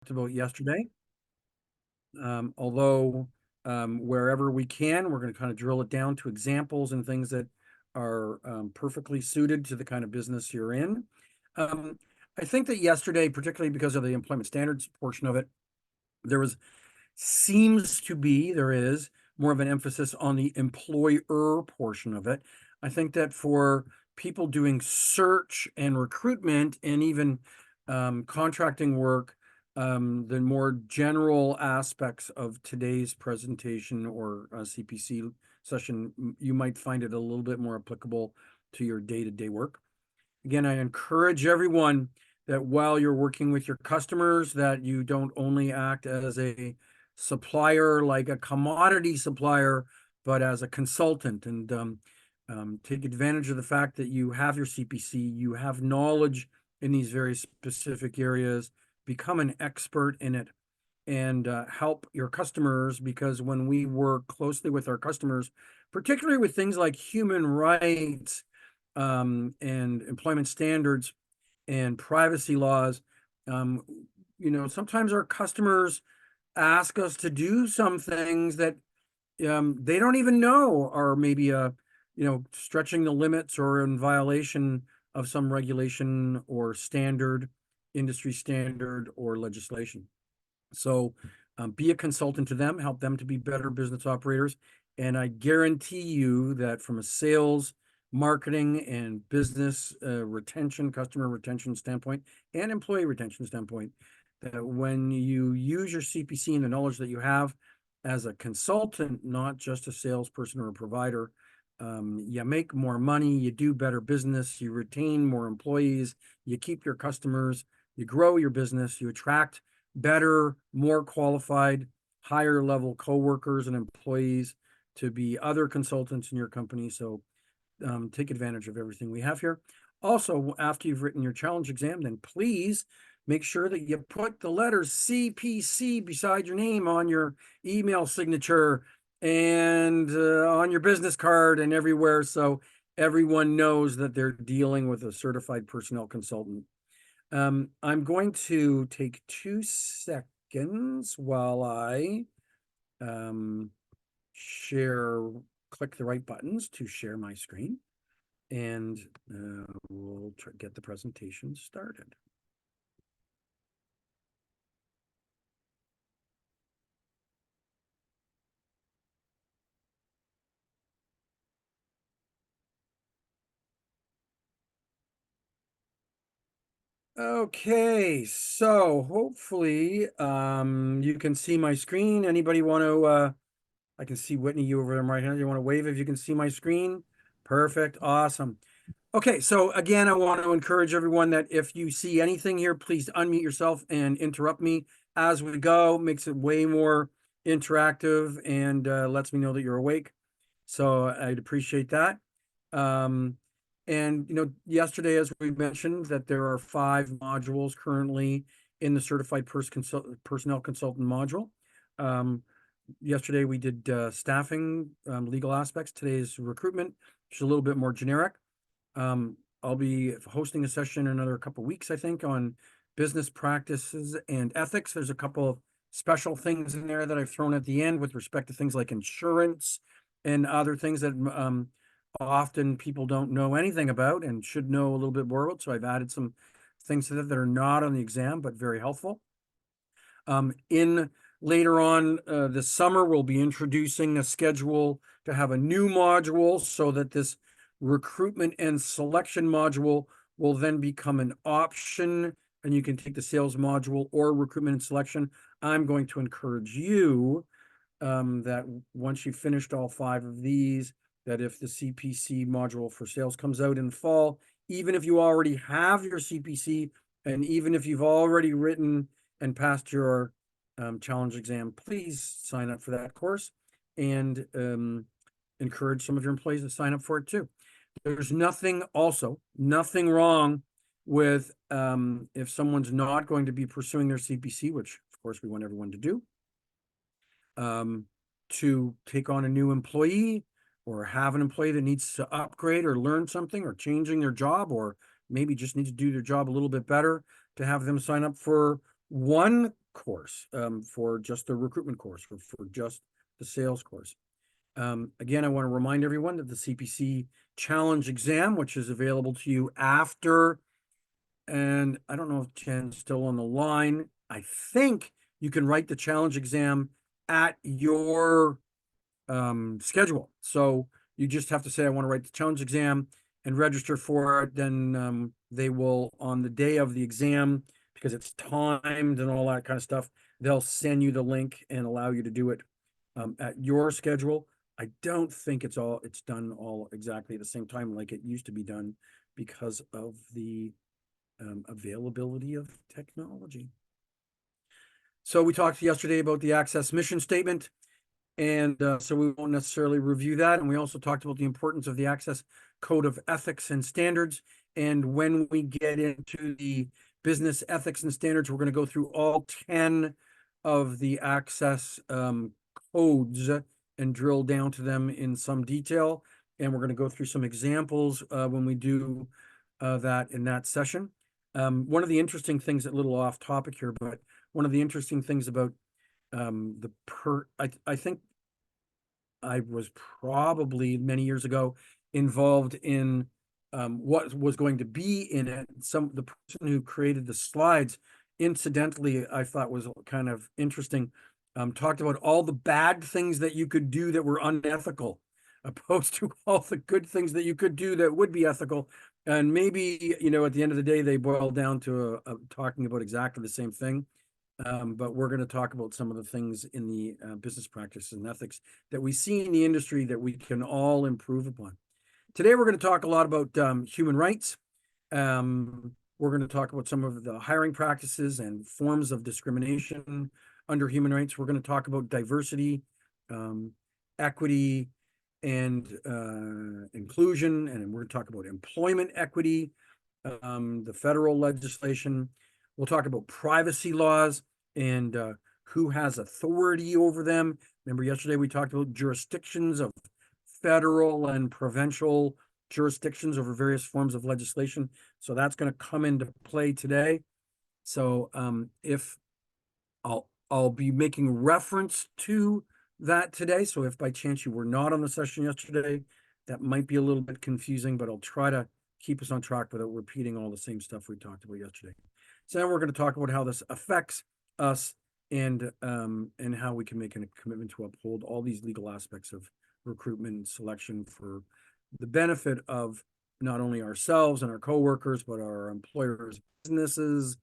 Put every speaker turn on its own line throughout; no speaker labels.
about yesterday. Although wherever we can, we're going to kind of drill it down to examples and things that are perfectly suited to the kind of business you're in. I think that yesterday, particularly because of the employment standards portion of it, there is more of an emphasis on the employer portion of it. I think that for people doing search and recruitment and even contracting work, the more general aspects of today's presentation or CPC session, you might find it a little bit more applicable to your day-to-day work. Again, I encourage everyone that while you're working with your customers, that you don't only act as a supplier, like a commodity supplier, but as a consultant, and take advantage of the fact that you have your CPC, you have knowledge in these very specific areas, become an expert in it, and help your customers, because when we work closely with our customers, particularly with things like human rights, and employment standards and privacy laws, um, sometimes our customers ask us to do some things that they don't even know are maybe stretching the limits or in violation of some regulation or standard, industry standard or legislation. So be a consultant to them, help them to be better business operators. And I guarantee you that from a sales, marketing, and business retention, customer retention standpoint, and employee retention standpoint, that when you use your CPC and the knowledge that you have as a consultant, not just a salesperson or a provider, you make more money, you do better business, you retain more employees, you keep your customers, you grow your business, you attract better, more qualified, higher level coworkers and employees to be other consultants in your company. So take advantage of everything we have here. Also, after you've written your challenge exam, then please make sure that you put the letters CPC beside your name on your email signature and on your business card and everywhere, so everyone knows that they're dealing with a certified personnel consultant. I'm going to take 2 seconds while I click the right buttons to share my screen, and we'll get the presentation started. Okay, so hopefully you can see my screen. Anybody want to I can see Whitney, you over there right here. You want to wave if you can see my screen? Perfect, awesome. Okay, so again, I want to encourage everyone that if you see anything here, please unmute yourself and interrupt me as we go. Makes it way more interactive and lets me know that you're awake. So I'd appreciate that. And yesterday, as we mentioned, that there are 5 modules currently in the Certified Personnel Consultant module. Yesterday we did staffing, legal aspects. Today's recruitment, which is a little bit more generic. I'll be hosting a session in another couple of weeks, I think, on business practices and ethics. There's a couple of special things in there that I've thrown at the end with respect to things like insurance and other things that often people don't know anything about and should know a little bit more about. So I've added some things to that are not on the exam, but very helpful. Later on this summer, we'll be introducing a schedule to have a new module so that this recruitment and selection module will then become an option, and you can take the sales module or recruitment and selection. I'm going to encourage you that once you've finished all 5 of these, that if the CPC module for sales comes out in the fall, even if you already have your CPC, and even if you've already written and passed your challenge exam, please sign up for that course and encourage some of your employees to sign up for it too. There's nothing wrong with if someone's not going to be pursuing their CPC, which of course we want everyone to do, to take on a new employee or have an employee that needs to upgrade or learn something or changing their job, or maybe just need to do their job a little bit better, to have them sign up for one course for just the recruitment course or for just the sales course. Again, I want to remind everyone that the CPC challenge exam, which is available to you after, and I don't know if Jen's still on the line. I think you can write the challenge exam at your schedule. So you just have to say, I want to write the challenge exam and register for it. Then they will, on the day of the exam, because it's timed and all that kind of stuff, they'll send you the link and allow you to do it at your schedule. I don't think it's done all exactly at the same time like it used to be done because of the availability of technology. So we talked yesterday about the ACSESS mission statement, and so we won't necessarily review that. And we also talked about the importance of the ACSESS Code of Ethics and Standards. And when we get into the business ethics and standards, we're going to go through all 10 of the ACSESS codes and drill down to them in some detail. And we're going to go through some examples when we do that in that session. One of the interesting things, a little off topic here, but one of the interesting things about I think I was probably many years ago involved in what was going to be in it. The person who created the slides, incidentally, I thought was kind of interesting, talked about all the bad things that you could do that were unethical, opposed to all the good things that you could do that would be ethical. And maybe, at the end of the day, they boil down to talking about exactly the same thing. But we're going to talk about some of the things in the business practice and ethics that we see in the industry that we can all improve upon. Today, we're going to talk a lot about human rights. We're going to talk about some of the hiring practices and forms of discrimination under human rights. We're going to talk about diversity, equity, and inclusion. And we're going to talk about employment equity, the federal legislation. We'll talk about privacy laws and who has authority over them. Remember yesterday we talked about jurisdictions of federal and provincial jurisdictions over various forms of legislation. So that's going to come into play today. So if I'll be making reference to that today. So if by chance you were not on the session yesterday, that might be a little bit confusing, but I'll try to keep us on track without repeating all the same stuff we talked about yesterday. So now we're going to talk about how this affects us and how we can make a commitment to uphold all these legal aspects of recruitment and selection for the benefit of not only ourselves and our coworkers, but our employers, businesses,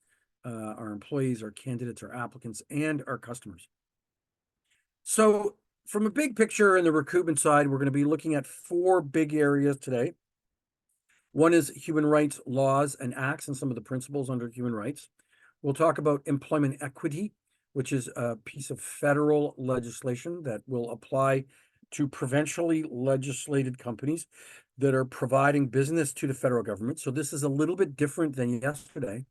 our employees, our candidates, our applicants, and our customers. So from a big picture in the recruitment side, we're going to be looking at 4 big areas today. One is human rights laws and acts and some of the principles under human rights. We'll talk about employment equity, which is a piece of federal legislation that will apply to provincially legislated companies that are providing business to the federal government. So this is a little bit different than yesterday.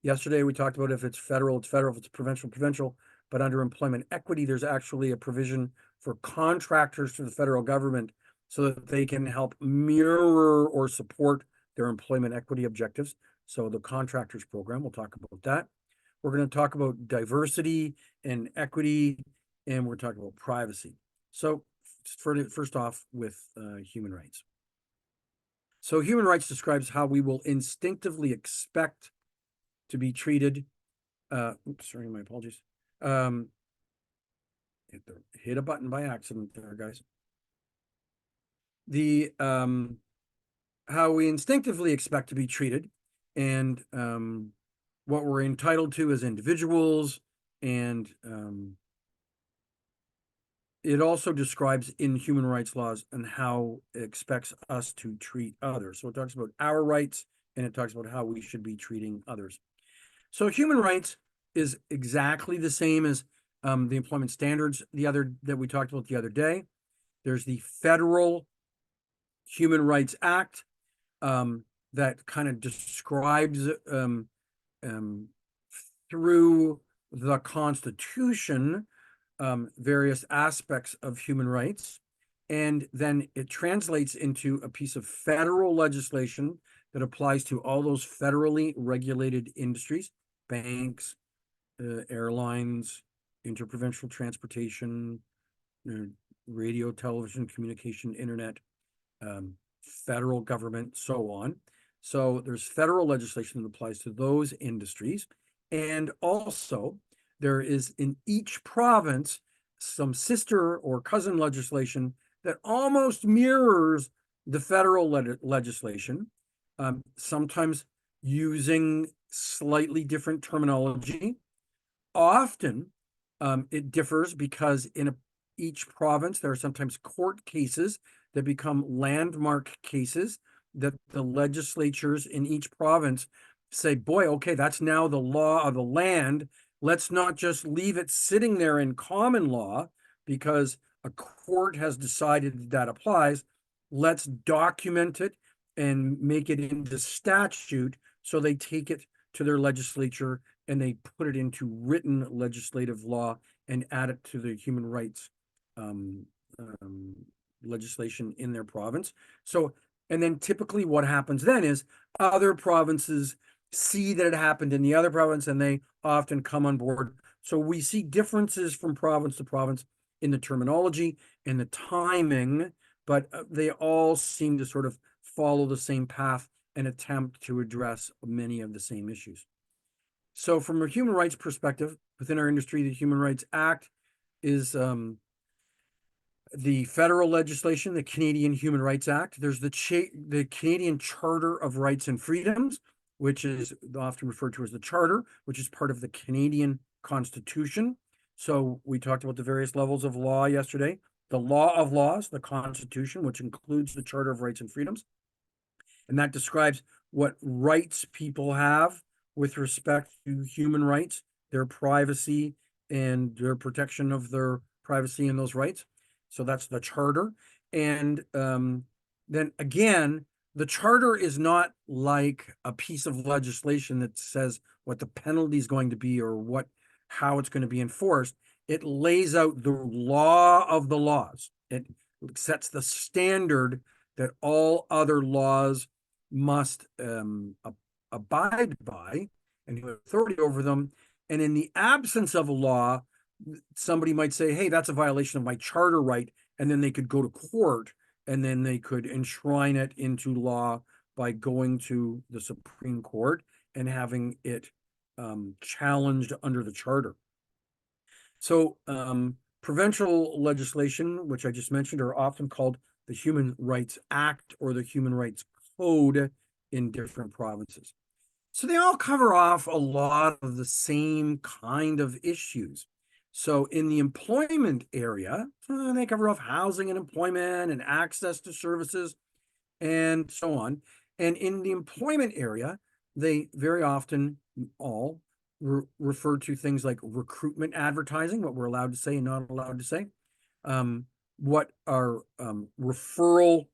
Yesterday, we talked about if it's federal, it's federal, if it's provincial, provincial. But under employment equity, there's actually a provision for contractors to the federal government so that they can help mirror or support their employment equity objectives. So the contractors program, we'll talk about that. We're going to talk about diversity and equity, and we're talking about privacy. So first off with human rights. So human rights describes how we will instinctively expect to be treated. Sorry, my apologies. Hit a button by accident there, guys. The how we instinctively expect to be treated and what we're entitled to as individuals, and it also describes in human rights laws and how it expects us to treat others. So it talks about our rights and it talks about how we should be treating others. So human rights is exactly the same as the employment standards that we talked about the other day. There's the Federal Human Rights Act that kind of describes through the Constitution various aspects of human rights. And then it translates into a piece of federal legislation that applies to all those federally regulated industries, banks, airlines, interprovincial transportation, radio, television, communication, internet, federal government, so on. So there's federal legislation that applies to those industries. And also, there is in each province some sister or cousin legislation that almost mirrors the federal legislation, sometimes using slightly different terminology. Often it differs because in each province, there are sometimes court cases that become landmark cases that the legislatures in each province say, boy, okay, that's now the law of the land. Let's not just leave it sitting there in common law because a court has decided that applies. Let's document it and make it into statute. So they take it to their legislature and they put it into written legislative law and add it to the human rights legislation in their province. So, and then typically what happens then is other provinces see that it happened in the other province and they often come on board. So we see differences from province to province in the terminology and the timing, but they all seem to sort of follow the same path and attempt to address many of the same issues. So from a human rights perspective, within our industry, the Human Rights Act is the federal legislation, the Canadian Human Rights Act. There's the Canadian Charter of Rights and Freedoms, which is often referred to as the Charter, which is part of the Canadian Constitution. So we talked about the various levels of law yesterday. The law of laws, the Constitution, which includes the Charter of Rights and Freedoms. And that describes what rights people have with respect to human rights, their privacy, and their protection of their privacy and those rights. So that's the charter. And then again, the charter is not like a piece of legislation that says what the penalty is going to be or how it's going to be enforced. It lays out the law of the laws. It sets the standard that all other laws must abide by and have authority over them. And in the absence of a law, somebody might say, hey, that's a violation of my charter right. And then they could go to court and then they could enshrine it into law by going to the Supreme Court and having it challenged under the charter. So provincial legislation, which I just mentioned, are often called the Human Rights Act or the Human Rights Code in different provinces. So they all cover off a lot of the same kind of issues. So in the employment area, they cover off housing and employment and access to services and so on. And in the employment area, they very often all refer to things like recruitment advertising, what we're allowed to say and not allowed to say, what our referral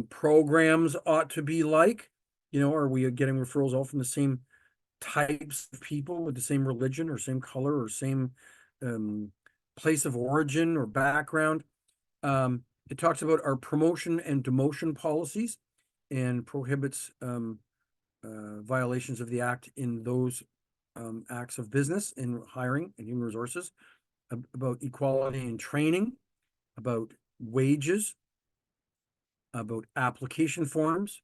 programs ought to be like. Are we getting referrals all from the same types of people with the same religion or same color or same place of origin or background? It talks about our promotion and demotion policies and prohibits violations of the act in those acts of business in hiring and human resources, about equality and training, about wages, about application forms,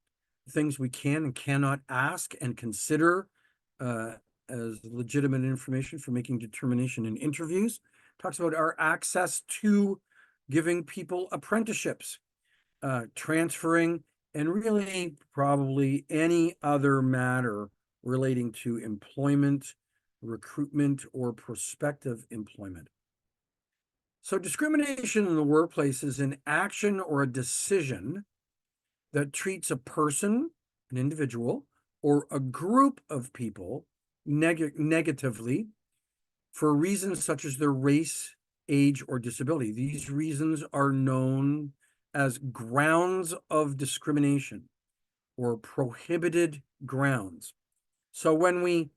things we can and cannot ask and consider as legitimate information for making determination in interviews. Talks about our access to giving people apprenticeships, transferring, and really probably any other matter relating to employment, recruitment, or prospective employment. So discrimination in the workplace is an action or a decision that treats a person, an individual, or a group of people negatively for reasons such as their race, age, or disability. These reasons are known as grounds of discrimination or prohibited grounds. So when we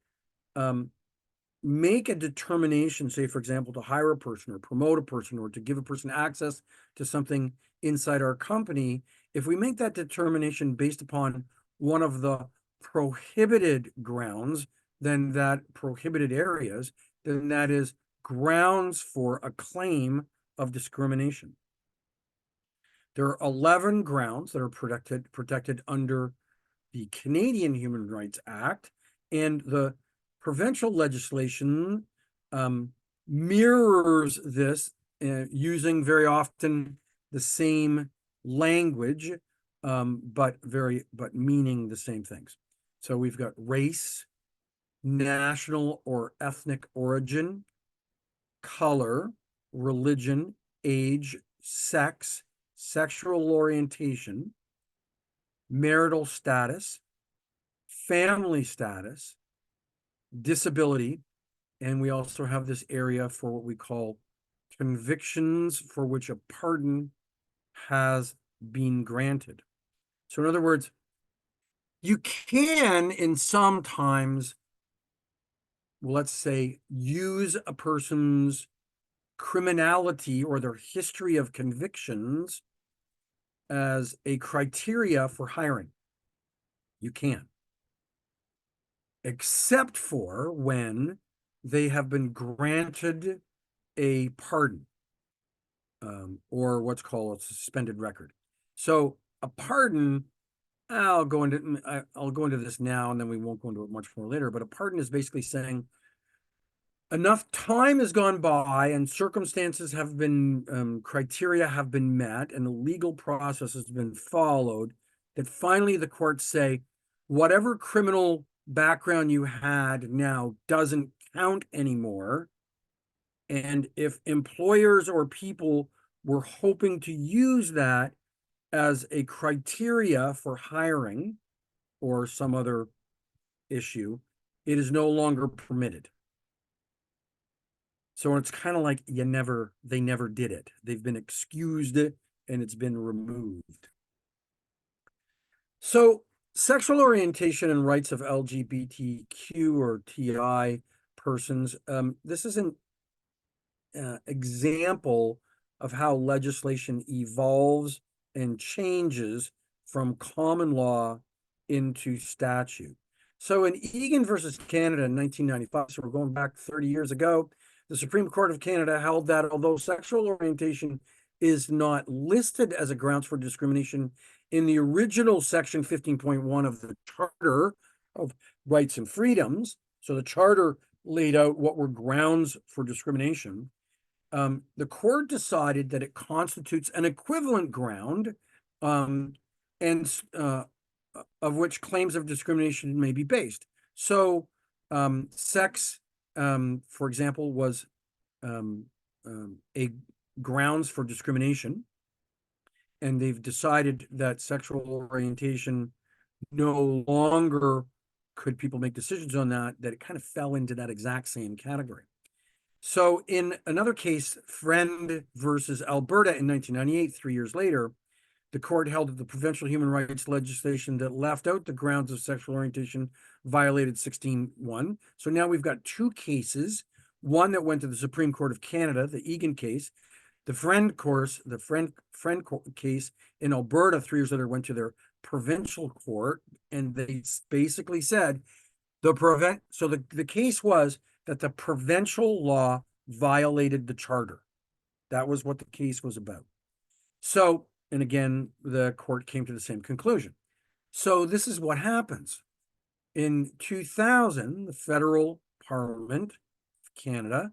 make a determination, say, for example, to hire a person or promote a person or to give a person access to something inside our company, if we make that determination based upon one of the prohibited grounds, then that prohibited areas then that is grounds for a claim of discrimination. There are 11 grounds that are protected under the Canadian Human Rights Act, and the provincial legislation mirrors this, using very often the same language, but meaning the same things. So we've got race, national or ethnic origin, color, religion, age, sex, sexual orientation, marital status, family status, disability, and we also have this area for what we call convictions for which a pardon has been granted. So in other words, you can in sometimes, let's say, use a person's criminality or their history of convictions as a criteria for hiring. You can. Except for when they have been granted a pardon, or what's called a suspended record. So a pardon, I'll go into this now, and then we won't go into it much more later, but a pardon is basically saying enough time has gone by and circumstances have been, criteria have been met, and the legal process has been followed, that finally the courts say, whatever criminal background you had now doesn't count anymore. And if employers or people were hoping to use that as a criteria for hiring or some other issue, it is no longer permitted. So it's kind of like they never did it. They've been excused and it's been removed. So sexual orientation and rights of LGBTQ or TI persons, this is an example of how legislation evolves and changes from common law into statute. So in Egan versus Canada in 1995, so we're going back 30 years ago, the Supreme Court of Canada held that although sexual orientation is not listed as a grounds for discrimination in the original section 15.1 of the Charter of Rights and Freedoms, so the Charter laid out what were grounds for discrimination, the court decided that it constitutes an equivalent ground, and of which claims of discrimination may be based. So sex, for example, was a grounds for discrimination, and they've decided that sexual orientation no longer could people make decisions on that it kind of fell into that exact same category. So in another case, Friend versus Alberta in 1998, 3 years later, the court held that the provincial human rights legislation that left out the grounds of sexual orientation violated 16.1. So now we've got two cases, one that went to the Supreme Court of Canada, the Egan case, the Friend case in Alberta 3 years later went to their provincial court, and they basically said the case was that the provincial law violated the charter. That was what the case was about. So, and again, the court came to the same conclusion. So this is what happens. In 2000, the federal Parliament of Canada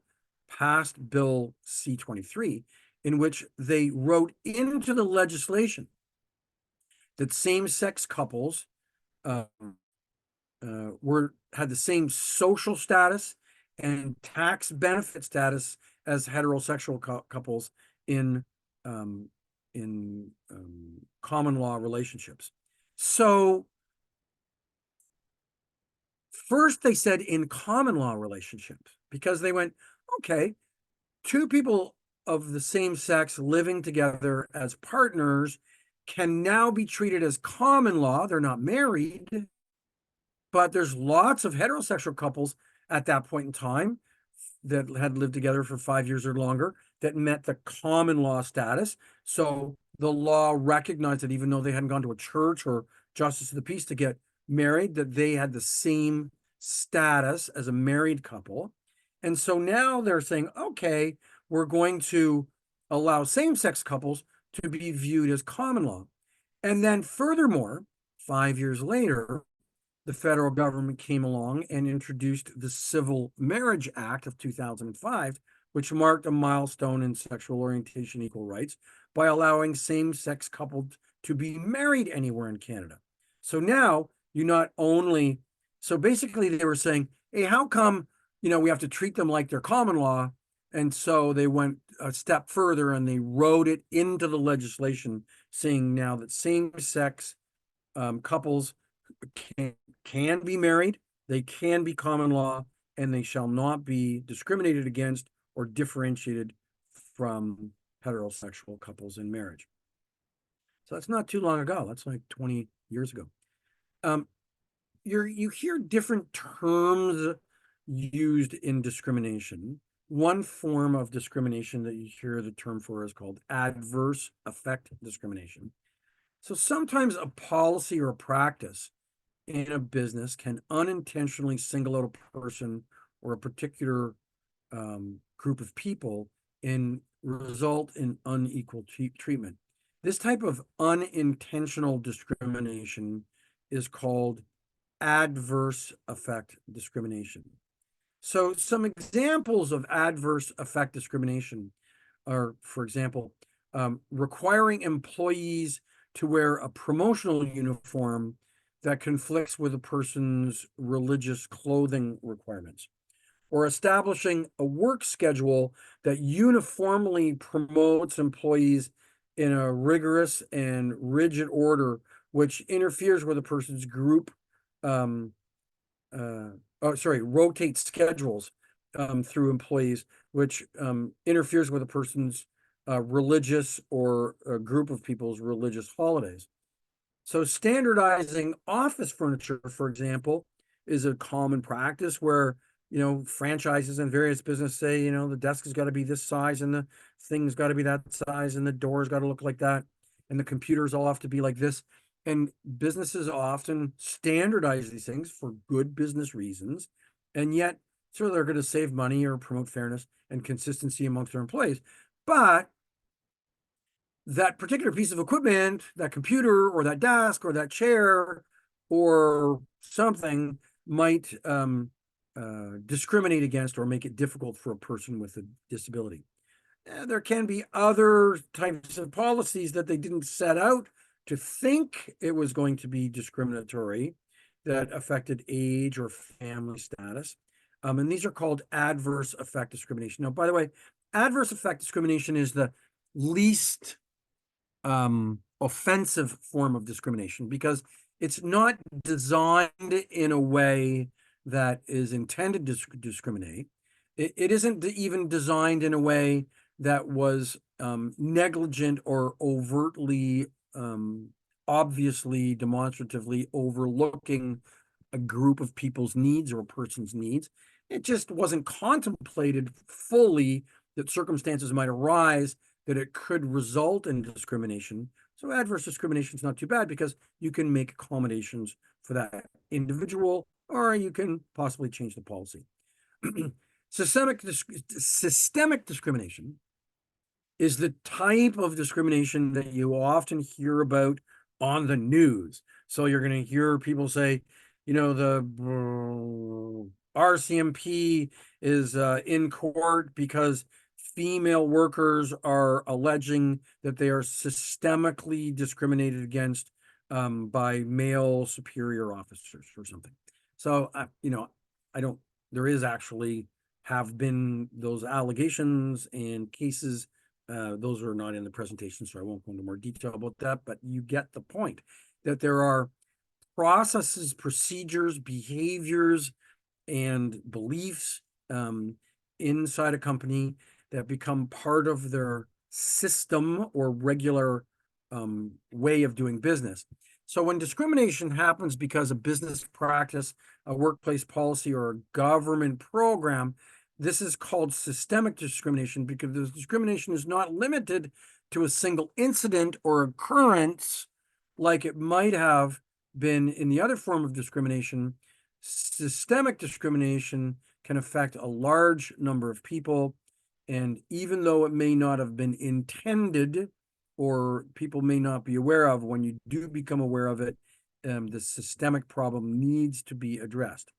passed Bill C-23, in which they wrote into the legislation that same-sex couples had the same social status and tax benefit status as heterosexual couples in common law relationships. So first they said in common law relationships, because they went, okay, two people of the same sex living together as partners can now be treated as common law. They're not married, but there's lots of heterosexual couples at that point in time that had lived together for 5 years or longer that met the common law status. So the law recognized that even though they hadn't gone to a church or justice of the peace to get married, that they had the same status as a married couple. And so now they're saying, okay, we're going to allow same-sex couples to be viewed as common law. And then furthermore, 5 years later, the federal government came along and introduced the Civil Marriage Act of 2005, which marked a milestone in sexual orientation equal rights by allowing same-sex couples to be married anywhere in Canada. So now you not only, so basically they were saying, hey, how come, we have to treat them like they're common law? And so they went a step further and they wrote it into the legislation, saying now that same-sex couples can be married, they can be common law, and they shall not be discriminated against or differentiated from heterosexual couples in marriage. So that's not too long ago. That's like 20 years ago. You hear different terms used in discrimination. One form of discrimination that you hear the term for is called adverse effect discrimination. So sometimes a policy or a practice in a business can unintentionally single out a person or a particular group of people and result in unequal treatment. This type of unintentional discrimination is called adverse effect discrimination. So some examples of adverse effect discrimination are, for example, requiring employees to wear a promotional uniform that conflicts with a person's religious clothing requirements, or establishing a work schedule that uniformly promotes employees in a rigorous and rigid order, which interferes with a person's group, rotates schedules through employees, which interferes with a person's religious or a group of people's religious holidays. So standardizing office furniture, for example, is a common practice where, franchises and various businesses say, the desk has got to be this size and the thing's got to be that size and the door's got to look like that and the computers all have to be like this. And businesses often standardize these things for good business reasons, and yet so they're going to save money or promote fairness and consistency amongst their employees. But that particular piece of equipment, that computer or that desk or that chair or something might discriminate against or make it difficult for a person with a disability. There can be other types of policies that they didn't set out to think it was going to be discriminatory that affected age or family status. And these are called adverse effect discrimination. Now, by the way, adverse effect discrimination is the least offensive form of discrimination because it's not designed in a way that is intended to discriminate. It isn't even designed in a way that was negligent or overtly, obviously, demonstratively overlooking a group of people's needs or a person's needs. It just wasn't contemplated fully that circumstances might arise that it could result in discrimination. So adverse discrimination is not too bad because you can make accommodations for that individual, or you can possibly change the policy. Systemic discrimination is the type of discrimination that you often hear about on the news. So you're going to hear people say, the RCMP is in court because female workers are alleging that they are systemically discriminated against by male superior officers or something. So, there is actually have been those allegations and cases. Those are not in the presentation, so I won't go into more detail about that, but you get the point that there are processes, procedures, behaviors, and beliefs inside a company that become part of their system or regular way of doing business. So when discrimination happens because a business practice, a workplace policy, or a government program, this is called systemic discrimination because the discrimination is not limited to a single incident or occurrence like it might have been in the other form of discrimination. Systemic discrimination can affect a large number of people. And even though it may not have been intended, or people may not be aware of, when you do become aware of it, the systemic problem needs to be addressed.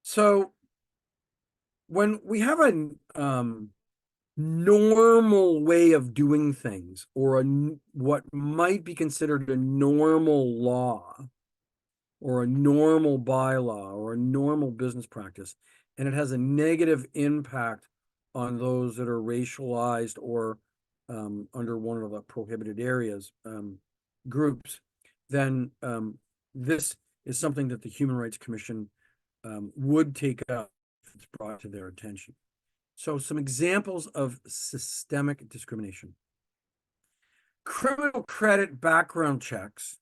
So when we have a normal way of doing things, or what might be considered a normal law, or a normal bylaw, or a normal business practice, and it has a negative impact on those that are racialized or under one of the prohibited areas groups, then this is something that the Human Rights Commission would take up if it's brought to their attention. So some examples of systemic discrimination. Criminal credit background checks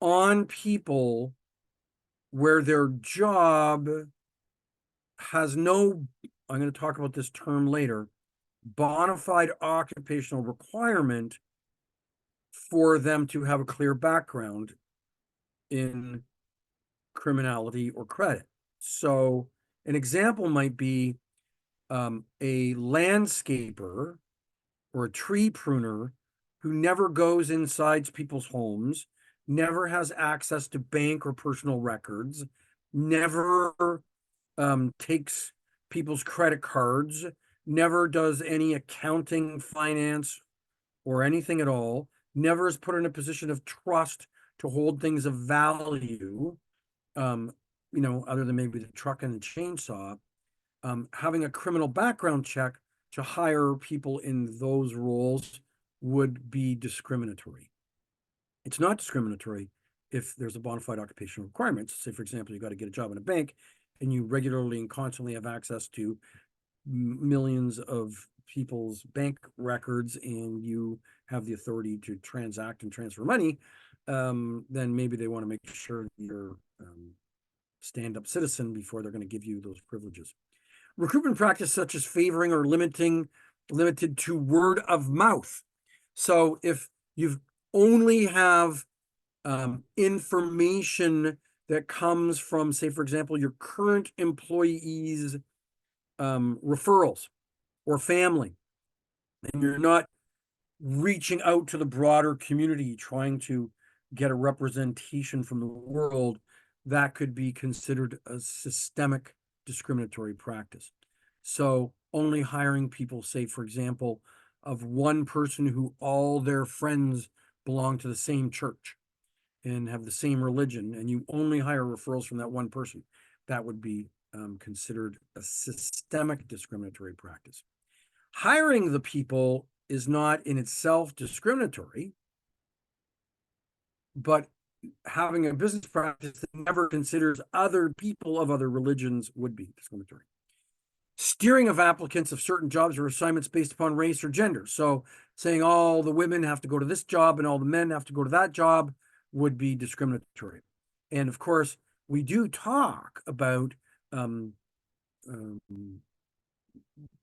on people where their job has no, I'm going to talk about this term later, bona fide occupational requirement for them to have a clear background in criminality or credit. So an example might be a landscaper or a tree pruner who never goes inside people's homes, never has access to bank or personal records, never takes people's credit cards, never does any accounting, finance, or anything at all, never is put in a position of trust to hold things of value, other than maybe the truck and the chainsaw. Having a criminal background check to hire people in those roles would be discriminatory. It's not discriminatory if there's a bona fide occupational requirement. Say, for example, you got to get a job in a bank and you regularly and constantly have access to millions of people's bank records and you have the authority to transact and transfer money, then maybe they want to make sure you're stand-up citizen before they're going to give you those privileges. Recruitment practice such as favoring or limited to word of mouth. So if you only have information that comes from, say, for example, your current employees' referrals or family, and you're not reaching out to the broader community trying to get a representation from the world, that could be considered a systemic discriminatory practice. So only hiring people, say, for example, of one person who all their friends belong to the same church and have the same religion, and you only hire referrals from that one person, that would be considered a systemic discriminatory practice. Hiring the people is not in itself discriminatory, but having a business practice that never considers other people of other religions would be discriminatory. Steering of applicants of certain jobs or assignments based upon race or gender. So saying all the women have to go to this job and all the men have to go to that job would be discriminatory. And of course, we do talk about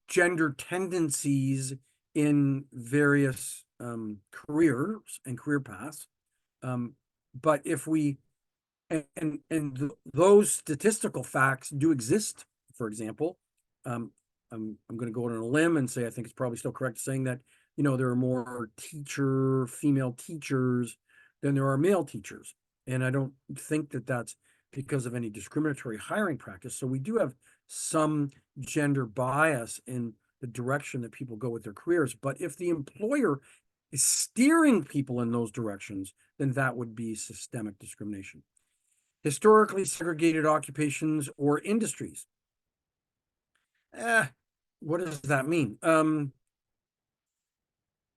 gender tendencies in various careers and career paths. But if we, those statistical facts do exist, for example, I'm going to go on a limb and say I think it's probably still correct saying that, there are more female teachers than there are male teachers. And I don't think that that's because of any discriminatory hiring practice. So we do have some gender bias in the direction that people go with their careers. But if the employer is steering people in those directions, then that would be systemic discrimination. Historically segregated occupations or industries. What does that mean?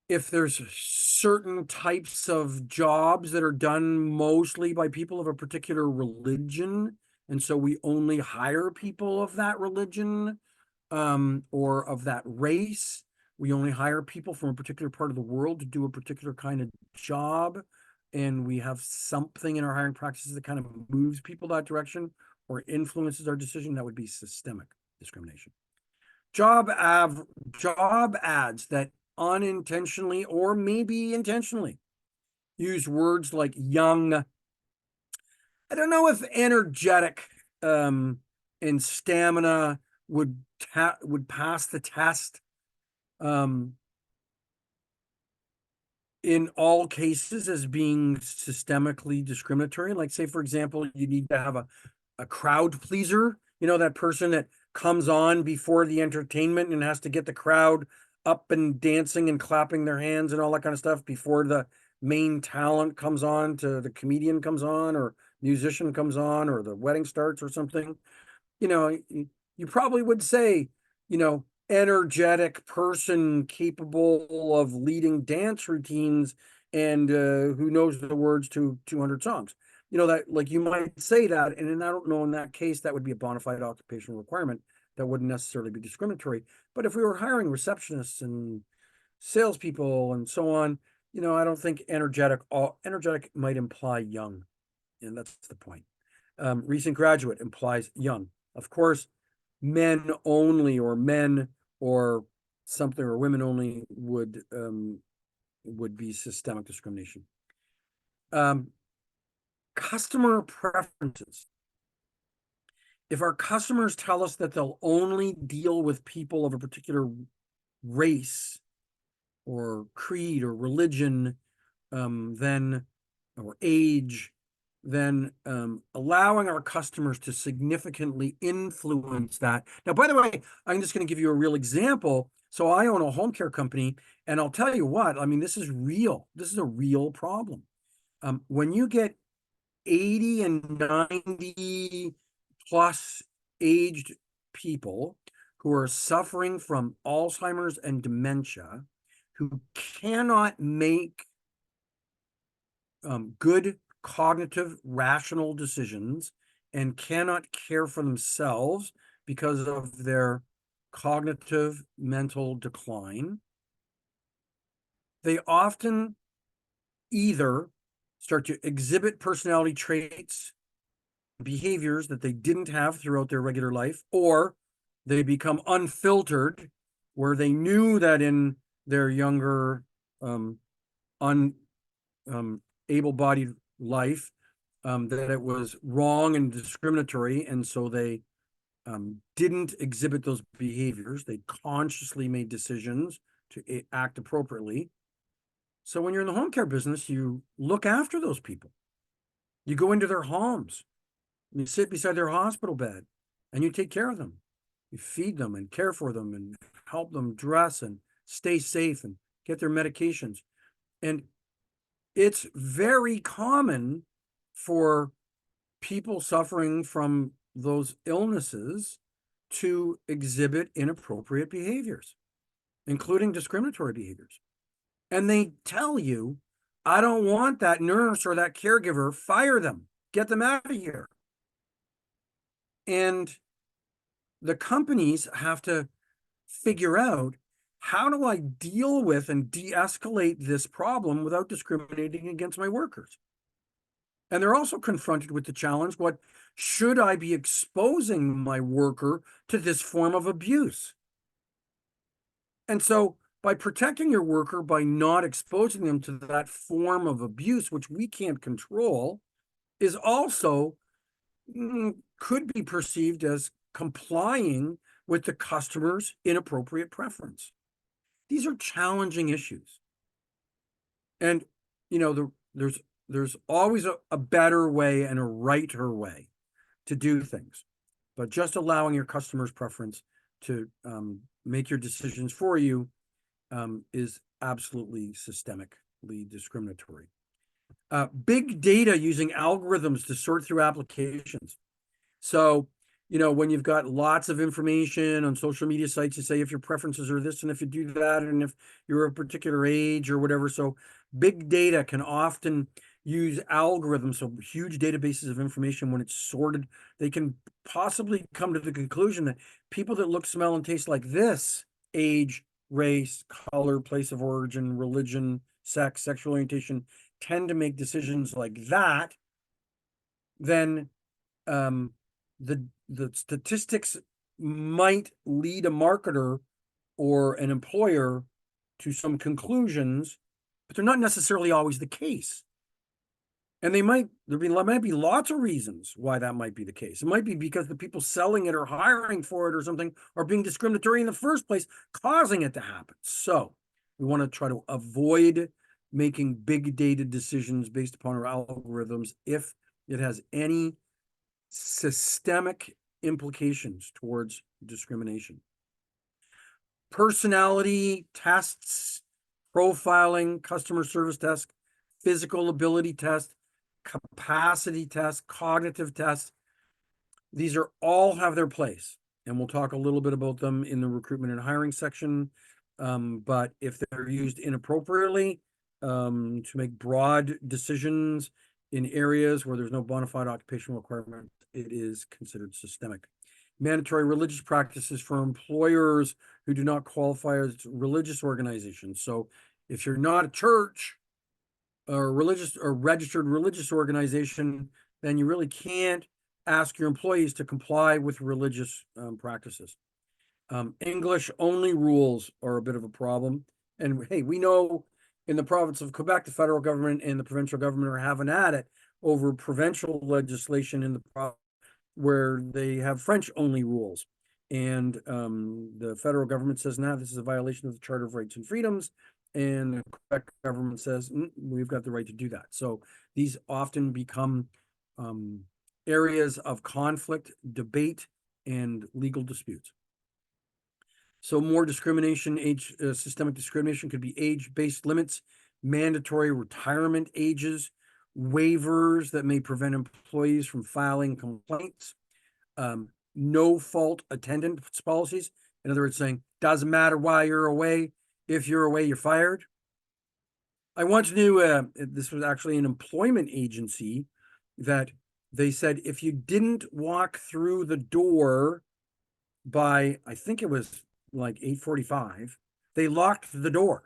If there's certain types of jobs that are done mostly by people of a particular religion, and so we only hire people of that religion or of that race, we only hire people from a particular part of the world to do a particular kind of job, and we have something in our hiring practices that kind of moves people that direction or influences our decision, that would be systemic discrimination. Job ads that unintentionally or maybe intentionally use words like young. I don't know if energetic and stamina would pass the test in all cases as being systemically discriminatory. Like, say, for example, you need to have a crowd pleaser, that person that comes on before the entertainment and has to get the crowd up and dancing and clapping their hands and all that kind of stuff before the main talent comes on, to the comedian comes on, or musician comes on, or the wedding starts or something. You probably would say, energetic person capable of leading dance routines and who knows the words to 200 songs. That, like, you might say that, and I don't know, in that case, that would be a bona fide occupational requirement that wouldn't necessarily be discriminatory. But if we were hiring receptionists and salespeople and so on, I don't think energetic might imply young, and that's the point. Recent graduate implies young. Of course, men only, or men or something, or women only would be systemic discrimination. Customer preferences. If our customers tell us that they'll only deal with people of a particular race or creed or religion, then, or age, then allowing our customers to significantly influence that. Now, by the way, I'm just going to give you a real example. So I own a home care company, and I'll tell you what, I mean, this is real. This is a real problem. When you get 80 and 90 plus aged people who are suffering from Alzheimer's and dementia, who cannot make good cognitive, rational decisions, and cannot care for themselves because of their cognitive mental decline, they often either start to exhibit personality traits, behaviors that they didn't have throughout their regular life, or they become unfiltered, where they knew that in their younger, able-bodied life, that it was wrong and discriminatory, and so they didn't exhibit those behaviors. They consciously made decisions to act appropriately. So when you're in the home care business, you look after those people. You go into their homes, you sit beside their hospital bed, and you take care of them. You feed them and care for them and help them dress and stay safe and get their medications. And it's very common for people suffering from those illnesses to exhibit inappropriate behaviors, including discriminatory behaviors. And they tell you, I don't want that nurse or that caregiver, fire them, get them out of here. And the companies have to figure out, how do I deal with and de-escalate this problem without discriminating against my workers? And they're also confronted with the challenge, what should I be exposing my worker to this form of abuse? And so by protecting your worker, by not exposing them to that form of abuse, which we can't control, is also could be perceived as complying with the customer's inappropriate preference. These are challenging issues. And, there's always a better way and a righter way to do things. But just allowing your customer's preference to make your decisions for you is absolutely systemically discriminatory. Big data using algorithms to sort through applications. So, when you've got lots of information on social media sites, you say if your preferences are this and if you do that, and if you're a particular age or whatever. So big data can often use algorithms, so huge databases of information. When it's sorted, they can possibly come to the conclusion that people that look, smell, and taste like this, age, race, color, place of origin, religion, sex, sexual orientation, tend to make decisions like that. Then the statistics might lead a marketer or an employer to some conclusions, but they're not necessarily always the case. And there might be lots of reasons why that might be the case. It might be because the people selling it or hiring for it or something are being discriminatory in the first place, causing it to happen. So we want to try to avoid making big data decisions based upon our algorithms if it has any systemic implications towards discrimination. Personality tests, profiling, customer service test, physical ability test, capacity test, cognitive test. These are all have their place, and we'll talk a little bit about them in the recruitment and hiring section. But if they're used inappropriately to make broad decisions in areas where there's no bona fide occupational requirement, it is considered systemic. Mandatory religious practices for employers who do not qualify as religious organizations. So if you're not a church or religious or registered religious organization, then you really can't ask your employees to comply with religious practices. English only rules are a bit of a problem. And hey, we know in the province of Quebec, the federal government and the provincial government are having at it over provincial legislation in the province where they have French only rules. And the federal government says, nah, this is a violation of the Charter of Rights and Freedoms. And the Quebec government says, we've got the right to do that. So these often become areas of conflict, debate, and legal disputes. So more discrimination, systemic discrimination could be age-based limits, mandatory retirement ages, waivers that may prevent employees from filing complaints, no fault attendance policies. In other words, saying, doesn't matter why you're away. If you're away, you're fired. I once knew, this was actually an employment agency, that they said if you didn't walk through the door by, I think it was like 8:45, they locked the door.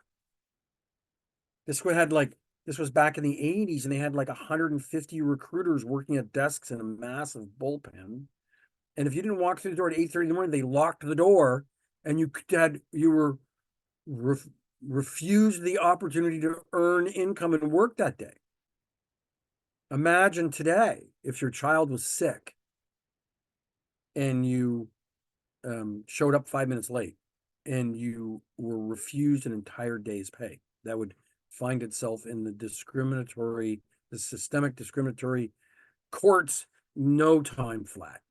This was back in the 80s, and they had like 150 recruiters working at desks in a massive bullpen. And if you didn't walk through the door at 8:30 in the morning, they locked the door, and you were refused the opportunity to earn income and work that day. Imagine today if your child was sick and you showed up 5 minutes late and you were refused an entire day's pay. That would find itself in the systemic discriminatory courts, no time flat.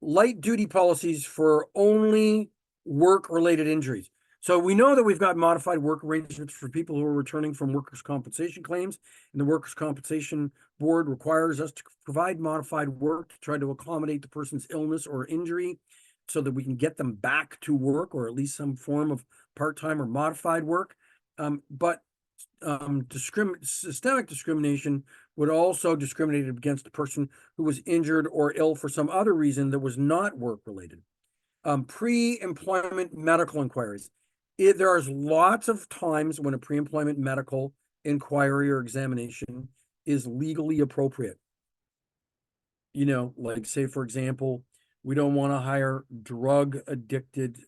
Light duty policies for only work-related injuries. So we know that we've got modified work arrangements for people who are returning from workers' compensation claims, and the Workers' Compensation Board requires us to provide modified work to try to accommodate the person's illness or injury so that we can get them back to work, or at least some form of part-time or modified work. But systemic discrimination would also discriminate against a person who was injured or ill for some other reason that was not work-related. Pre-employment medical inquiries. There's lots of times when a pre-employment medical inquiry or examination is legally appropriate. Like say, for example, we don't want to hire drug-addicted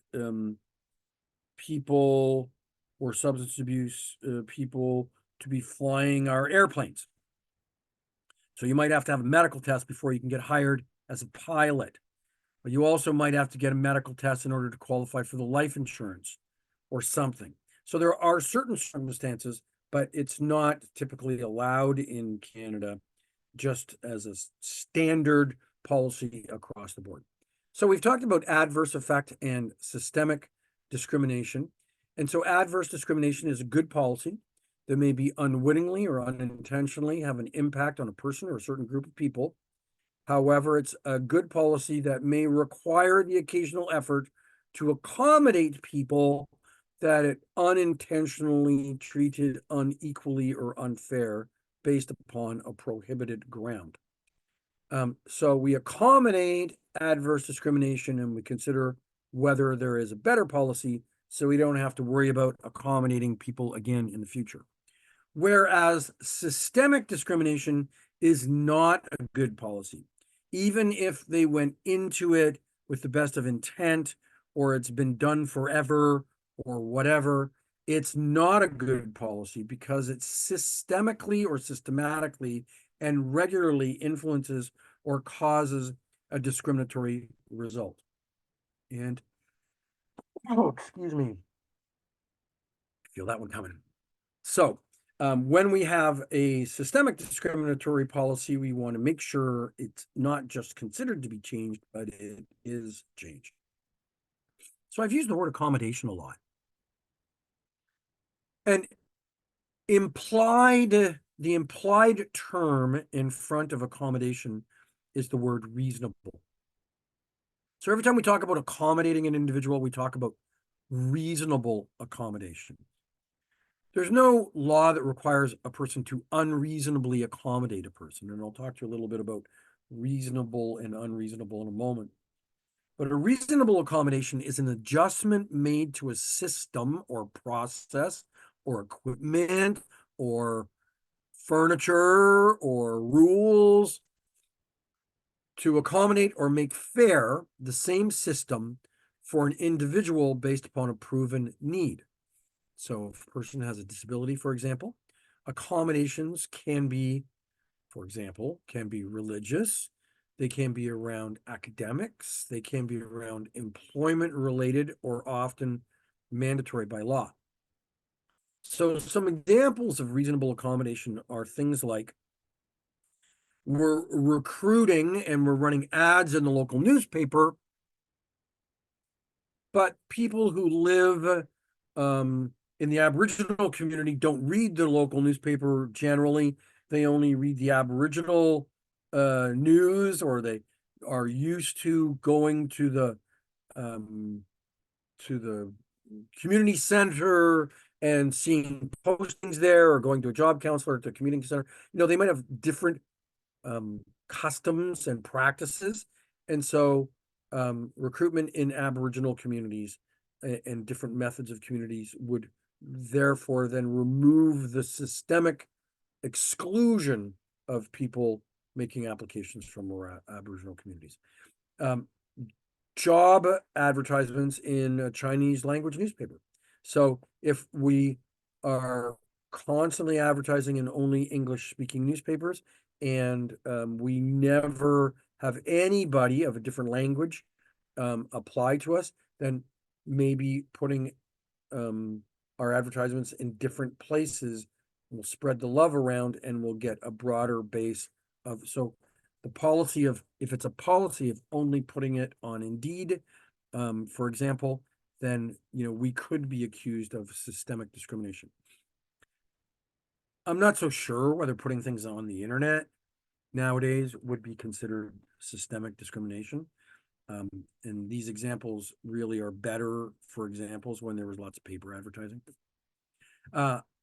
people or substance abuse people to be flying our airplanes. So you might have to have a medical test before you can get hired as a pilot. But you also might have to get a medical test in order to qualify for the life insurance or something. So there are certain circumstances, but it's not typically allowed in Canada, just as a standard policy across the board. So we've talked about adverse effect and systemic discrimination. And so adverse discrimination is a good policy that may be unwittingly or unintentionally have an impact on a person or a certain group of people. However, it's a good policy that may require the occasional effort to accommodate people that it unintentionally treated unequally or unfair based upon a prohibited ground. So we accommodate adverse discrimination, and we consider whether there is a better policy so we don't have to worry about accommodating people again in the future. Whereas systemic discrimination is not a good policy. Even if they went into it with the best of intent, or it's been done forever, or whatever, it's not a good policy because it systemically or systematically and regularly influences or causes a discriminatory result. And, oh, excuse me, feel that one coming. So, when we have a systemic discriminatory policy, we want to make sure it's not just considered to be changed, but it is changed. So I've used the word accommodation a lot. And the implied term in front of accommodation is the word reasonable. So every time we talk about accommodating an individual, we talk about reasonable accommodation. There's no law that requires a person to unreasonably accommodate a person. And I'll talk to you a little bit about reasonable and unreasonable in a moment. But a reasonable accommodation is an adjustment made to a system or process or equipment or furniture or rules to accommodate or make fair the same system for an individual based upon a proven need. So if a person has a disability, for example, accommodations can be, for example, can be religious, they can be around academics, they can be around employment related or often mandatory by law. So some examples of reasonable accommodation are things like we're recruiting and we're running ads in the local newspaper, but people who live in the Aboriginal community don't read the local newspaper generally. They only read the Aboriginal news, or they are used to going to the community center and seeing postings there, or going to a job counselor at the community center. They might have different customs and practices. And so recruitment in Aboriginal communities and different methods of communities would therefore then remove the systemic exclusion of people making applications from Aboriginal communities. Job advertisements in a Chinese language newspaper. So if we are constantly advertising in only English speaking newspapers, and we never have anybody of a different language apply to us, then maybe putting our advertisements in different places will spread the love around and we'll get a broader base of. So the policy of, if it's a policy of only putting it on Indeed, for example, then we could be accused of systemic discrimination. I'm not so sure whether putting things on the internet nowadays would be considered systemic discrimination. And these examples really are better for examples when there was lots of paper advertising.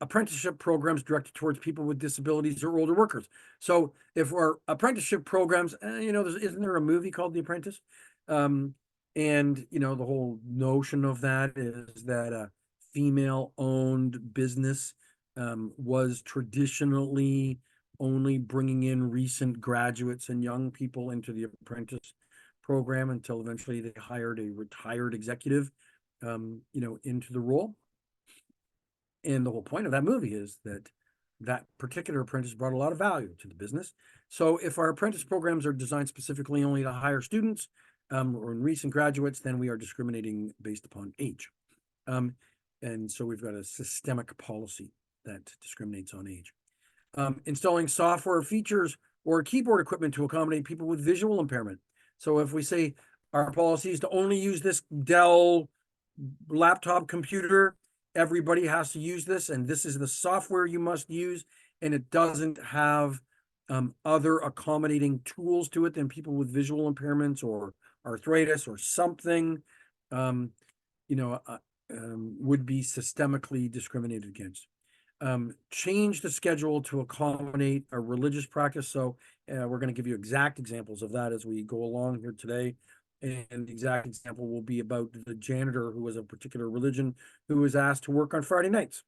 Apprenticeship programs directed towards people with disabilities or older workers. So if our apprenticeship programs, isn't there a movie called The Apprentice? And the whole notion of that is that a female-owned business was traditionally only bringing in recent graduates and young people into the apprentice program until eventually they hired a retired executive, into the role. And the whole point of that movie is that that particular apprentice brought a lot of value to the business. So if our apprentice programs are designed specifically only to hire students or in recent graduates, then we are discriminating based upon age. And so we've got a systemic policy that discriminates on age. Installing software features or keyboard equipment to accommodate people with visual impairment. So if we say our policy is to only use this Dell laptop computer, everybody has to use this, and this is the software you must use, and it doesn't have other accommodating tools to it than people with visual impairments or arthritis or something, would be systemically discriminated against. Change the schedule to accommodate a religious practice. So we're going to give you exact examples of that as we go along here today. And the exact example will be about the janitor who was a particular religion who was asked to work on Friday nights.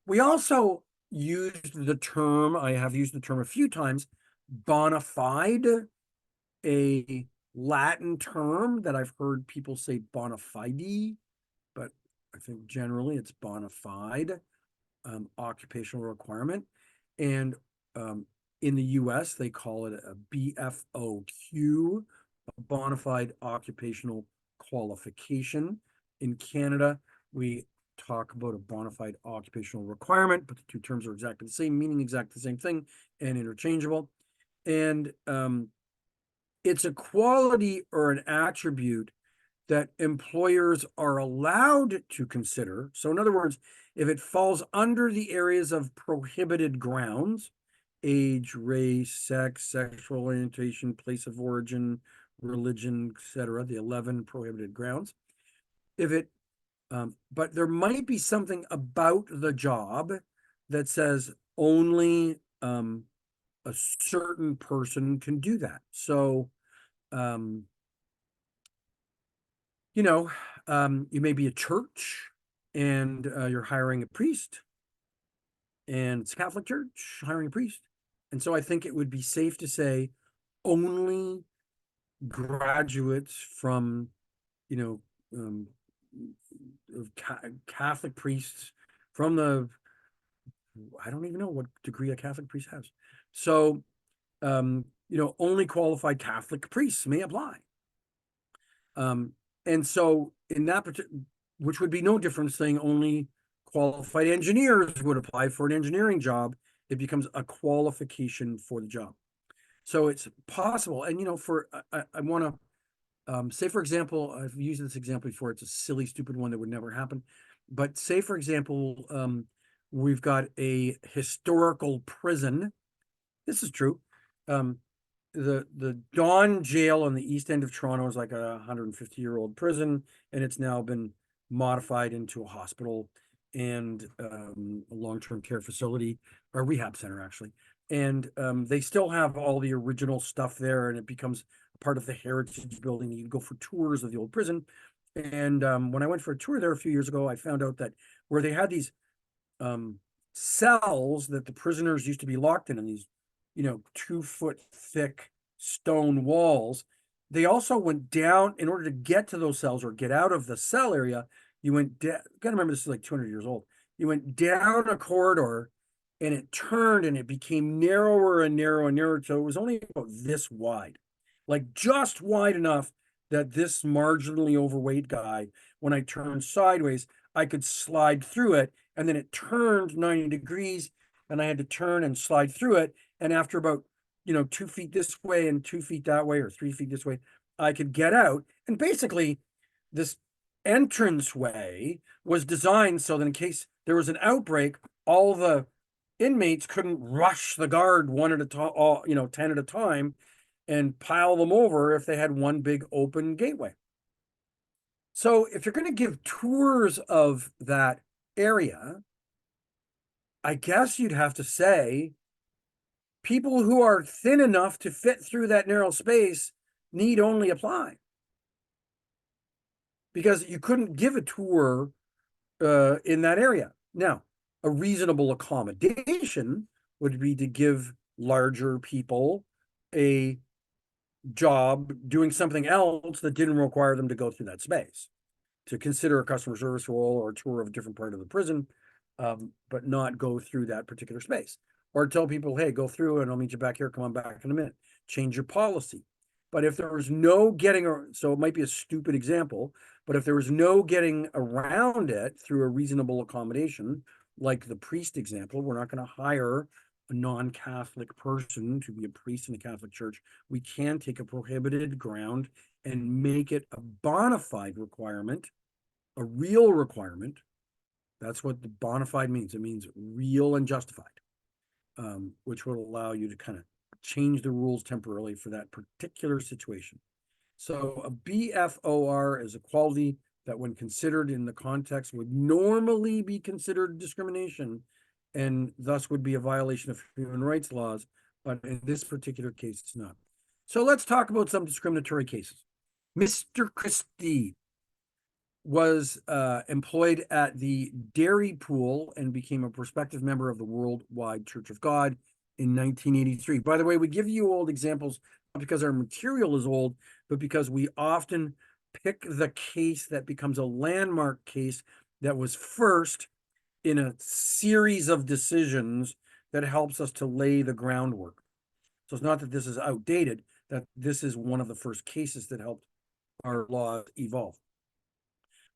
We also used the term, I have used the term a few times, bona fide, a Latin term that I've heard people say bona fide, but I think generally it's bona fide occupational requirement. And in the US, they call it a BFOQ, a bona fide occupational qualification. In Canada, we talk about a bona fide occupational requirement, but the two terms are exactly the same, meaning exactly the same thing and interchangeable. And it's a quality or an attribute that employers are allowed to consider. So in other words, if it falls under the areas of prohibited grounds, age, race, sex, sexual orientation, place of origin, religion, etc., the 11 prohibited grounds, if it, but there might be something about the job that says only a certain person can do that. So, you may be a church and you're hiring a priest, and it's a Catholic church hiring a priest. And so I think it would be safe to say only graduates from, Catholic priests from I don't even know what degree a Catholic priest has. So, only qualified Catholic priests may apply. And so in that particular, which would be no different saying only qualified engineers would apply for an engineering job. It becomes a qualification for the job. So it's possible. And, I want to say, for example, I've used this example before. It's a silly, stupid one that would never happen. But say, for example, we've got a historical prison. This is true. The Don jail on the east end of Toronto is like a 150-year-old prison, and it's now been modified into a hospital and a long-term care facility, or a rehab center, actually. And they still have all the original stuff there, and it becomes part of the heritage building. You can go for tours of the old prison. And when I went for a tour there a few years ago, I found out that where they had these cells that the prisoners used to be locked in, and these 2-foot thick stone walls. They also went down in order to get to those cells or get out of the cell area. You went down, gotta remember this is like 200 years old. You went down a corridor and it turned and it became narrower and narrower and narrower. So it was only about this wide, like just wide enough that this marginally overweight guy, when I turned sideways, I could slide through it. And then it turned 90 degrees and I had to turn and slide through it. And after about, 2 feet this way and 2 feet that way, or 3 feet this way, I could get out. And basically, this entrance way was designed so that in case there was an outbreak, all the inmates couldn't rush the guard one at a time, 10 at a time, and pile them over if they had one big open gateway. So if you're going to give tours of that area, I guess you'd have to say people who are thin enough to fit through that narrow space need only apply. Because you couldn't give a tour in that area. Now, a reasonable accommodation would be to give larger people a job doing something else that didn't require them to go through that space, to consider a customer service role or a tour of a different part of the prison, but not go through that particular space. Or tell people, hey, go through and I'll meet you back here. Come on back in a minute. Change your policy. But if there was no getting, so it might be a stupid example, but if there was no getting around it through a reasonable accommodation, like the priest example, we're not going to hire a non-Catholic person to be a priest in a Catholic church. We can take a prohibited ground and make it a bona fide requirement, a real requirement. That's what the bona fide means. It means real and justified, which will allow you to kind of change the rules temporarily for that particular situation. So a BFOR is a quality that when considered in the context would normally be considered discrimination and thus would be a violation of human rights laws, but in this particular case, it's not. So let's talk about some discriminatory cases. Mr. Christie was employed at the Dairy Pool and became a prospective member of the Worldwide Church of God in 1983. By the way, we give you old examples not because our material is old, but because we often pick the case that becomes a landmark case that was first in a series of decisions that helps us to lay the groundwork. So it's not that this is outdated, that this is one of the first cases that helped our law evolve.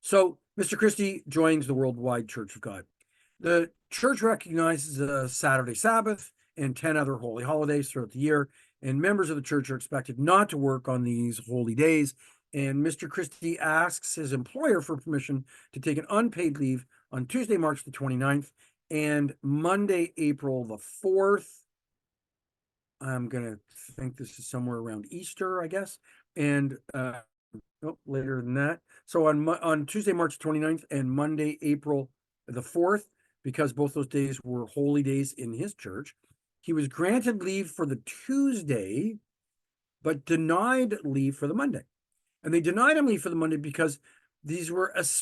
So Mr. Christie joins the Worldwide Church of God. The church recognizes a Saturday Sabbath and 10 other holy holidays throughout the year, and members of the church are expected not to work on these holy days. And Mr. Christie asks his employer for permission to take an unpaid leave on Tuesday, March the 29th, and Monday, April the 4th. I'm going to think this is somewhere around Easter, I guess. And later than that. So on Tuesday, March 29th and Monday, April the 4th, because both those days were holy days in his church, he was granted leave for the Tuesday, but denied leave for the Monday. And they denied him leave for the Monday because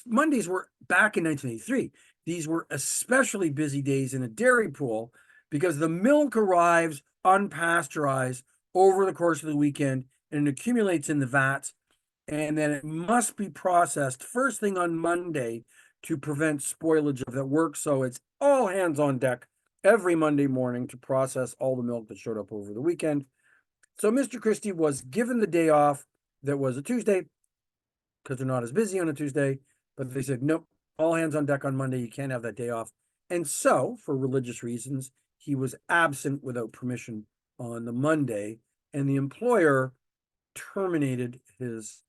Mondays were back in 1983. These were especially busy days in a dairy pool because the milk arrives unpasteurized over the course of the weekend and it accumulates in the vats, and then it must be processed first thing on Monday to prevent spoilage of that work. So it's all hands on deck every Monday morning to process all the milk that showed up over the weekend. So Mr. Christie was given the day off that was a Tuesday because they're not as busy on a Tuesday, but they said, nope, all hands on deck on Monday. You can't have that day off. And so, for religious reasons, he was absent without permission on the Monday, and the employer terminated his.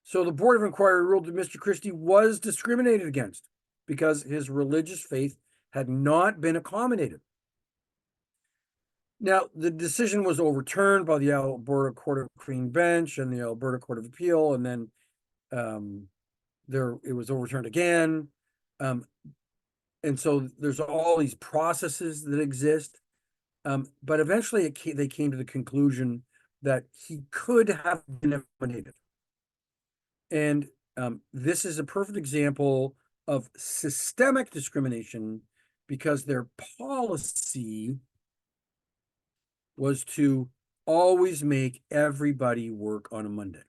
So the Board of Inquiry ruled that Mr. Christie was discriminated against because his religious faith had not been accommodated. Now, the decision was overturned by the Alberta Court of Queen Bench and the Alberta Court of Appeal, and then it was overturned again. And so there's all these processes that exist. But eventually they came to the conclusion that he could have been nominated. And this is a perfect example of systemic discrimination because their policy was to always make everybody work on a Monday.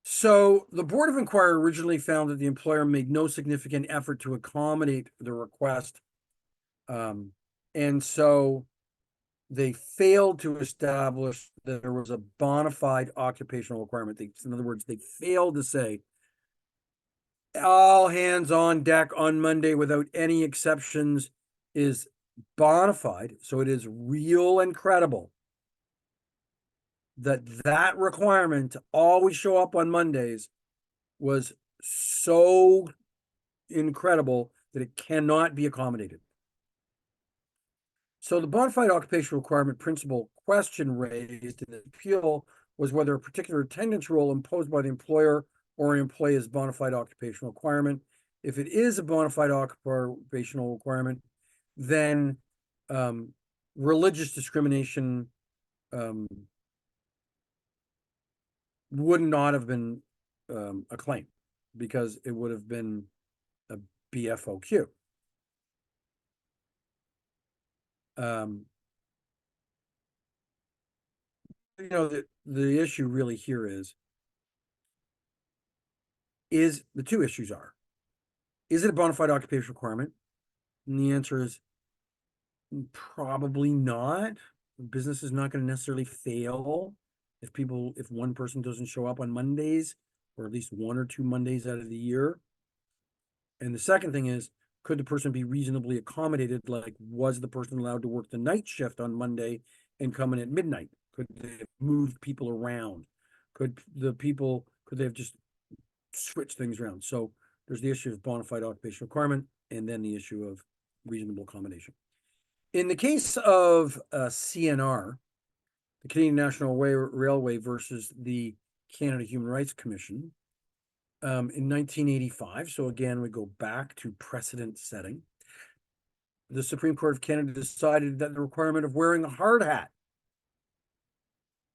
So the Board of Inquiry originally found that the employer made no significant effort to accommodate the request. And so they failed to establish that there was a bona fide occupational requirement. In other words, they failed to say all hands on deck on Monday without any exceptions is bona fide. So it is real and credible that requirement to always show up on Mondays was so incredible that it cannot be accommodated. So the bona fide occupational requirement principle question raised in the appeal was whether a particular attendance rule imposed by the employer or an employee is bona fide occupational requirement. If it is a bona fide occupational requirement, then religious discrimination would not have been a claim because it would have been a BFOQ. The issue really here is the two issues are, is it a bona fide occupational requirement? And the answer is probably not. Business is not going to necessarily fail if one person doesn't show up on Mondays, or at least one or two Mondays out of the year. And the second thing is, could the person be reasonably accommodated? Like, was the person allowed to work the night shift on Monday and come in at midnight? Could they have moved people around? Could they have just switched things around? So there's the issue of bona fide occupational requirement, and then the issue of reasonable accommodation. In the case of CNR, the Canadian National Railway versus the Canada Human Rights Commission, in 1985, so again, we go back to precedent setting, the Supreme Court of Canada decided that the requirement of wearing a hard hat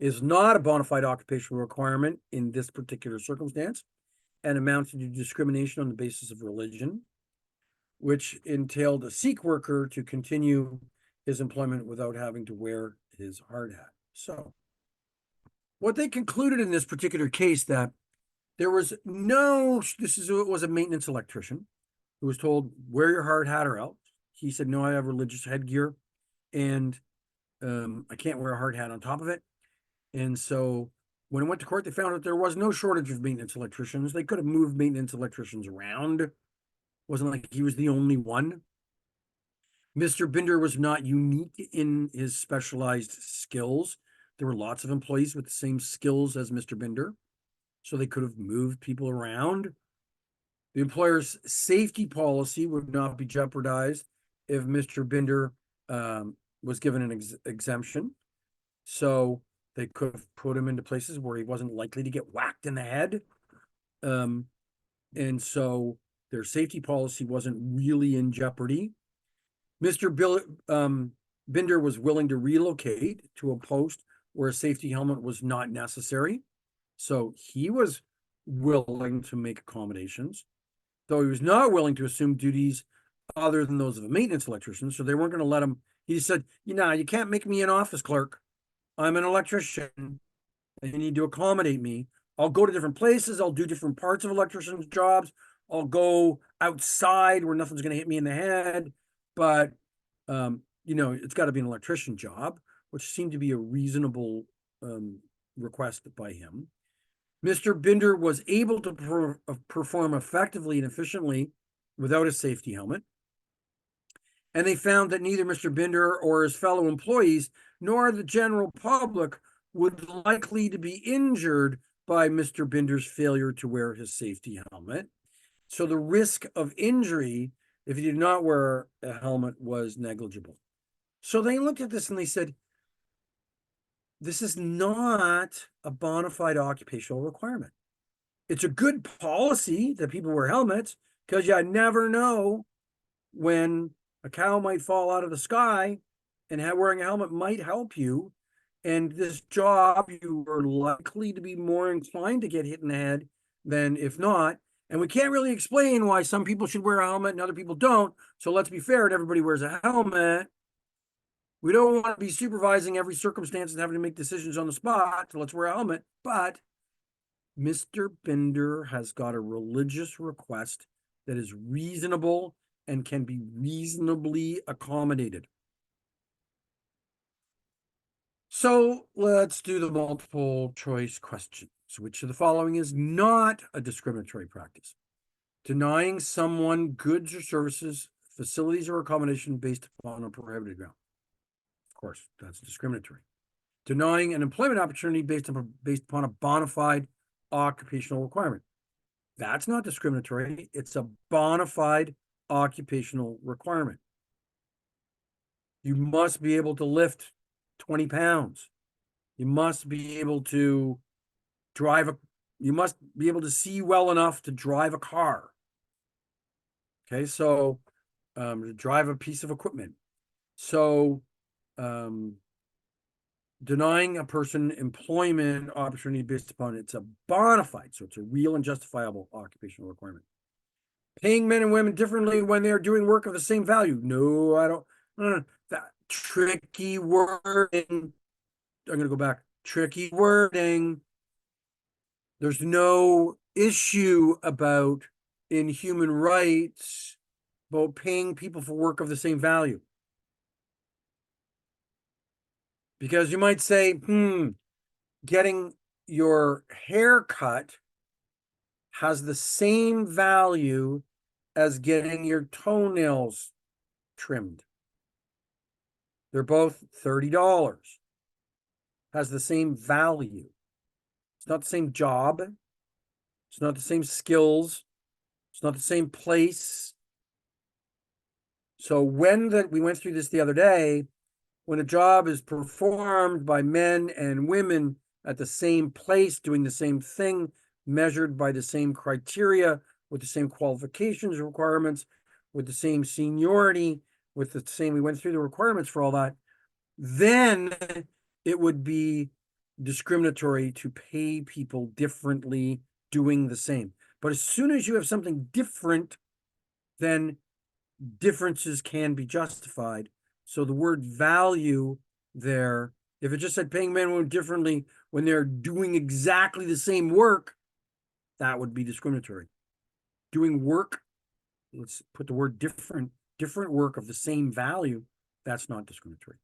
is not a bona fide occupational requirement in this particular circumstance and amounts to discrimination on the basis of religion, which entailed a Sikh worker to continue his employment without having to wear his hard hat. So what they concluded in this particular case that There was no, it was a maintenance electrician who was told, wear your hard hat or else. He said, no, I have religious headgear and I can't wear a hard hat on top of it. And so when it went to court, they found out there was no shortage of maintenance electricians. They could have moved maintenance electricians around. It wasn't like he was the only one. Mr. Binder was not unique in his specialized skills. There were lots of employees with the same skills as Mr. Binder, so they could have moved people around. The employer's safety policy would not be jeopardized if Mr. Binder was given an exemption. So they could have put him into places where he wasn't likely to get whacked in the head. And so their safety policy wasn't really in jeopardy. Mr. Binder was willing to relocate to a post where a safety helmet was not necessary. So he was willing to make accommodations, though he was not willing to assume duties other than those of a maintenance electrician. So they weren't going to let him. He said, you can't make me an office clerk. I'm an electrician and you need to accommodate me. I'll go to different places. I'll do different parts of electrician's jobs. I'll go outside where nothing's going to hit me in the head. But, it's got to be an electrician job, which seemed to be a reasonable request by him. Mr. Binder was able to perform effectively and efficiently without a safety helmet. And they found that neither Mr. Binder or his fellow employees, nor the general public, would likely to be injured by Mr. Binder's failure to wear his safety helmet. So the risk of injury, if he did not wear a helmet, was negligible. So they looked at this and they said, this is not a bona fide occupational requirement. It's a good policy that people wear helmets because you never know when a cow might fall out of the sky, and wearing a helmet might help you. And this job, you are likely to be more inclined to get hit in the head than if not. And we can't really explain why some people should wear a helmet and other people don't. So let's be fair, and everybody wears a helmet. We don't want to be supervising every circumstance and having to make decisions on the spot. So let's wear a helmet. But Mr. Binder has got a religious request that is reasonable and can be reasonably accommodated. So let's do the multiple choice questions. Which of the following is not a discriminatory practice? Denying someone goods or services, facilities, or accommodation based upon a prohibited ground. Of course, that's discriminatory. Denying an employment opportunity based upon a bona fide occupational requirement. That's not discriminatory. It's a bona fide occupational requirement. You must be able to lift 20 pounds. You must be able to you must be able to see well enough to drive a car. Okay, so to drive a piece of equipment. So denying a person employment opportunity based upon it's a bona fide, so it's a real and justifiable occupational requirement. Paying men and women differently when they're doing work of the same value. No, I don't. That tricky wording. I'm going to go back. Tricky wording. There's no issue about in human rights about paying people for work of the same value. Because you might say, getting your hair cut has the same value as getting your toenails trimmed. They're both $30. Has the same value. It's not the same job. It's not the same skills. It's not the same place. So we went through this the other day, when a job is performed by men and women at the same place, doing the same thing, measured by the same criteria, with the same qualifications requirements, with the same seniority, we went through the requirements for all that, then it would be discriminatory to pay people differently doing the same. But as soon as you have something different, then differences can be justified. So the word value there, if it just said paying men and women differently when they're doing exactly the same work, that would be discriminatory. Doing work, let's put the word different work of the same value, that's not discriminatory.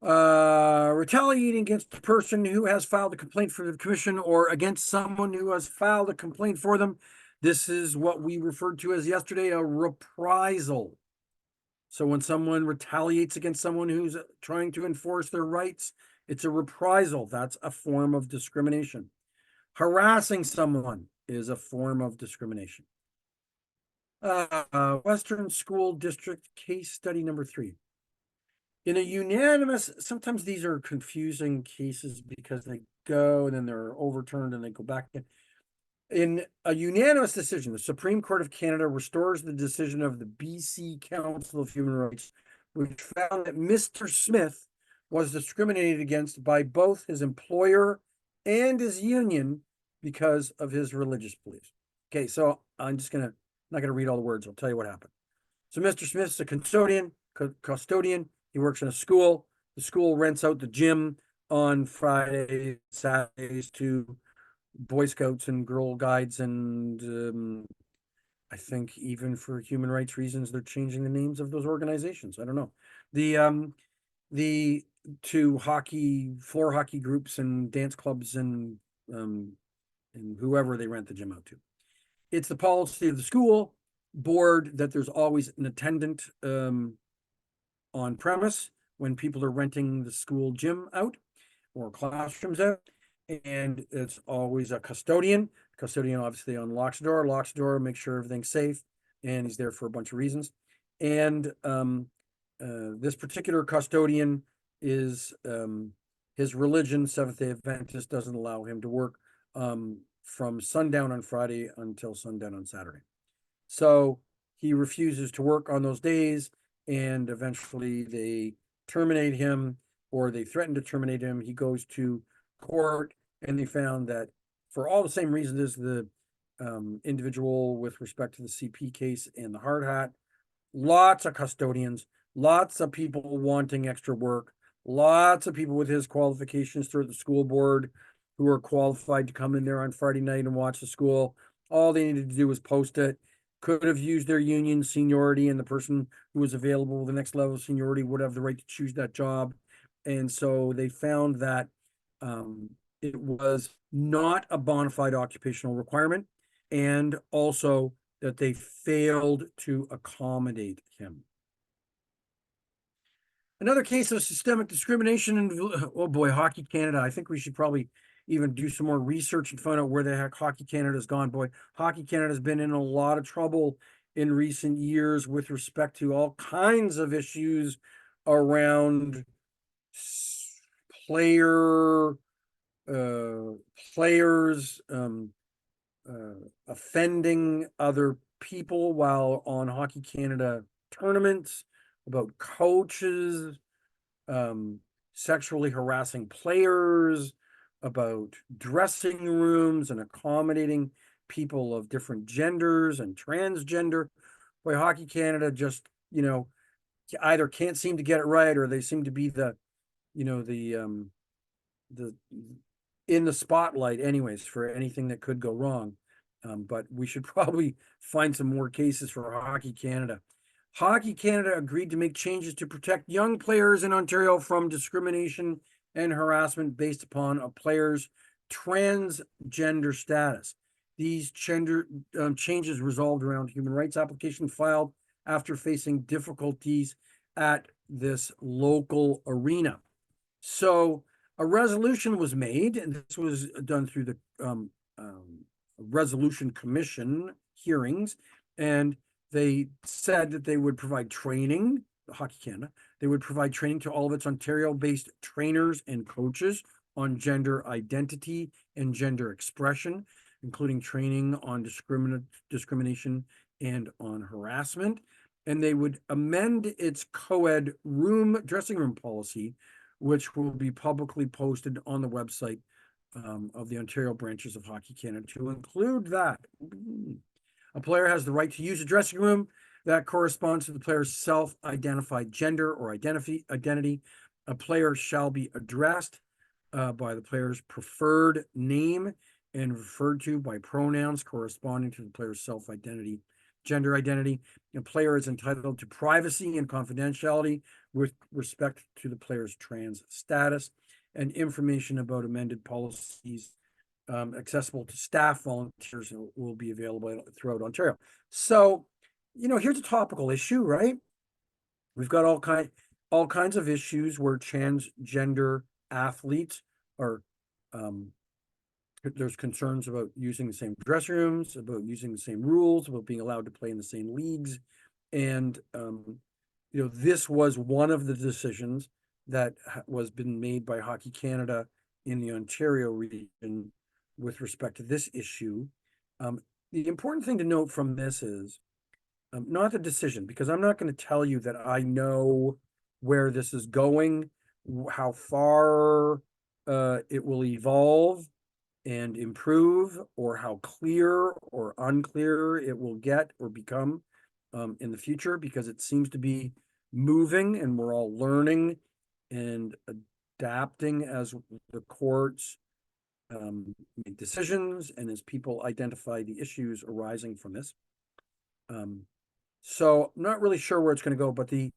Retaliating against the person who has filed a complaint for the commission or against someone who has filed a complaint for them. This is what we referred to as yesterday, a reprisal. So when someone retaliates against someone who's trying to enforce their rights, it's a reprisal. That's a form of discrimination. Harassing someone is a form of discrimination. Western School District case study number 3. In a unanimous, sometimes these are confusing cases because they go and then they're overturned and they go back in. In a unanimous decision, the Supreme Court of Canada restores the decision of the BC Council of Human Rights, which found that Mr. Smith was discriminated against by both his employer and his union because of his religious beliefs. Okay, so I'm not gonna read all the words. I'll tell you what happened. So Mr. Smith's a custodian. He works in a school. The school rents out the gym on Fridays, Saturdays to Boy Scouts and Girl Guides, and I think even for human rights reasons, they're changing the names of those organizations. I don't know. The to floor hockey groups and dance clubs and whoever they rent the gym out to. It's the policy of the school board that there's always an attendant on premise when people are renting the school gym out or classrooms out. And it's always a custodian. Custodian obviously unlocks the door, makes sure everything's safe, and he's there for a bunch of reasons. And this particular custodian is his religion, Seventh-day Adventist, doesn't allow him to work from sundown on Friday until sundown on Saturday. So he refuses to work on those days, and eventually they terminate him, or they threaten to terminate him. He goes to court, and they found that for all the same reasons as the individual with respect to the CP case and the hard hat, lots of custodians, lots of people wanting extra work, lots of people with his qualifications through the school board who are qualified to come in there on Friday night and watch the school. All they needed to do was post it. Could have used their union seniority, and the person who was available with the next level of seniority would have the right to choose that job. And so they found that it was not a bona fide occupational requirement, and also that they failed to accommodate him. Another case of systemic discrimination in, oh boy, Hockey Canada. I think we should probably even do some more research and find out where the heck Hockey Canada's gone. Boy, Hockey Canada's been in a lot of trouble in recent years with respect to all kinds of issues around players offending other people while on Hockey Canada tournaments, about coaches sexually harassing players, about dressing rooms and accommodating people of different genders and transgender. Boy, Hockey Canada just, either can't seem to get it right, or they seem to be the in the spotlight anyways for anything that could go wrong. But we should probably find some more cases for Hockey Canada. Hockey Canada agreed to make changes to protect young players in Ontario from discrimination and harassment based upon a player's transgender status. These changes resolved around human rights application filed after facing difficulties at this local arena. So a resolution was made, and this was done through the Resolution Commission hearings, and they said that they would provide training, Hockey Canada, they would provide training to all of its Ontario-based trainers and coaches on gender identity and gender expression, including training on discrimination and on harassment. And they would amend its co-ed dressing room policy, which will be publicly posted on the website of the Ontario branches of Hockey Canada to include that. A player has the right to use a dressing room that corresponds to the player's self-identified gender or identity. A player shall be addressed by the player's preferred name and referred to by pronouns corresponding to the player's self-identity, gender identity. The player is entitled to privacy and confidentiality with respect to the player's trans status, and information about amended policies accessible to staff volunteers will be available throughout Ontario. So, here's a topical issue, right? We've got all kinds of issues where transgender athletes are there's concerns about using the same dressing rooms, about using the same rules, about being allowed to play in the same leagues. And this was one of the decisions that was been made by Hockey Canada in the Ontario region with respect to this issue. The important thing to note from this is not the decision, because I'm not going to tell you that I know where this is going, how far it will evolve and improve, or how clear or unclear it will get or become in the future, because it seems to be moving and we're all learning and adapting as the courts make decisions and as people identify the issues arising from this. So I'm not really sure where it's going to go, but the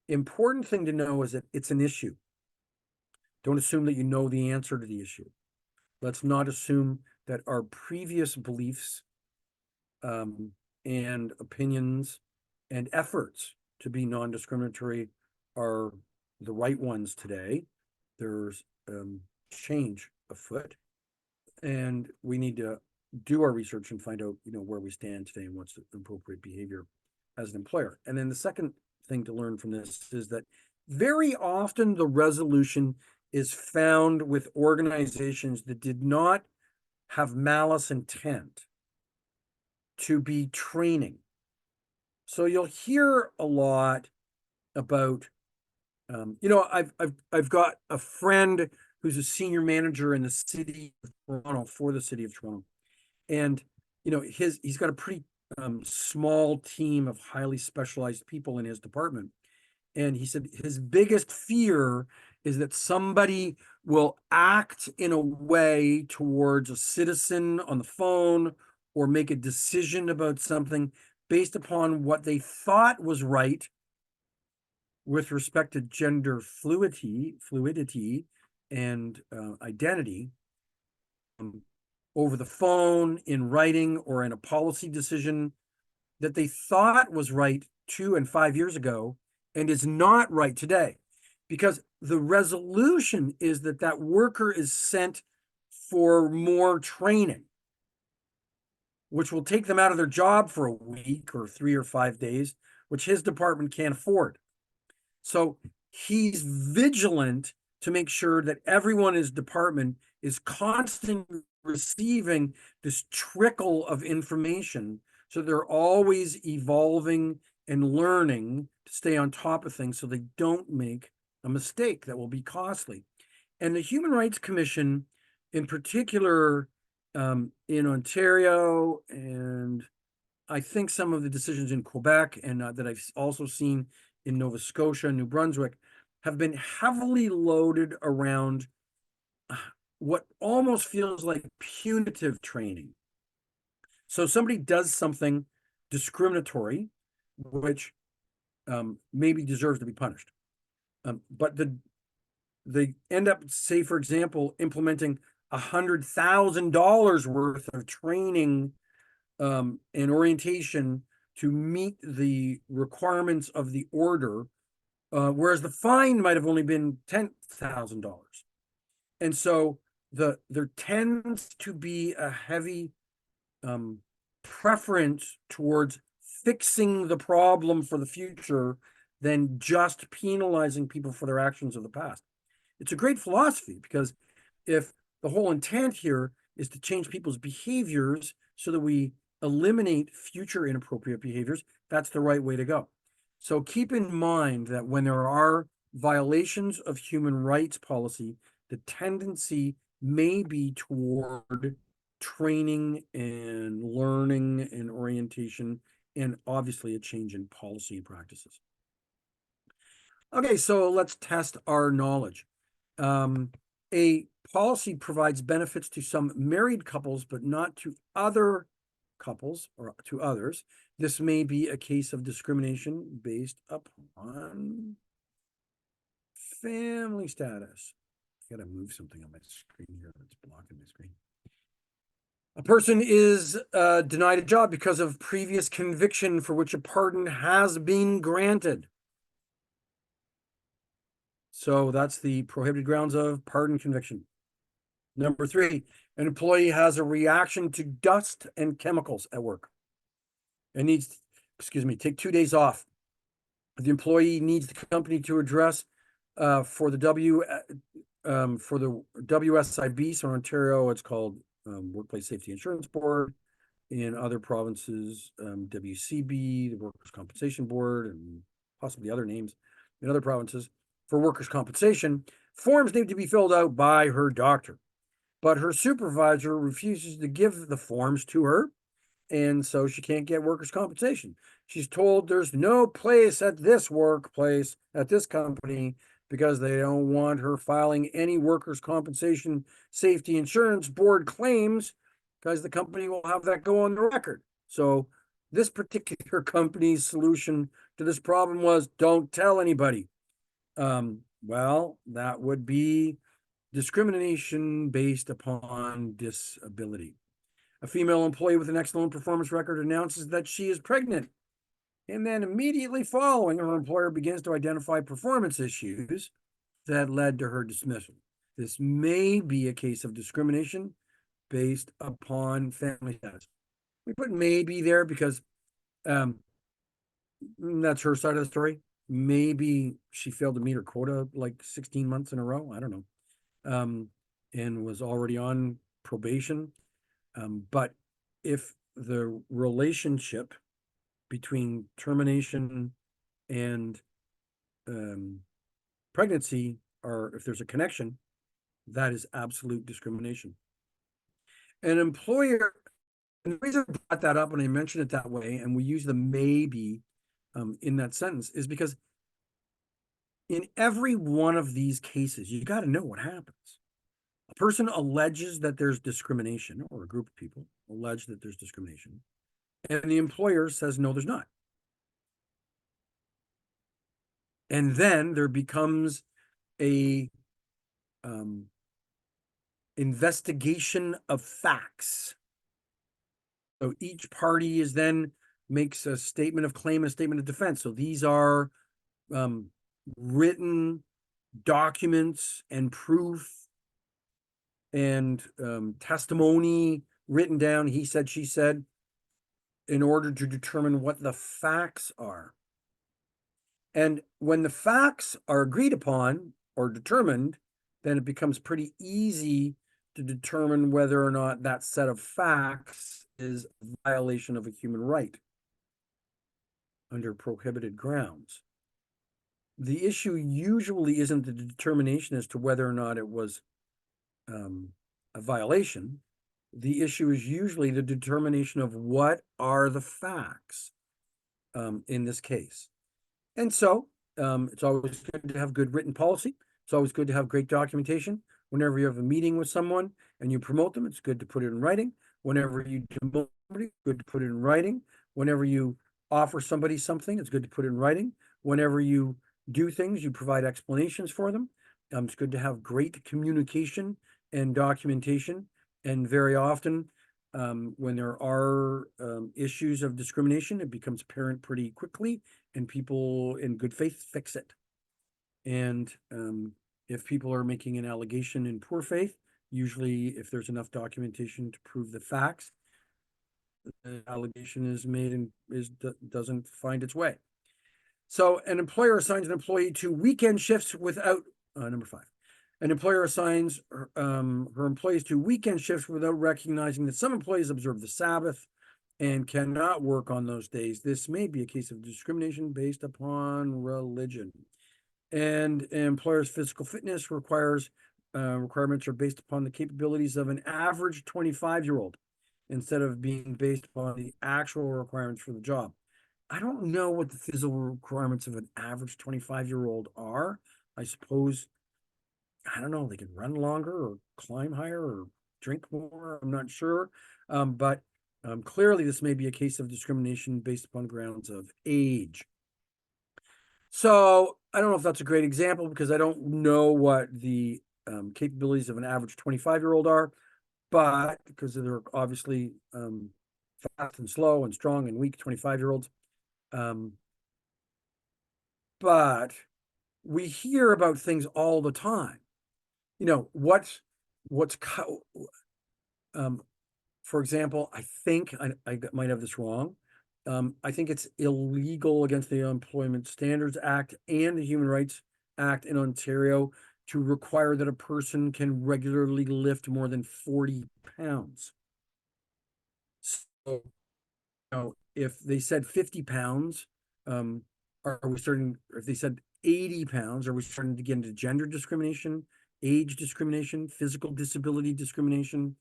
important thing to know is that it's an issue. Don't assume that you know the answer to the issue. Let's not assume that our previous beliefs and opinions and efforts to be non-discriminatory are the right ones today. There's change afoot, and we need to do our research and find out, where we stand today and what's the appropriate behavior as an employer. And then the second thing to learn from this is that very often the resolution is found with organizations that did not have malice intent to be training. So you'll hear a lot about, I've got a friend who's a senior manager in the city of Toronto, for the city of Toronto, and he's got a pretty small team of highly specialized people in his department. And he said his biggest fear is that somebody will act in a way towards a citizen on the phone or make a decision about something based upon what they thought was right with respect to gender fluidity and identity over the phone, in writing, or in a policy decision that they thought was right 2 and 5 years ago and is not right today, because the resolution is that worker is sent for more training, which will take them out of their job for a week or 3 or 5 days, which his department can't afford. So he's vigilant to make sure that everyone in his department is constantly receiving this trickle of information, so they're always evolving and learning to stay on top of things so they don't make a mistake that will be costly. And the Human Rights Commission, in particular, in Ontario, and I think some of the decisions in Quebec, and that I've also seen in Nova Scotia and New Brunswick, have been heavily loaded around what almost feels like punitive training. So somebody does something discriminatory, which maybe deserves to be punished. But they end up, say, for example, implementing $100,000 worth of training and orientation to meet the requirements of the order, whereas the fine might have only been $10,000. And so there tends to be a heavy preference towards fixing the problem for the future than just penalizing people for their actions of the past. It's a great philosophy, because if the whole intent here is to change people's behaviors so that we eliminate future inappropriate behaviors, that's the right way to go. So keep in mind that when there are violations of human rights policy, the tendency may be toward training and learning and orientation, and obviously a change in policy and practices. Okay, so let's test our knowledge. A policy provides benefits to some married couples, but not to other couples or to others. This may be a case of discrimination based upon family status. I gotta move something on my screen here that's blocking my screen. A person is denied a job because of previous conviction for which a pardon has been granted. So that's the prohibited grounds of pardon conviction. Number 3, an employee has a reaction to dust and chemicals at work and needs, take 2 days off. The employee needs the company to address for the WSIB, so in Ontario, it's called Workplace Safety Insurance Board. In other provinces, WCB, the Workers' Compensation Board, and possibly other names in other provinces. For workers' compensation, forms need to be filled out by her doctor, but her supervisor refuses to give the forms to her, and so she can't get workers' compensation. She's told there's no place at this workplace, at this company, because they don't want her filing any workers' compensation safety insurance board claims, because the company will have that go on the record. So this particular company's solution to this problem was don't tell anybody. Well, that would be discrimination based upon disability. A female employee with an excellent performance record announces that she is pregnant. And then immediately following, her employer begins to identify performance issues that led to her dismissal. This may be a case of discrimination based upon family status. We put maybe there because that's her side of the story. Maybe she failed to meet her quota like 16 months in a row. I don't know. And was already on probation. But if the relationship between termination and pregnancy, or if there's a connection, that is absolute discrimination. An employer, and the reason I brought that up and I mentioned it that way, and we use the maybe in that sentence, is because in every one of these cases, you got to know what happens. A person alleges that there's discrimination, or a group of people allege that there's discrimination, and the employer says, no, there's not. And then there becomes a investigation of facts. So each party is then makes a statement of claim and a statement of defense. So these are written documents and proof and testimony written down, he said, she said, in order to determine what the facts are. And when the facts are agreed upon or determined, then it becomes pretty easy to determine whether or not that set of facts is a violation of a human right under prohibited grounds. The issue usually isn't the determination as to whether or not it was a violation. The issue is usually the determination of what are the facts in this case. And so it's always good to have good written policy. It's always good to have great documentation. Whenever you have a meeting with someone and you promote them, it's good to put it in writing. Whenever you demote somebody, it's good to put it in writing. Whenever you offer somebody something, it's good to put it in writing. Whenever you do things, you provide explanations for them. It's good to have great communication and documentation. And very often, when there are issues of discrimination, it becomes apparent pretty quickly, and people in good faith fix it. And if people are making an allegation in poor faith, usually if there's enough documentation to prove the facts, the allegation is made and doesn't find its way. So an employer assigns an employee to weekend shifts without, number 5. An employer assigns her employees to weekend shifts without recognizing that some employees observe the Sabbath and cannot work on those days. This may be a case of discrimination based upon religion. And an employer's physical fitness requirements are based upon the capabilities of an average 25-year-old instead of being based upon the actual requirements for the job. I don't know what the physical requirements of an average 25-year-old are. I suppose I don't know, they can run longer or climb higher or drink more. I'm not sure. But clearly this may be a case of discrimination based upon grounds of age. So I don't know if that's a great example because I don't know what the capabilities of an average 25-year-old are, but because they're obviously fast and slow and strong and weak 25-year-olds. But we hear about things all the time. You know, what's for example, I think I might have this wrong. I think it's illegal against the Employment Standards Act and the Human Rights Act in Ontario to require that a person can regularly lift more than 40 pounds. So, if they said 50 pounds, are we starting, if they said 80 pounds, are we starting to get into gender discrimination, age discrimination, physical disability discrimination?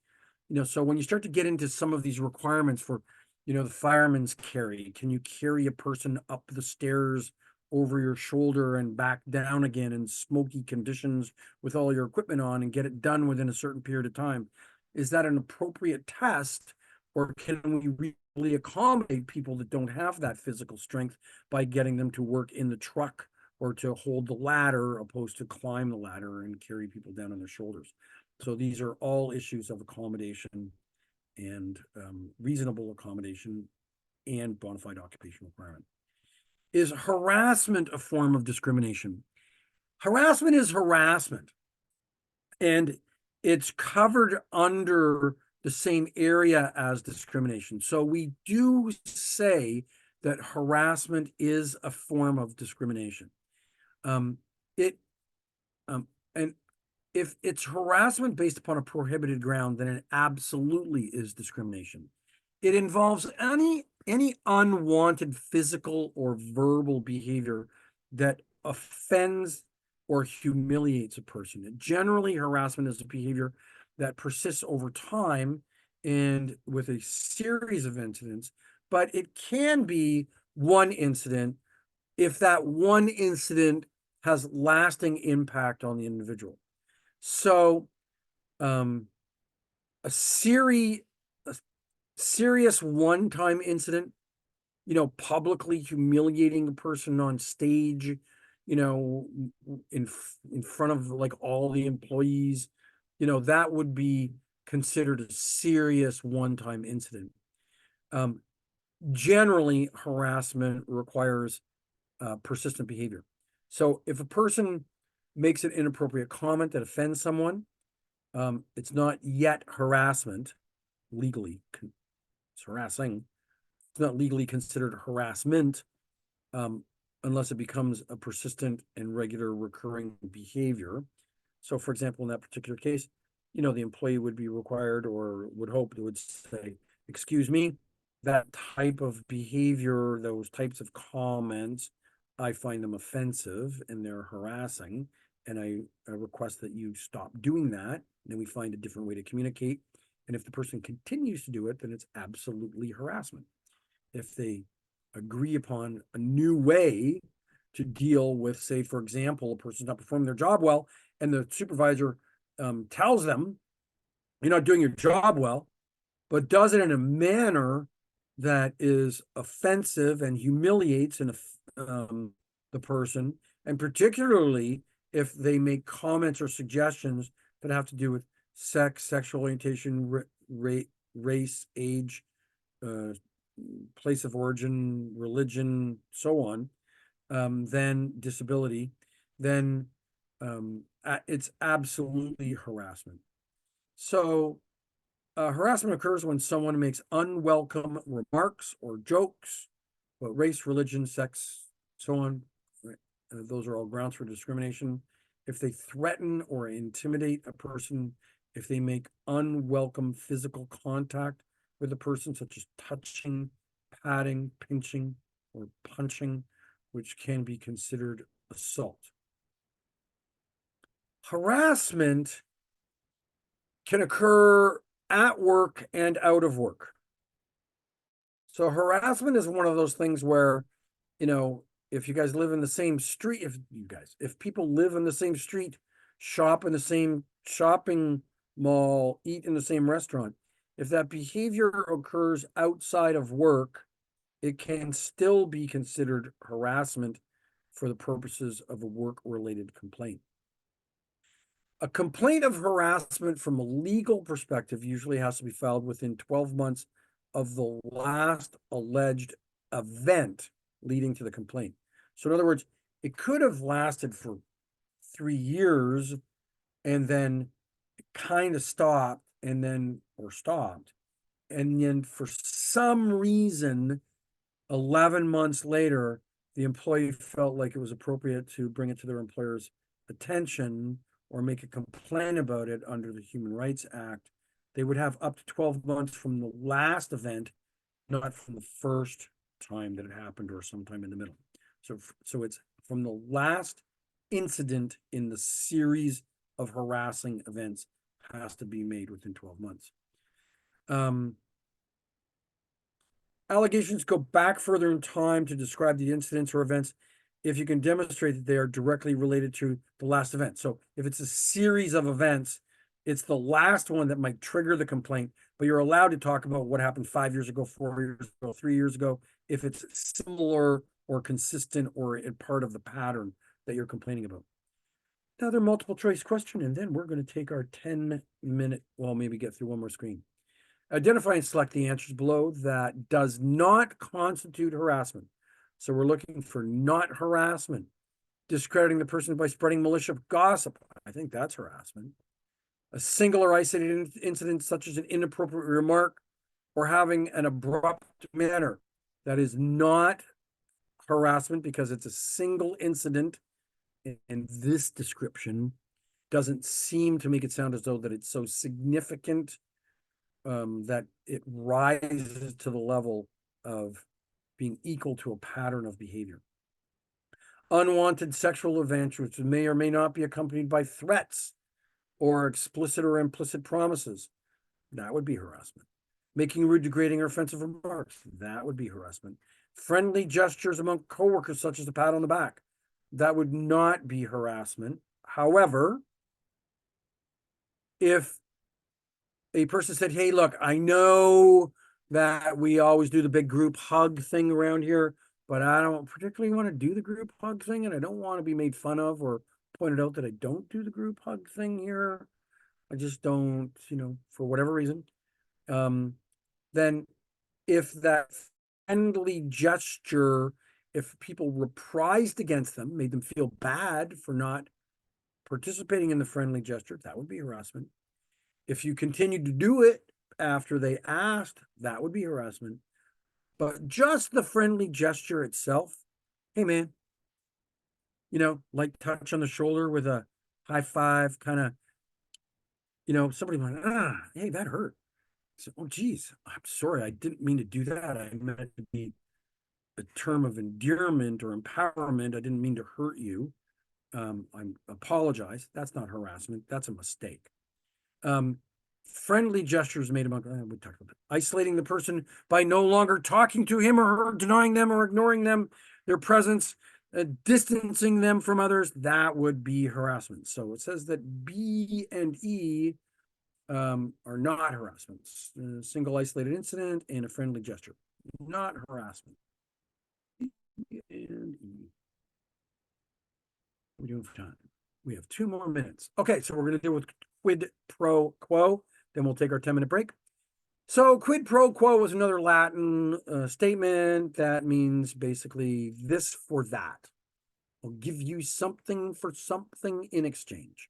So when you start to get into some of these requirements for, the fireman's carry, can you carry a person up the stairs over your shoulder and back down again in smoky conditions with all your equipment on and get it done within a certain period of time? Is that an appropriate test, or can we really accommodate people that don't have that physical strength by getting them to work in the truck or to hold the ladder opposed to climb the ladder and carry people down on their shoulders? So these are all issues of accommodation and reasonable accommodation and bona fide occupation requirement. Is harassment a form of discrimination? Harassment is harassment, and it's covered under the same area as discrimination. So we do say that harassment is a form of discrimination. It and if it's harassment based upon a prohibited ground, then it absolutely is discrimination. It involves any unwanted physical or verbal behavior that offends or humiliates a person. Generally, harassment is a behavior that persists over time and with a series of incidents, but it can be one incident if that one incident has lasting impact on the individual. So, a serious one-time incident, publicly humiliating a person on stage, in front of like all the employees, that would be considered a serious one-time incident. Generally, harassment requires persistent behavior. So if a person makes an inappropriate comment that offends someone, it's not yet harassment legally. It's harassing. It's not legally considered harassment unless it becomes a persistent and regular recurring behavior. So, for example, in that particular case, the employee would be required or would hope they would say, "Excuse me, that type of behavior, those types of comments, I find them offensive and they're harassing. And I request that you stop doing that. And then we find a different way to communicate. And if the person continues to do it, then it's absolutely harassment. If they agree upon a new way to deal with, say, for example, a person's not performing their job well, and the supervisor tells them, you're not doing your job well, but does it in a manner that is offensive and humiliates the person, and particularly if they make comments or suggestions that have to do with sex, sexual orientation, race, age, place of origin, religion, so on, then disability, then it's absolutely harassment. So harassment occurs when someone makes unwelcome remarks or jokes about race, religion, sex, so on. Those are all grounds for discrimination. If they threaten or intimidate a person, if they make unwelcome physical contact with a person, such as touching, patting, pinching, or punching, which can be considered assault. Harassment can occur at work and out of work. So harassment is one of those things where, if you guys live in the same street, if people live in the same street, shop in the same shopping mall, eat in the same restaurant. If that behavior occurs outside of work, it can still be considered harassment for the purposes of a work-related complaint. A complaint of harassment from a legal perspective usually has to be filed within 12 months of the last alleged event leading to the complaint. So in other words, it could have lasted for 3 years and then kind of stopped and then, or stopped. And then for some reason, 11 months later, the employee felt like it was appropriate to bring it to their employer's attention or make a complaint about it under the Human Rights Act. They would have up to 12 months from the last event, not from the first time that it happened or sometime in the middle. So it's from the last incident in the series of harassing events has to be made within 12 months. Allegations go back further in time to describe the incidents or events if you can demonstrate that they are directly related to the last event. So if it's a series of events, it's the last one that might trigger the complaint, but you're allowed to talk about what happened 5 years ago, 4 years ago, 3 years ago, if it's similar or consistent or a part of the pattern that you're complaining about. Another multiple choice question, and then we're going to take our 10-minute, well, maybe get through one more screen. Identify and select the answers below that does not constitute harassment. So we're looking for not harassment. Discrediting the person by spreading malicious gossip. I think that's harassment. A single or isolated incident such as an inappropriate remark or having an abrupt manner. That is not harassment because it's a single incident, and this description doesn't seem to make it sound as though that it's so significant that it rises to the level of being equal to a pattern of behavior. Unwanted sexual events, which may or may not be accompanied by threats or explicit or implicit promises, that would be harassment. Making rude, degrading, or offensive remarks, that would be harassment. Friendly gestures among coworkers, such as a pat on the back, that would not be harassment. However, if a person said, hey, look, I know that we always do the big group hug thing around here, but I don't particularly want to do the group hug thing, and I don't want to be made fun of or pointed out that I don't do the group hug thing here. I just don't, for whatever reason. Then if that friendly gesture, if people reprised against them, made them feel bad for not participating in the friendly gesture, that would be harassment. If you continued to do it after they asked, that would be harassment. But just the friendly gesture itself, hey man, like touch on the shoulder with a high five, kind of, somebody went, hey, that hurt. So, oh, geez, I'm sorry. I didn't mean to do that. I meant it to be a term of endearment or empowerment. I didn't mean to hurt you. I apologize. That's not harassment. That's a mistake. Friendly gestures made among, we talked about that. Isolating the person by no longer talking to him or her, denying them or ignoring them, their presence, distancing them from others, that would be harassment. So it says that B and E are not harassments. A single isolated incident and a friendly gesture, not harassment. B and E. We're doing for time. We have 2 more minutes. Okay, so we're going to deal with quid pro quo. Then we'll take our 10-minute break. So quid pro quo is another Latin statement that means basically this for that. I'll give you something for something in exchange.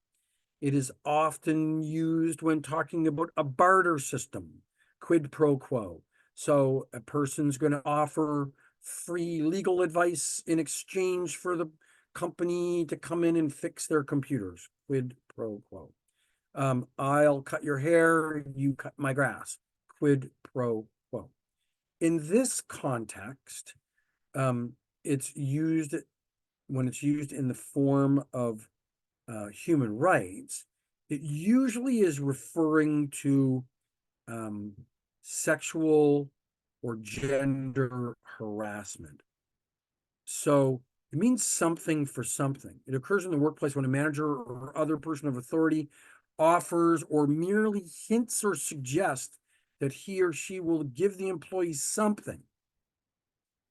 It is often used when talking about a barter system, quid pro quo. So a person's going to offer free legal advice in exchange for the company to come in and fix their computers, quid pro quo. I'll cut your hair, you cut my grass, quid pro quo. In this context, it's used when it's used in the form of human rights. It usually is referring to sexual or gender harassment. So It means something for something. It occurs in the workplace when a manager or other person of authority offers or merely hints or suggests that he or she will give the employee something,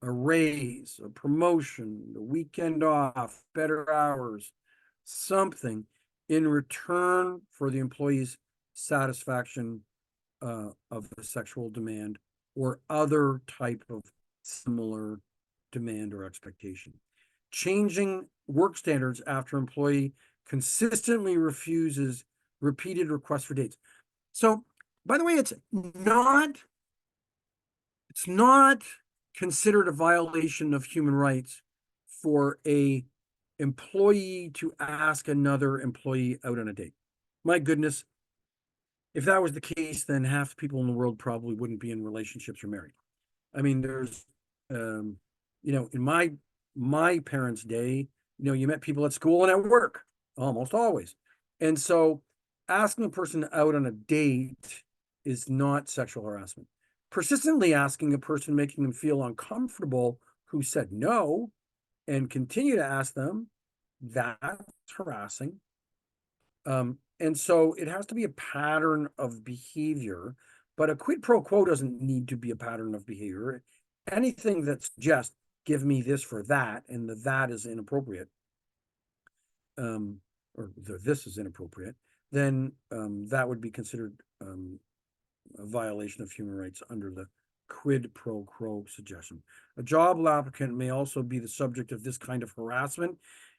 a raise, a promotion, a weekend off, better hours, something in return for the employee's satisfaction of a sexual demand or other type of similar demand or expectation. Changing work standards after employee consistently refuses repeated requests for dates. So, by the way, it's not considered a violation of human rights for a employee to ask another employee out on a date. My goodness, if that was the case, then half the people in the world probably wouldn't be in relationships or married. I mean, there's, um, in my parents' day, you met people at school and at work almost always, and so asking a person out on a date is not sexual harassment. Persistently asking a person, making them feel uncomfortable, who said no, and continue to ask them, that's harassing. And so it has to be a pattern of behavior, but a quid pro quo doesn't need to be a pattern of behavior. Anything that suggests give me this for that, and that is inappropriate, or this is inappropriate, then that would be considered a violation of human rights under the quid pro quo suggestion. A job applicant may also be the subject of this kind of harassment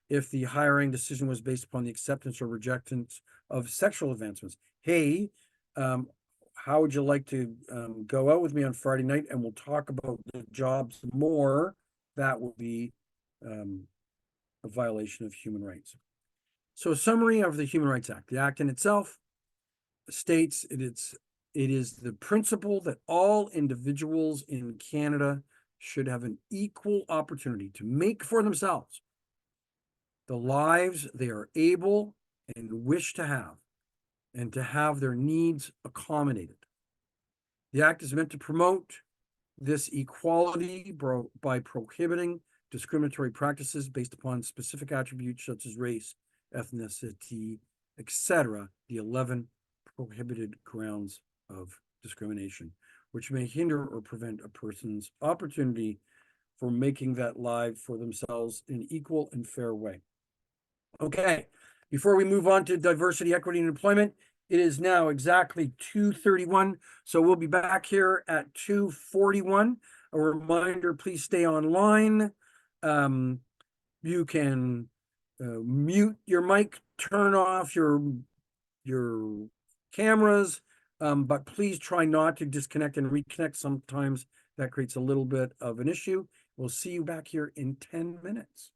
if the hiring decision was based upon the acceptance or rejection of sexual advancements. Hey, how would you like to go out with me on Friday night and we'll talk about the jobs more? That will be a violation of human rights. So, a summary of the Human Rights Act. The act in itself states it is the principle that all individuals in Canada should have an equal opportunity to make for themselves the lives they are able and wish to have, and to have their needs accommodated. The act is meant to promote this equality by prohibiting discriminatory practices based upon specific attributes such as race, ethnicity, etc., the 11 prohibited grounds of discrimination, which may hinder or prevent a person's opportunity for making that life for themselves in an equal and fair way. Okay, before we move on to diversity, equity, and employment, it is now exactly 2:31, so we'll be back here at 2:41. A reminder, please stay online. You can mute your mic, turn off your cameras, but please try not to disconnect and reconnect. Sometimes that creates a little bit of an issue. We'll see you back here in 10 minutes.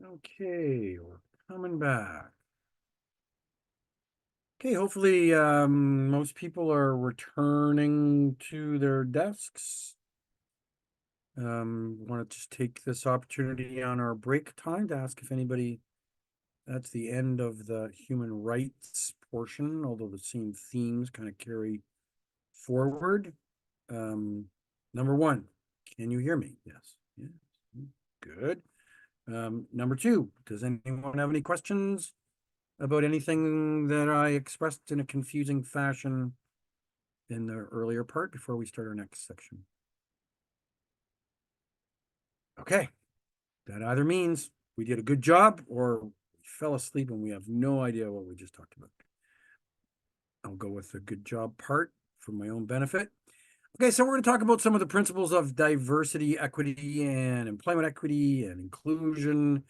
Okay, we're coming back. Okay, hopefully most people are returning to their desks. Want to just take this opportunity on our break time to ask if anybody, that's the end of the human rights portion, although the same themes kind of carry forward. Number one, can you hear me? Yes. Yes. Good. Number two, does anyone have any questions about anything that I expressed in a confusing fashion in the earlier part before we start our next section? Okay, that either means we did a good job or we fell asleep and we have no idea what we just talked about. I'll go with the good job part for my own benefit. Okay, so we're going to talk about some of the principles of diversity, equity, and employment equity and inclusion.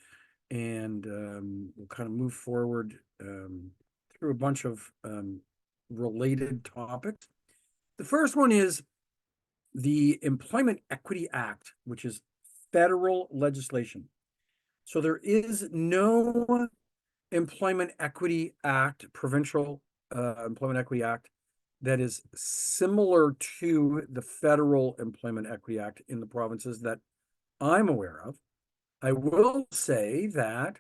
And we'll kind of move forward through a bunch of related topics. The first one is the Employment Equity Act, which is federal legislation. So there is no Employment Equity Act, provincial Employment Equity Act, that is similar to the federal Employment Equity Act in the provinces that I'm aware of. I will say that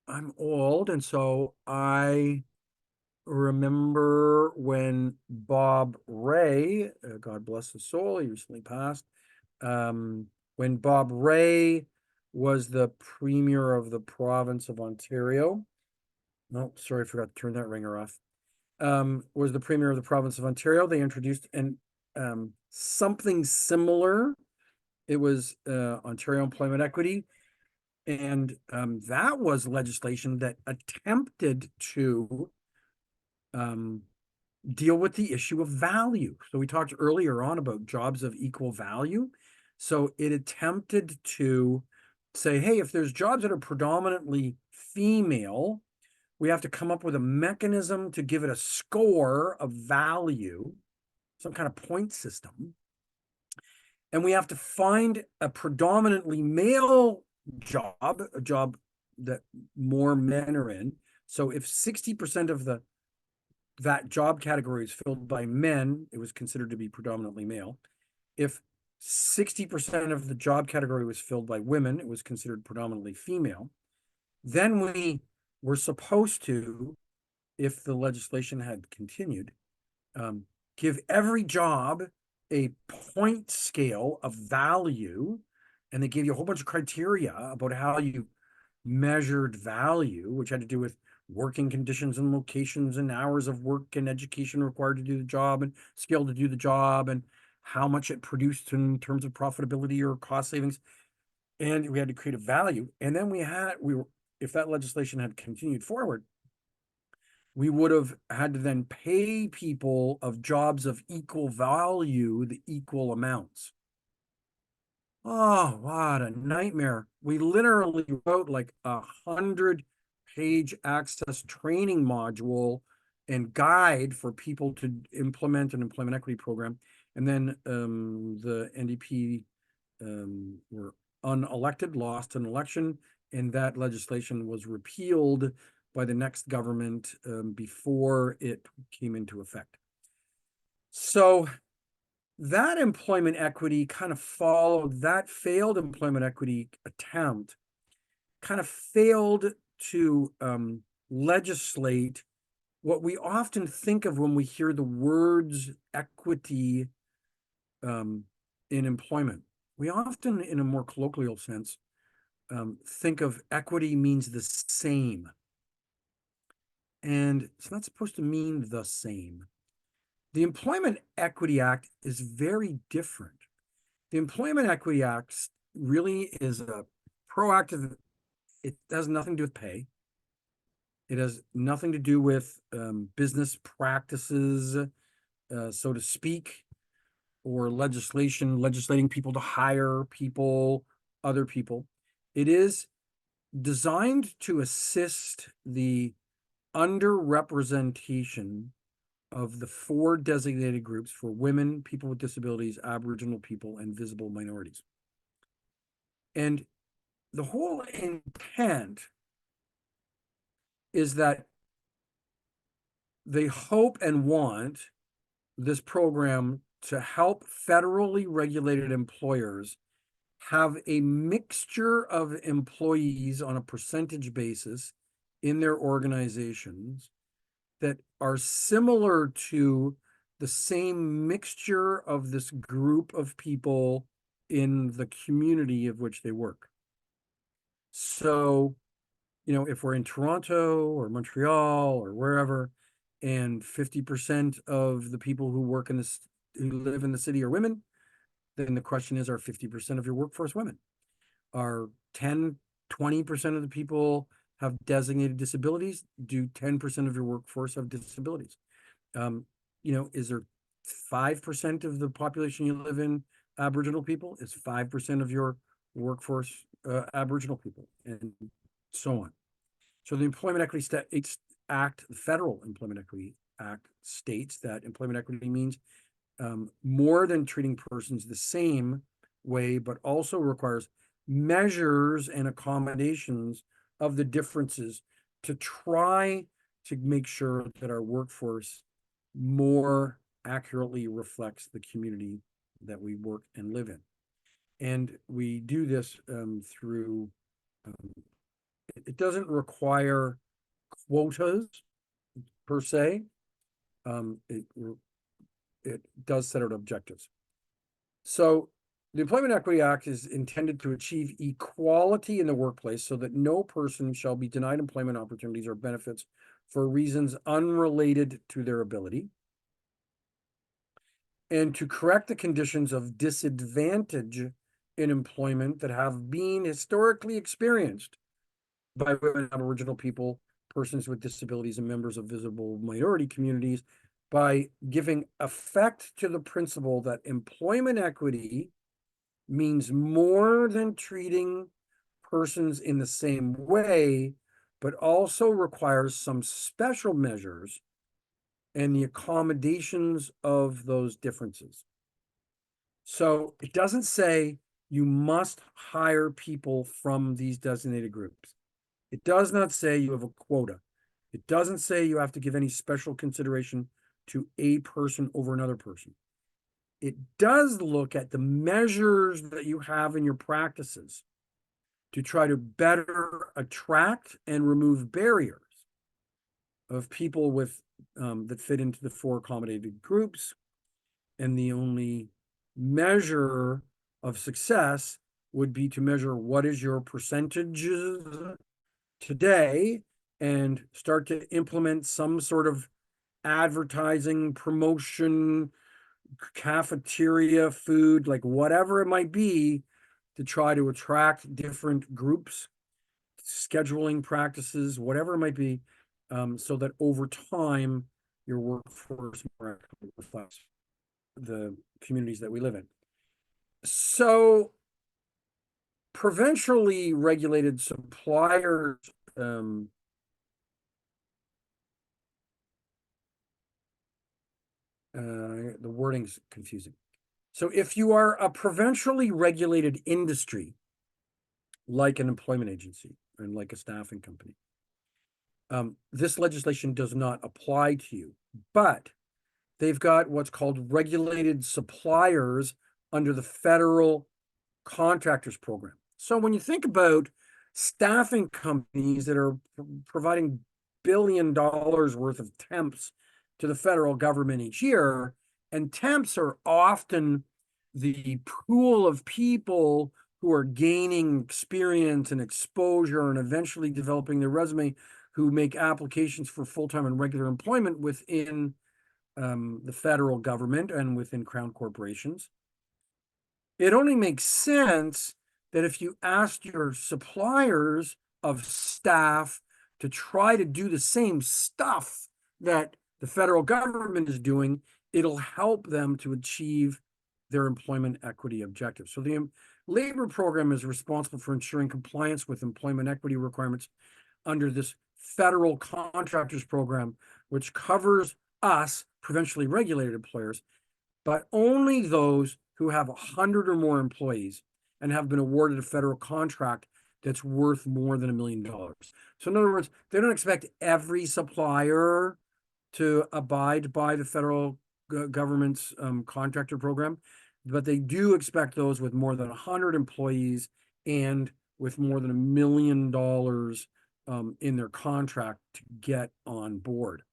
I'm old, and so I remember when Bob Ray, God bless his soul, he recently passed, when Bob Ray was the premier of the province of Ontario. No, sorry, I forgot to turn that ringer off. Was the premier of the province of Ontario. They introduced something similar. It was Ontario Employment Equity. And that was legislation that attempted to deal with the issue of value. So we talked earlier on about jobs of equal value. So it attempted to say, hey, if there's jobs that are predominantly female, we have to come up with a mechanism to give it a score of value, some kind of point system. And we have to find a predominantly male job, a job that more men are in. So if 60% of that job category is filled by men, it was considered to be predominantly male. If 60% of the job category was filled by women, it was considered predominantly female. Then we were supposed to, if the legislation had continued, give every job a point scale of value, and they gave you a whole bunch of criteria about how you measured value, which had to do with working conditions and locations and hours of work and education required to do the job and skill to do the job and how much it produced in terms of profitability or cost savings. And we had to create a value. And then if that legislation had continued forward, we would have had to then pay people of jobs of equal value the equal amounts. Oh, what a nightmare. We literally wrote like 100-page access training module and guide for people to implement an employment equity program. And then the NDP were unelected, lost an election, and that legislation was repealed by the next government before it came into effect. So that employment equity kind of followed, that failed employment equity attempt kind of failed to legislate what we often think of when we hear the words equity in employment. We often, in a more colloquial sense, think of equity means the same. And it's not supposed to mean the same. The Employment Equity Act is very different. The Employment Equity Act really is a proactive, it has nothing to do with pay. It has nothing to do with business practices, so to speak, or legislating people to hire people, other people. It is designed to assist the underrepresentation of the 4 designated groups for women, people with disabilities, Aboriginal people, and visible minorities. And the whole intent is that they hope and want this program to help federally regulated employers have a mixture of employees on a percentage basis in their organizations that are similar to the same mixture of this group of people in the community of which they work. So, if we're in Toronto or Montreal or wherever, and 50% of the people who work in this, who live in the city are women, then the question is, are 50% of your workforce women? Are 10, 20% of the people have designated disabilities? Do 10% of your workforce have disabilities? Is there 5% of the population you live in Aboriginal people? Is 5% of your workforce Aboriginal people? And so on. So the Employment Equity Act, the Federal Employment Equity Act, states that employment equity means more than treating persons the same way, but also requires measures and accommodations of the differences to try to make sure that our workforce more accurately reflects the community that we work and live in. And we do this through, it doesn't require quotas per se. It does set out objectives. So the Employment Equity Act is intended to achieve equality in the workplace so that no person shall be denied employment opportunities or benefits for reasons unrelated to their ability, and to correct the conditions of disadvantage in employment that have been historically experienced by women, Aboriginal people, persons with disabilities, and members of visible minority communities, by giving effect to the principle that employment equity means more than treating persons in the same way, but also requires some special measures and the accommodations of those differences. So it doesn't say you must hire people from these designated groups. It does not say you have a quota. It doesn't say you have to give any special consideration to a person over another person. It does look at the measures that you have in your practices to try to better attract and remove barriers of people with that fit into the 4 accommodated groups. And the only measure of success would be to measure what is your percentages today and start to implement some sort of advertising, promotion, cafeteria food, like whatever it might be, to try to attract different groups, scheduling practices, whatever it might be, so that over time your workforce more accurately reflects the communities that we live in. So provincially regulated suppliers, the wording's confusing. So if you are a provincially regulated industry, like an employment agency and like a staffing company, this legislation does not apply to you, but they've got what's called regulated suppliers under the federal contractors program. So when you think about staffing companies that are providing $1 billion worth of temps to the federal government each year, and temps are often the pool of people who are gaining experience and exposure and eventually developing their resume, who make applications for full-time and regular employment within the federal government and within crown corporations. It only makes sense that if you asked your suppliers of staff to try to do the same stuff that the federal government is doing, it'll help them to achieve their employment equity objectives. So the labor program is responsible for ensuring compliance with employment equity requirements under this federal contractors program, which covers us, provincially regulated employers, but only those who have 100 or more employees and have been awarded a federal contract that's worth more than $1 million. So in other words, they don't expect every supplier to abide by the federal government's contractor program, but they do expect those with more than 100 employees and with more than $1 million in their contract to get on board.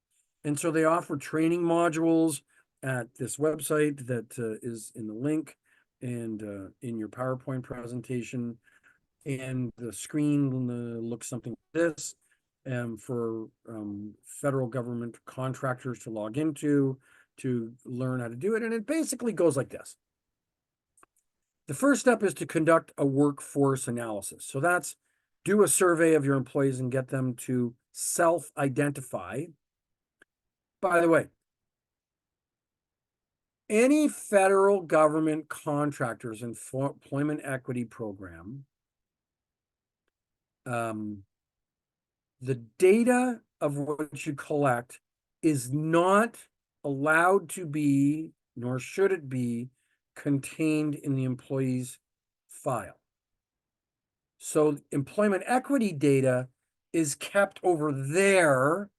And so they offer training modules at this website that is in the link and in your PowerPoint presentation. And the screen looks something like this for federal government contractors to log into to learn how to do it. And it basically goes like this. The first step is to conduct a workforce analysis. So that's do a survey of your employees and get them to self-identify. By the way, any federal government contractors and employment equity program, the data of what you collect is not allowed to be, nor should it be, contained in the employee's file. So employment equity data is kept over there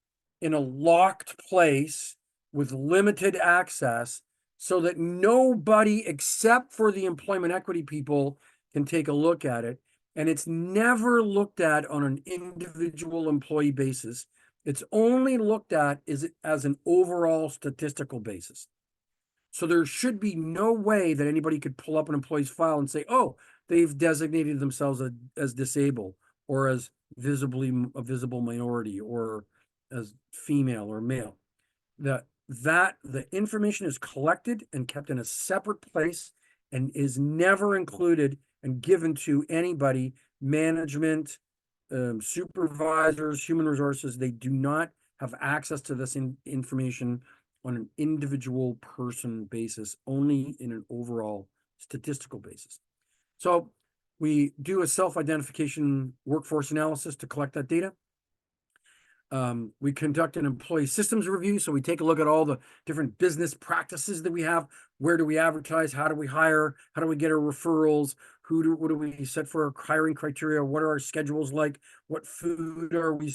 in a locked place with limited access so that nobody except for the employment equity people can take a look at it. And it's never looked at on an individual employee basis. It's only looked at as an overall statistical basis. So there should be no way that anybody could pull up an employee's file and say, oh, they've designated themselves as disabled or as a visible minority or as female or male. The information is collected and kept in a separate place and is never included and given to anybody, management, supervisors, human resources. They do not have access to this information on an individual person basis, only in an overall statistical basis. So we do a self-identification workforce analysis to collect that data. We conduct an employee systems review. So we take a look at all the different business practices that we have. Where do we advertise? How do we hire? How do we get our referrals? What do we set for our hiring criteria? What are our schedules like? What food are we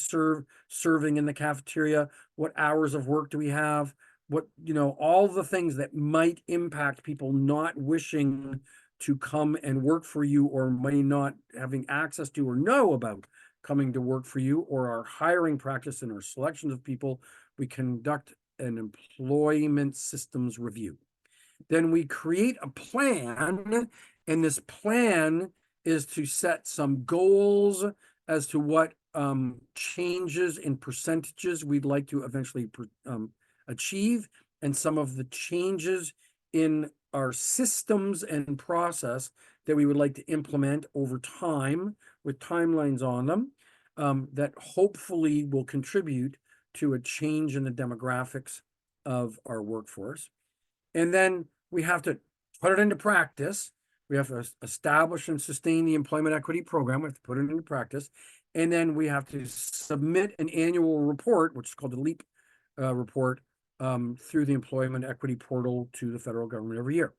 serving in the cafeteria? What hours of work do we have? All the things that might impact people not wishing to come and work for you or may not having access to or know about coming to work for you, or our hiring practice and our selections of people. We conduct an employment systems review. Then we create a plan, and this plan is to set some goals as to what changes in percentages we'd like to eventually achieve, and some of the changes in our systems and process that we would like to implement over time with timelines on them that hopefully will contribute to a change in the demographics of our workforce. And then we have to put it into practice. We have to establish and sustain the employment equity program. We have to put it into practice. And then we have to submit an annual report, which is called the LEAP report, through the employment equity portal to the federal government every year.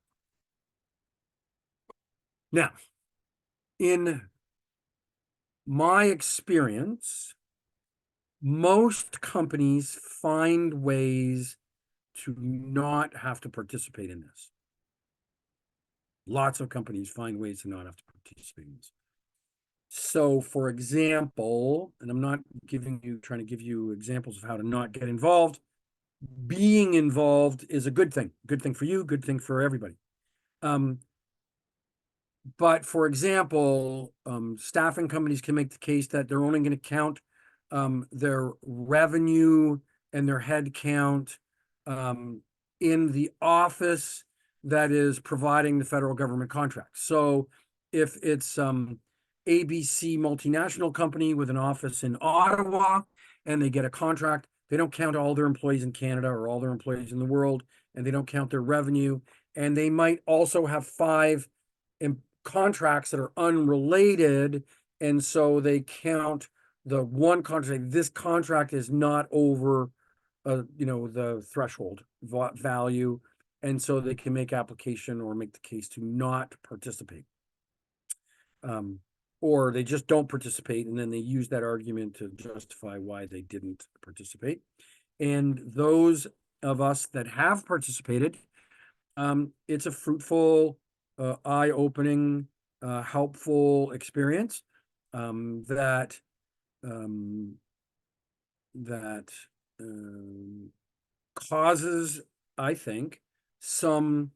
Now, in my experience, most companies find ways to not have to participate in this. Lots of companies find ways to not have to participate in this. So, for example, and I'm not trying to give you examples of how to not get involved. Being involved is a good thing for you, good thing for everybody. But for example, staffing companies can make the case that they're only going to count their revenue and their head count in the office that is providing the federal government contract. So if it's ABC multinational company with an office in Ottawa and they get a contract, they don't count all their employees in Canada or all their employees in the world, and they don't count their revenue. And they might also have 5 contracts that are unrelated, and so they count the one contract. This contract is not over, the threshold value, and so they can make application or make the case to not participate. or they just don't participate, and then they use that argument to justify why they didn't participate. And those of us that have participated, it's a fruitful, eye-opening, helpful experience that um, that causes, I think, some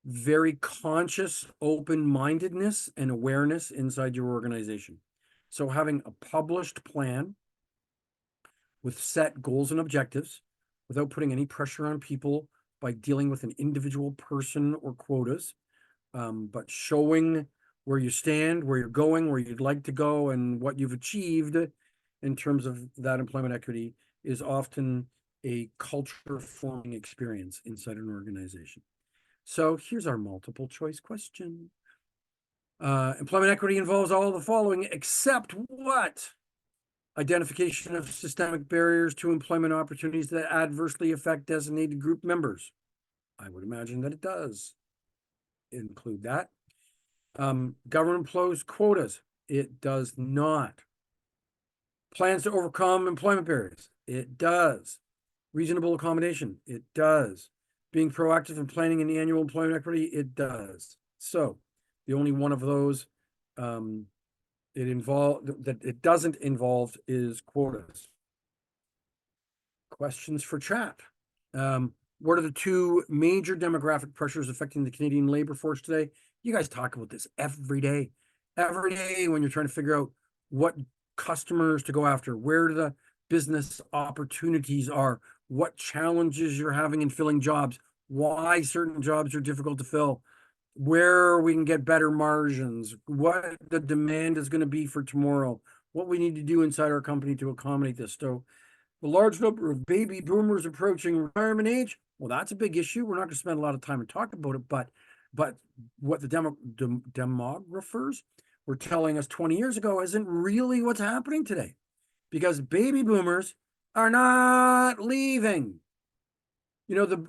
very conscious open-mindedness and awareness inside your organization. So having a published plan with set goals and objectives without putting any pressure on people by dealing with an individual person or quotas, but showing where you stand, where you're going, where you'd like to go, and what you've achieved in terms of that employment equity is often a culture forming experience inside an organization. So here's our multiple choice question. Employment equity involves all of the following, except what? Identification of systemic barriers to employment opportunities that adversely affect designated group members. I would imagine that it does include that. Government employs quotas. It does not. Plans to overcome employment barriers. It does. Reasonable accommodation. It does. Being proactive in planning an annual employment equity. It does. So the only one of those it doesn't involve is quotas. Questions for chat. What are the two major demographic pressures affecting the Canadian labor force today? You guys talk about this every day. Every day when you're trying to figure out what customers to go after, where the business opportunities are, what challenges you're having in filling jobs, why certain jobs are difficult to fill, where we can get better margins, what the demand is going to be for tomorrow, what we need to do inside our company to accommodate this. So the large number of baby boomers approaching retirement age, well, that's a big issue. We're not going to spend a lot of time and talk about it, but what the demographers were telling us 20 years ago isn't really what's happening today, because baby boomers are not leaving. You know,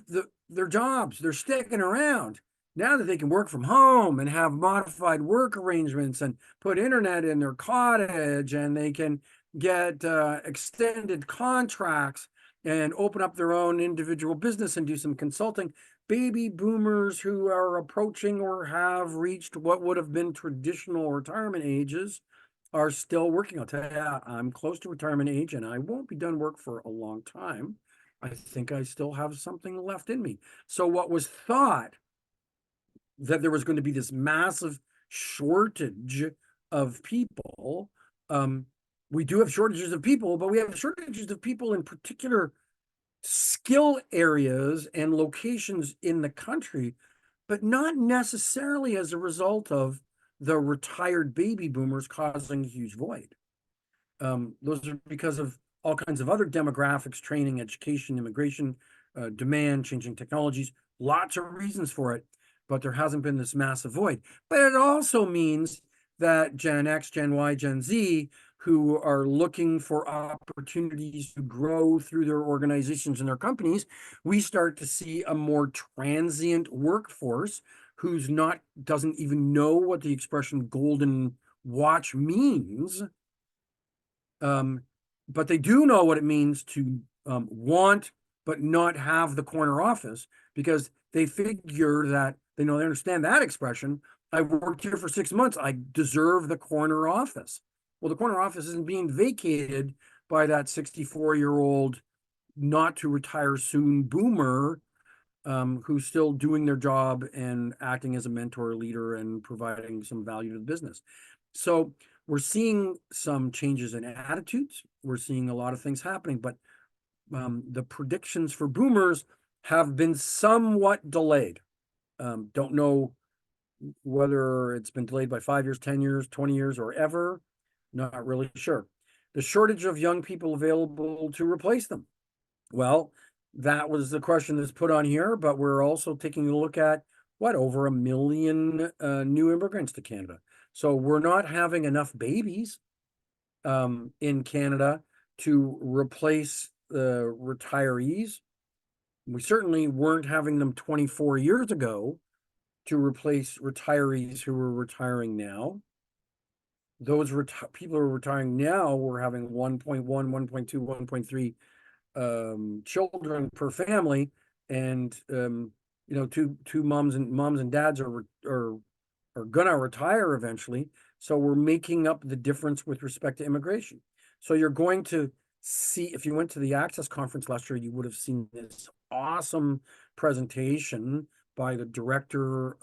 their jobs, they're sticking around now that they can work from home and have modified work arrangements and put internet in their cottage, and they can get extended contracts and open up their own individual business and do some consulting. Baby boomers who are approaching or have reached what would have been traditional retirement ages are still working. I'll tell you, I'm close to retirement age and I won't be done work for a long time. I think I still have something left in me. So what was thought that there was going to be this massive shortage of people, we do have shortages of people, but we have shortages of people in particular skill areas and locations in the country, but not necessarily as a result of the retired baby boomers causing a huge void. Those are because of all kinds of other demographics, training, education, immigration, demand, changing technologies, lots of reasons for it, but there hasn't been this massive void. But it also means that Gen X, Gen Y, Gen Z, who are looking for opportunities to grow through their organizations and their companies, we start to see a more transient workforce who's doesn't even know what the expression golden watch means. But they do know what it means to want but not have the corner office, because they figure that they understand that expression. I worked here for 6 months. I deserve the corner office. Well, the corner office isn't being vacated by that 64-year-old not to retire soon boomer who's still doing their job and acting as a mentor, leader, and providing some value to the business. So we're seeing some changes in attitudes. We're seeing a lot of things happening, but the predictions for boomers have been somewhat delayed. Don't know whether it's been delayed by 5 years, 10 years, 20 years, or ever. Not really sure. The shortage of young people available to replace them. Well, that was the question that's put on here, but we're also taking a look at over 1 million new immigrants to Canada. So we're not having enough babies in Canada to replace the retirees. We certainly weren't having them 24 years ago to replace retirees who were retiring now. those people who are retiring now, we're having 1.1, 1.2, 1.3 children per family, and two moms and dads are gonna retire eventually. So we're making up the difference with respect to immigration. So you're going to see, if you went to the ACSESS conference last year, you would have seen this awesome presentation by the director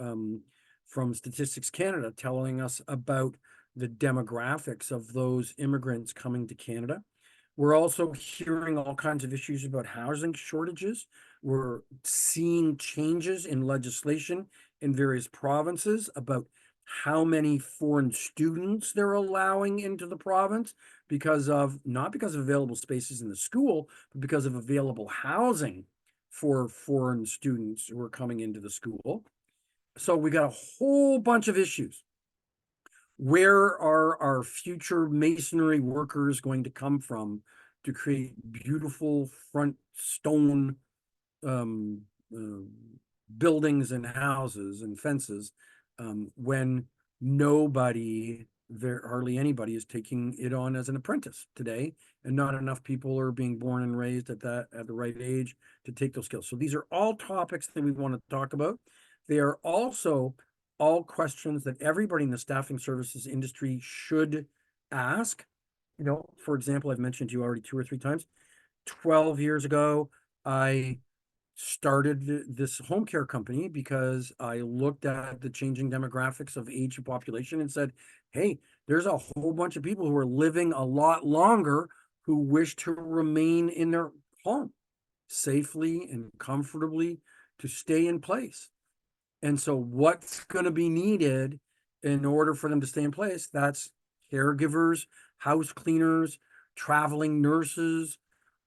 from Statistics Canada telling us about the demographics of those immigrants coming to Canada. We're also hearing all kinds of issues about housing shortages. We're seeing changes in legislation in various provinces about how many foreign students they're allowing into the province not because of available spaces in the school, but because of available housing for foreign students who are coming into the school. So we got a whole bunch of issues. Where are our future masonry workers going to come from to create beautiful front stone buildings and houses and fences when hardly anybody is taking it on as an apprentice today, and not enough people are being born and raised at the right age to take those skills. So these are all topics that we want to talk about. They are also all questions that everybody in the staffing services industry should ask. For example, I've mentioned to you already 2 or 3 times, 12 years ago, I started this home care company because I looked at the changing demographics of aging population and said, hey, there's a whole bunch of people who are living a lot longer who wish to remain in their home safely and comfortably to stay in place. And so what's going to be needed in order for them to stay in place? That's caregivers, house cleaners, traveling nurses,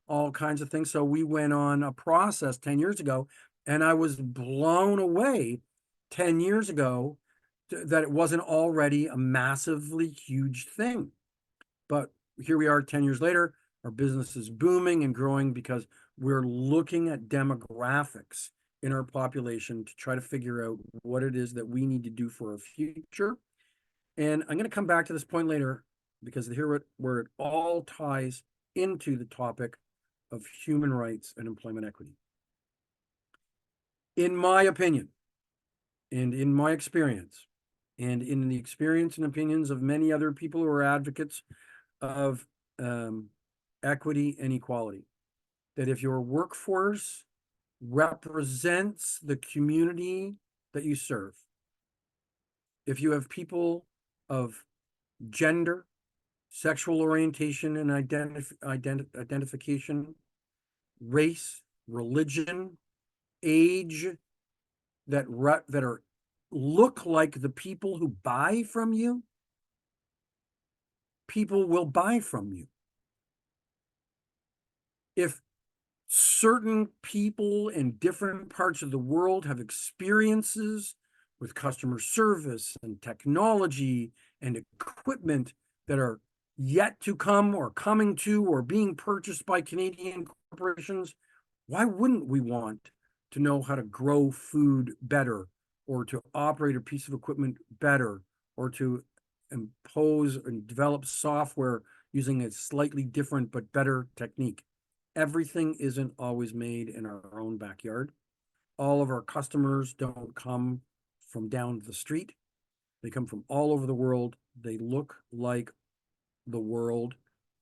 all kinds of things. So we went on a process 10 years ago, and I was blown away 10 years ago that it wasn't already a massively huge thing. But here we are 10 years later, our business is booming and growing because we're looking at demographics in our population to try to figure out what it is that we need to do for our future. And I'm going to come back to this point later because here where it all ties into the topic of human rights and employment equity. In my opinion, and in my experience, and in the experience and opinions of many other people who are advocates of equity and equality, that if your workforce represents the community that you serve, if you have people of gender, sexual orientation and identification, race, religion, age, that look like the people who buy from you, people will buy from you. If certain people in different parts of the world have experiences with customer service and technology and equipment that are yet to come or coming to or being purchased by Canadian corporations, why wouldn't we want to know how to grow food better, or to operate a piece of equipment better, or to impose and develop software using a slightly different but better technique? Everything isn't always made in our own backyard. All of our customers don't come from down the street. They come from all over the world. They look like the world.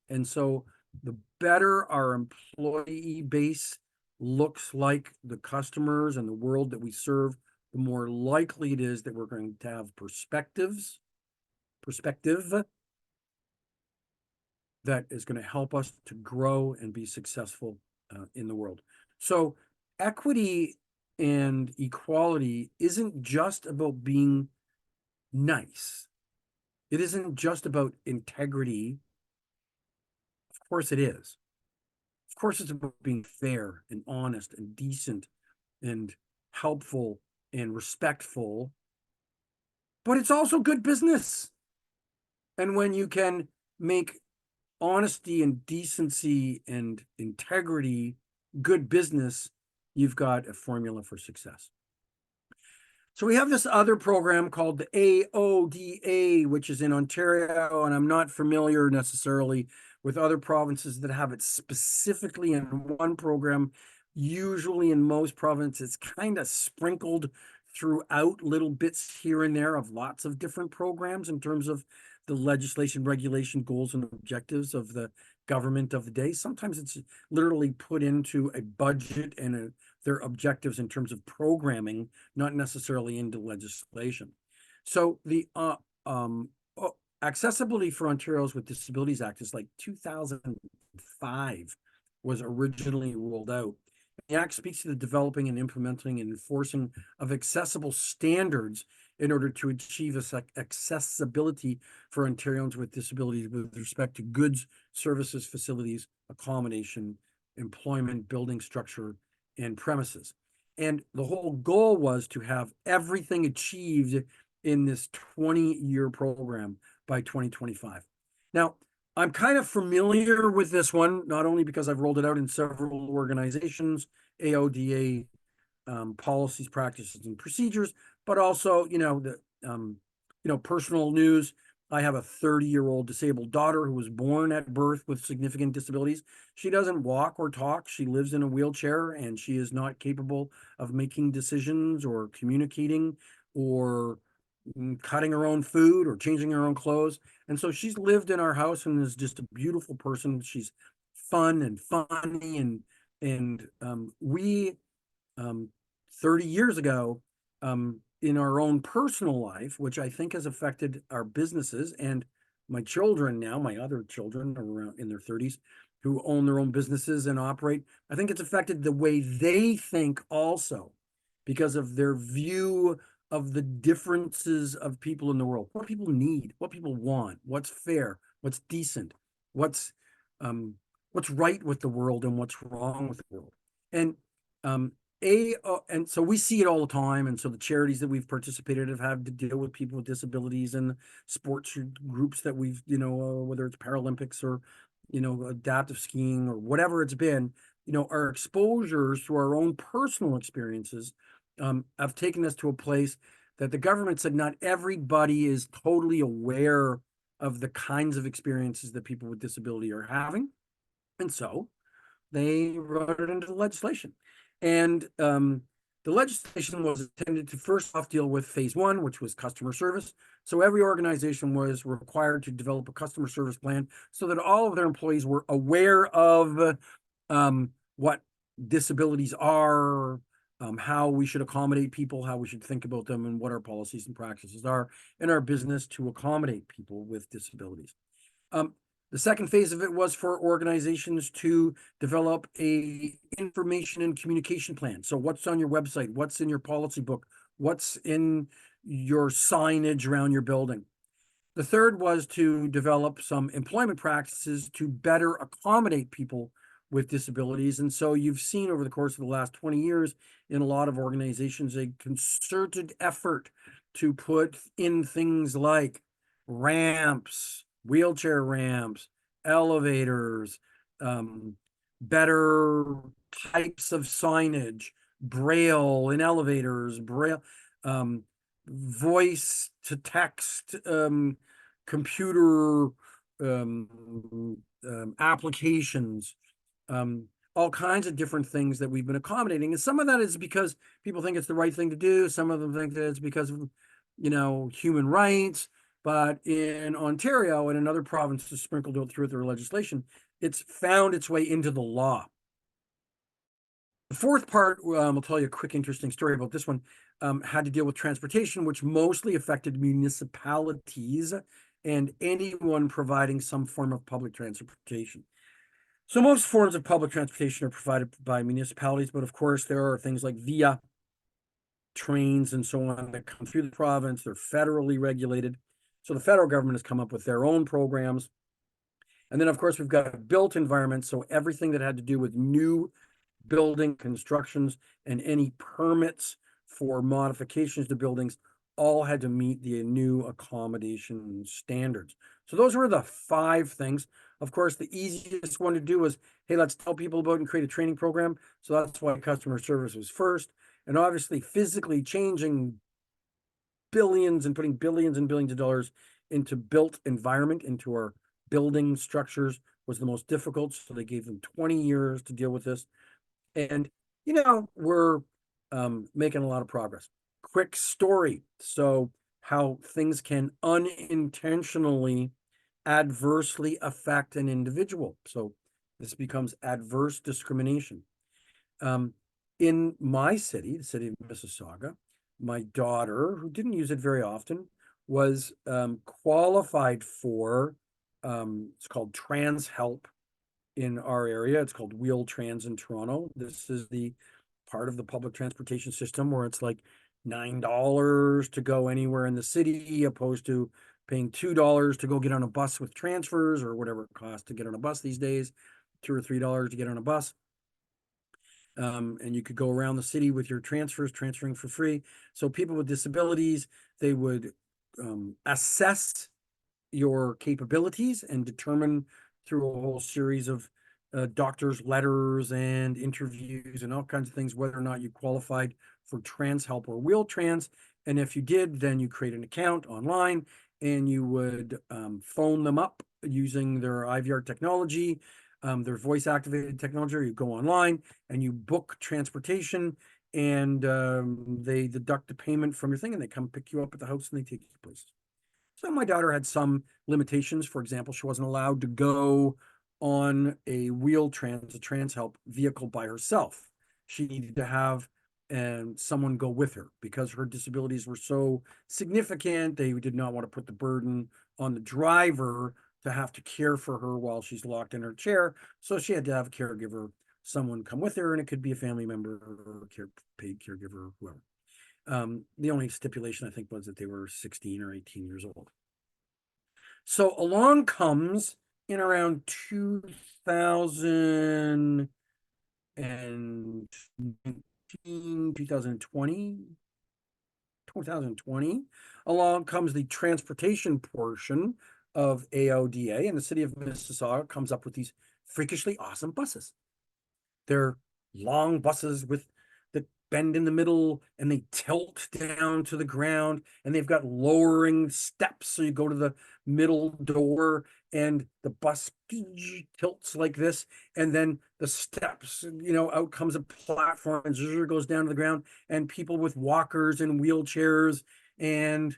And so the better our employee base looks like the customers and the world that we serve, the more likely it is that we're going to have perspective that is going to help us to grow and be successful in the world. So equity and equality isn't just about being nice. It isn't just about integrity. Of course it is. Of course it's about being fair and honest and decent and helpful and respectful, but it's also good business. And when you can make honesty and decency and integrity good business, you've got a formula for success. So we have this other program called the AODA, which is in Ontario, and I'm not familiar necessarily with other provinces that have it specifically in one program. Usually in most provinces, it's kind of sprinkled throughout little bits here and there of lots of different programs in terms of the legislation, regulation, goals, and objectives of the government of the day. Sometimes it's literally put into a budget and their objectives in terms of programming, not necessarily into legislation. So the Accessibility for Ontarians with Disabilities Act is like 2005 was originally rolled out. The Act speaks to the developing and implementing and enforcing of accessible standards in order to achieve accessibility for Ontarians with disabilities with respect to goods, services, facilities, accommodation, employment, building structure, and premises. And the whole goal was to have everything achieved in this 20-year program by 2025. Now, I'm kind of familiar with this one, not only because I've rolled it out in several organizations, AODA policies, practices, and procedures, but also, personal news. I have a 30-year-old disabled daughter who was born at birth with significant disabilities. She doesn't walk or talk. She lives in a wheelchair, and she is not capable of making decisions or communicating or cutting her own food or changing her own clothes. And so she's lived in our house and is just a beautiful person. She's fun and funny, and we 30 years ago, in our own personal life, which I think has affected our businesses and my children now, my other children are around in their 30s, who own their own businesses and operate. I think it's affected the way they think also because of their view of the differences of people in the world, what people need, what people want, what's fair, what's decent, what's right with the world and what's wrong with the world. And and so we see it all the time. And so the charities that we've participated have had to deal with people with disabilities, and sports groups that we've, whether it's Paralympics or, adaptive skiing or whatever it's been, our exposures to our own personal experiences have taken us to a place that the government said not everybody is totally aware of the kinds of experiences that people with disability are having. And so they wrote it into the legislation. And the legislation was intended to first off deal with phase one, which was customer service. So every organization was required to develop a customer service plan so that all of their employees were aware of what disabilities are, how we should accommodate people, how we should think about them, and what our policies and practices are in our business to accommodate people with disabilities. The second phase of it was for organizations to develop a information and communication plan. So what's on your website? What's in your policy book? What's in your signage around your building? The third was to develop some employment practices to better accommodate people with disabilities. And so you've seen over the course of the last 20 years in a lot of organizations a concerted effort to put in things like ramps, wheelchair ramps, elevators, better types of signage, braille in elevators, braille, voice to text, computer applications, all kinds of different things that we've been accommodating. And some of that is because people think it's the right thing to do. Some of them think that it's because of, human rights. But in Ontario and in other provinces sprinkled through their legislation, it's found its way into the law. The fourth part, I'll tell you a quick interesting story about this one, had to deal with transportation, which mostly affected municipalities and anyone providing some form of public transportation. So most forms of public transportation are provided by municipalities, but of course there are things like VIA trains and so on that come through the province. They're federally regulated. So the federal government has come up with their own programs. And then, of course, we've got a built environment. So everything that had to do with new building constructions and any permits for modifications to buildings all had to meet the new accommodation standards. So those were the 5 things. Of course, the easiest one to do was, hey, let's tell people about and create a training program. So that's why customer service was first. And obviously, physically changing billions and putting billions and billions of dollars into built environment, into our building structures was the most difficult. So they gave them 20 years to deal with this. And, we're making a lot of progress. Quick story. So how things can unintentionally adversely affect an individual. So this becomes adverse discrimination. In my city, the city of Mississauga, my daughter, who didn't use it very often, was qualified for, it's called Trans Help in our area. It's called Wheel Trans in Toronto. This is the part of the public transportation system where it's like $9 to go anywhere in the city, opposed to paying $2 to go get on a bus with transfers or whatever it costs to get on a bus these days, $2 or $3 to get on a bus. And you could go around the city with your transferring for free. So people with disabilities, they would assess your capabilities and determine through a whole series of doctor's letters and interviews and all kinds of things whether or not you qualified for Trans Help or Wheel Trans. And if you did, then you create an account online and you would phone them up using their IVR technology, their voice activated technology, or you go online and you book transportation, and they deduct the payment from your thing and they come pick you up at the house and they take you to places. So my daughter had some limitations. For example, she wasn't allowed to go on a Trans Help vehicle by herself. She needed to have someone go with her because her disabilities were so significant. They did not want to put the burden on the driver to have to care for her while she's locked in her chair. So she had to have a caregiver, someone come with her, and it could be a family member or paid caregiver or whoever. The only stipulation, I think, was that they were 16 or 18 years old. So along comes in around 2019, 2020, along comes the transportation portion of AODA, and the city of Mississauga comes up with these freakishly awesome buses. They're long buses with that bend in the middle and they tilt down to the ground, and they've got lowering steps. So you go to the middle door and the bus tilts like this, and then the steps, out comes a platform and goes down to the ground, and people with walkers and wheelchairs and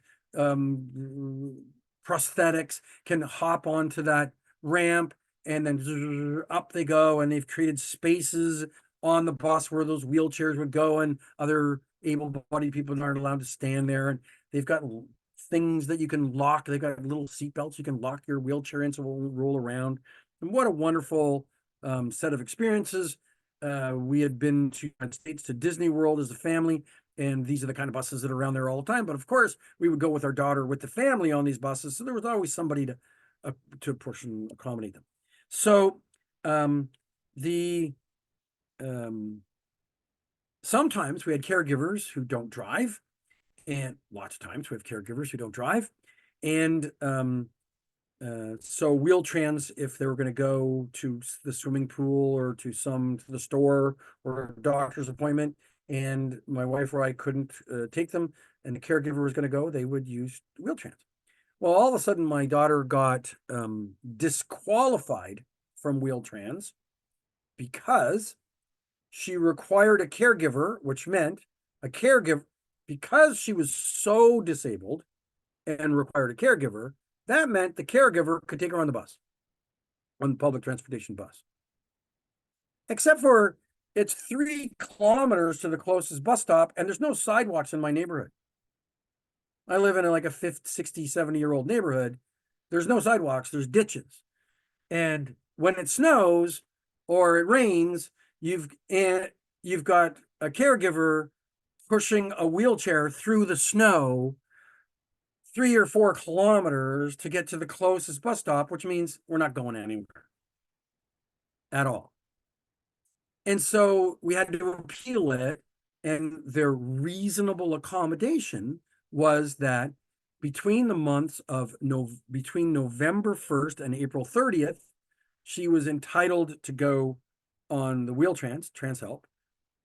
prosthetics can hop onto that ramp, and then up they go, and they've created spaces on the bus where those wheelchairs would go, and other able-bodied people aren't allowed to stand there. And they've got things that you can lock. They've got little seat belts you can lock your wheelchair in so it won't roll around. And what a wonderful set of experiences. We had been to the United States, to Disney World as a family, and these are the kind of buses that are around there all the time. But of course, we would go with our daughter with the family on these buses, so there was always somebody to push and accommodate them. So sometimes we had caregivers who don't drive, and lots of times we have caregivers who don't drive. And so Wheel Trans, if they were going to go to the swimming pool or to the store or a doctor's appointment, and my wife or I couldn't take them, and the caregiver was going to go, they would use Wheel Trans. Well, all of a sudden, my daughter got disqualified from Wheel Trans because she required a caregiver, which meant a caregiver, because she was so disabled and required a caregiver, that meant the caregiver could take her on the bus, on the public transportation bus. Except for it's 3 kilometers to the closest bus stop, and there's no sidewalks in my neighborhood. I live in like a 50, 60, 70-year-old neighborhood. There's no sidewalks, there's ditches. And when it snows or it rains, you've got a caregiver pushing a wheelchair through the snow 3 or 4 kilometers to get to the closest bus stop, which means we're not going anywhere at all. And so we had to appeal it, and their reasonable accommodation was that between the months of between November 1st and April 30th, she was entitled to go on the Wheel Trans Help.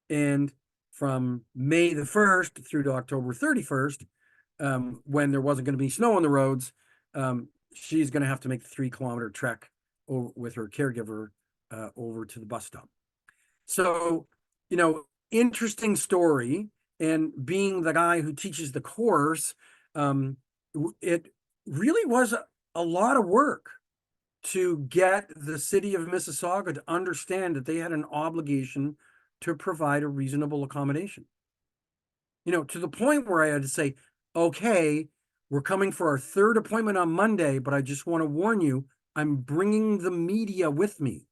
And from May the 1st through to October 31st, when there wasn't going to be snow on the roads, she's going to have to make the 3 kilometer trek with her caregiver over to the bus stop. So, interesting story. And being the guy who teaches the course, it really was a lot of work to get the city of Mississauga to understand that they had an obligation to provide a reasonable accommodation. To the point where I had to say, okay, we're coming for our 3rd appointment on Monday, but I just want to warn you, I'm bringing the media with me.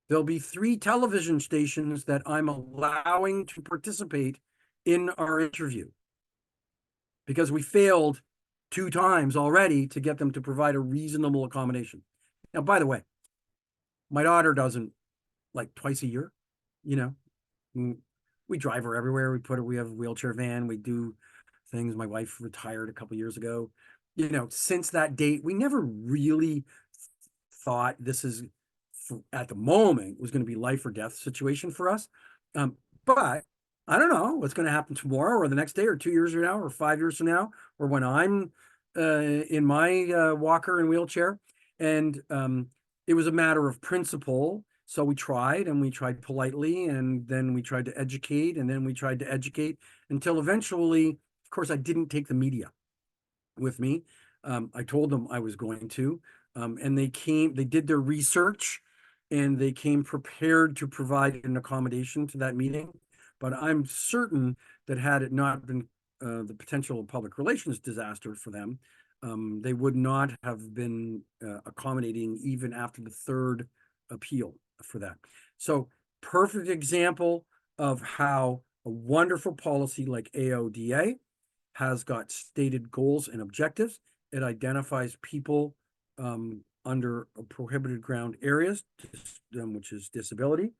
There'll be 3 television stations that I'm allowing to participate in our interview because we failed 2 times already to get them to provide a reasonable accommodation. Now, by the way, my daughter doesn't, like, twice a year, we drive her everywhere. We have a wheelchair van. We do things. My wife retired a couple years ago. Since that date, we never really thought this is, at the moment, was going to be life or death situation for us. But I don't know what's going to happen tomorrow or the next day or 2 years from now or 5 years from now or when I'm in my walker and wheelchair. And it was a matter of principle. So we tried politely, and then we tried to educate, and then we tried to educate until eventually, of course, I didn't take the media with me. I told them I was going to, and they did their research, and they came prepared to provide an accommodation to that meeting. But I'm certain that had it not been the potential public relations disaster for them, they would not have been accommodating even after the 3rd appeal for that. So, perfect example of how a wonderful policy like AODA has got stated goals and objectives. It identifies people under prohibited ground areas, which is disability,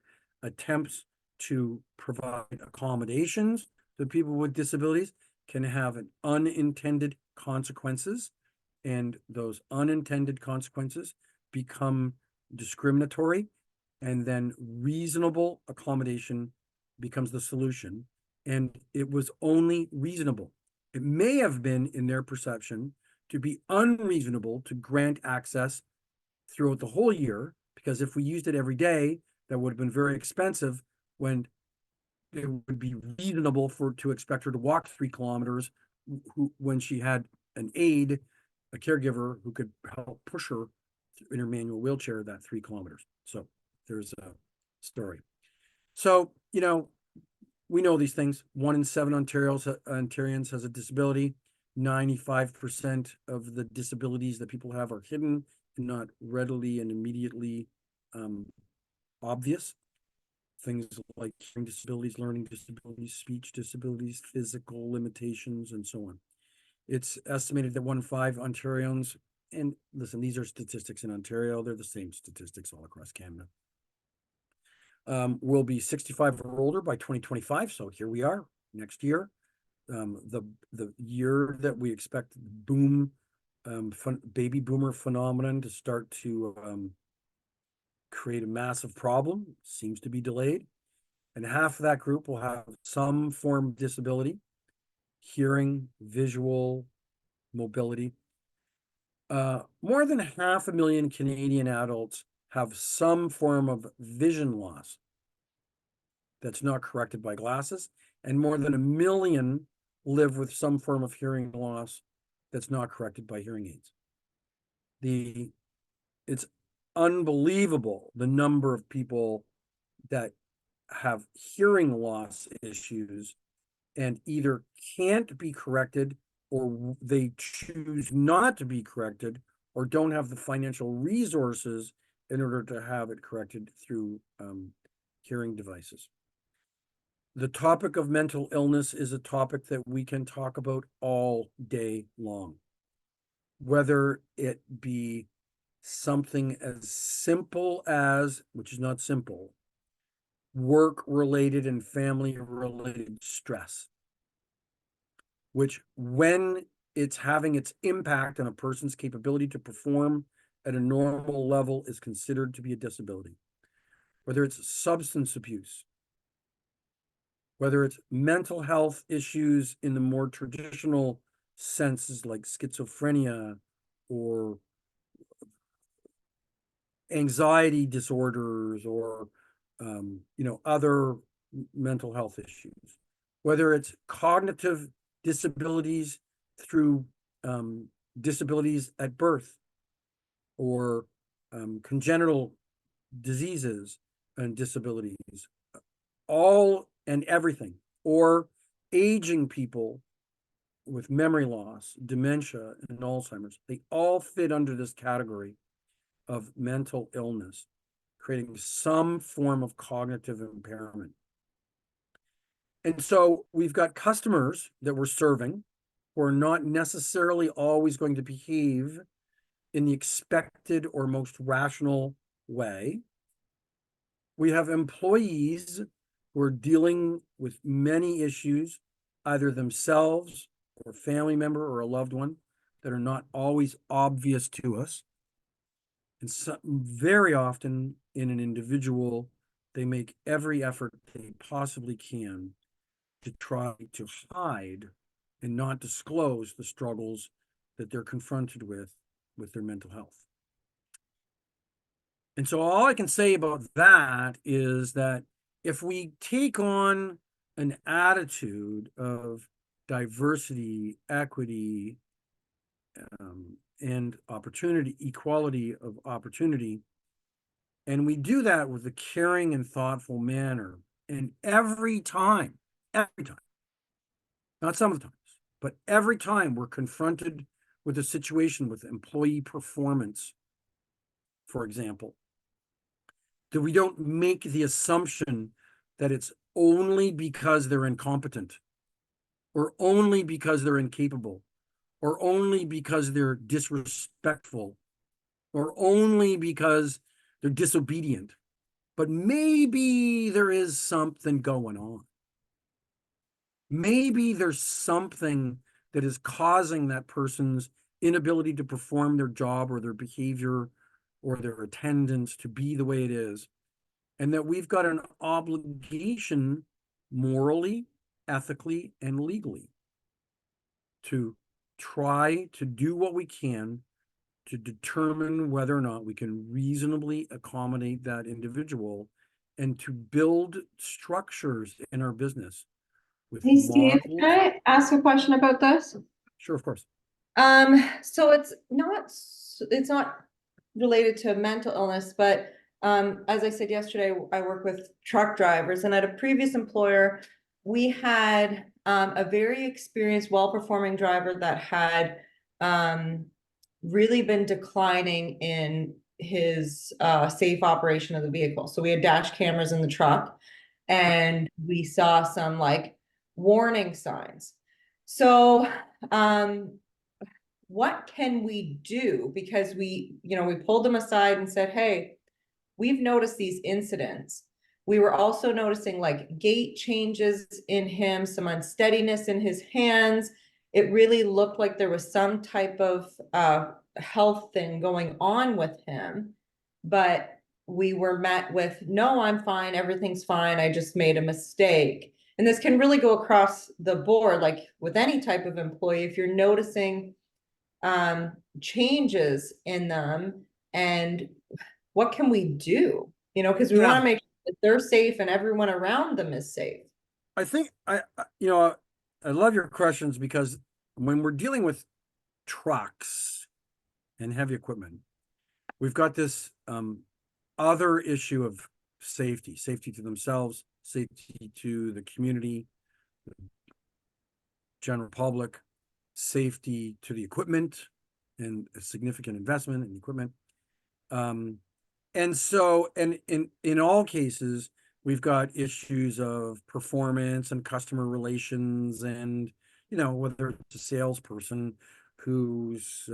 attempts to provide accommodations to people with disabilities, can have an unintended consequences, and those unintended consequences become discriminatory, and then reasonable accommodation becomes the solution. And it was only reasonable. It may have been, in their perception, to be unreasonable to grant access throughout the whole year, because if we used it every day, that would have been very expensive, when it would be reasonable to expect her to walk 3 kilometers when she had an aide, a caregiver who could help push her in her manual wheelchair that 3 kilometers. So there's a story. So, we know these things. 1 in 7 Ontarians has a disability. 95% of the disabilities that people have are hidden and not readily and immediately obvious. Things like hearing disabilities, learning disabilities, speech disabilities, physical limitations, and so on. It's estimated that 1 in 5 Ontarians, and listen, these are statistics in Ontario, they're the same statistics all across Canada, will be 65 or older by 2025. So here we are next year, the year that we expect boom, baby boomer phenomenon to start to create a massive problem. Seems to be delayed, and half of that group will have some form of disability: hearing, visual, mobility. More than 500,000 Canadian adults have some form of vision loss that's not corrected by glasses, and more than 1 million live with some form of hearing loss that's not corrected by hearing aids. It's unbelievable the number of people that have hearing loss issues and either can't be corrected, or they choose not to be corrected, or don't have the financial resources in order to have it corrected through hearing devices. The topic of mental illness is a topic that we can talk about all day long, whether it be something as simple as, which is not simple, work-related and family-related stress, which, when it's having its impact on a person's capability to perform at a normal level, is considered to be a disability. Whether it's substance abuse, whether it's mental health issues in the more traditional senses like schizophrenia or anxiety disorders or other mental health issues, whether it's cognitive disabilities through disabilities at birth or congenital diseases and disabilities, all and everything, or aging people with memory loss, dementia, and Alzheimer's. They all fit under this category of mental illness, creating some form of cognitive impairment. And so we've got customers that we're serving who are not necessarily always going to behave in the expected or most rational way. We have employees who are dealing with many issues, either themselves or a family member or a loved one, that are not always obvious to us. And so, very often in an individual, they make every effort they possibly can to try to hide and not disclose the struggles that they're confronted with their mental health. And so all I can say about that is that if we take on an attitude of diversity, equity, and opportunity, equality of opportunity, and we do that with a caring and thoughtful manner, and every time, not some of the times, but every time we're confronted with a situation with employee performance, for example, that we don't make the assumption that it's only because they're incompetent, or only because they're incapable, or only because they're disrespectful, or only because they're disobedient. But maybe there is something going on. Maybe there's something that is causing that person's inability to perform their job or their behavior or their attendance to be the way it is. And that we've got an obligation morally, ethically, and legally to try to do what we can to determine whether or not we can reasonably accommodate that individual and to build structures in our business with
Hey Steve,
models.
can I ask a question about this?
Sure, of course.
So it's not related to mental illness, but as I said yesterday, I work with truck drivers, and at a previous employer, we had a very experienced, well-performing driver that had really been declining in his safe operation of the vehicle. So we had dash cameras in the truck, and we saw some like warning signs. So what can we do? Because we pulled them aside and said, hey, we've noticed these incidents. We were also noticing like gait changes in him, some unsteadiness in his hands. It really looked like there was some type of health thing going on with him. But we were met with, no, I'm fine. Everything's fine. I just made a mistake. And this can really go across the board, like with any type of employee. If you're noticing changes in them, and what can we do? Because we want to make sure that they're safe and everyone around them is safe.
I think I love your questions, because when we're dealing with trucks and heavy equipment, we've got this other issue of safety to themselves, safety to the community, the general public, safety to the equipment, and a significant investment in the equipment. And so, and in all cases, we've got issues of performance and customer relations, and whether it's a salesperson who's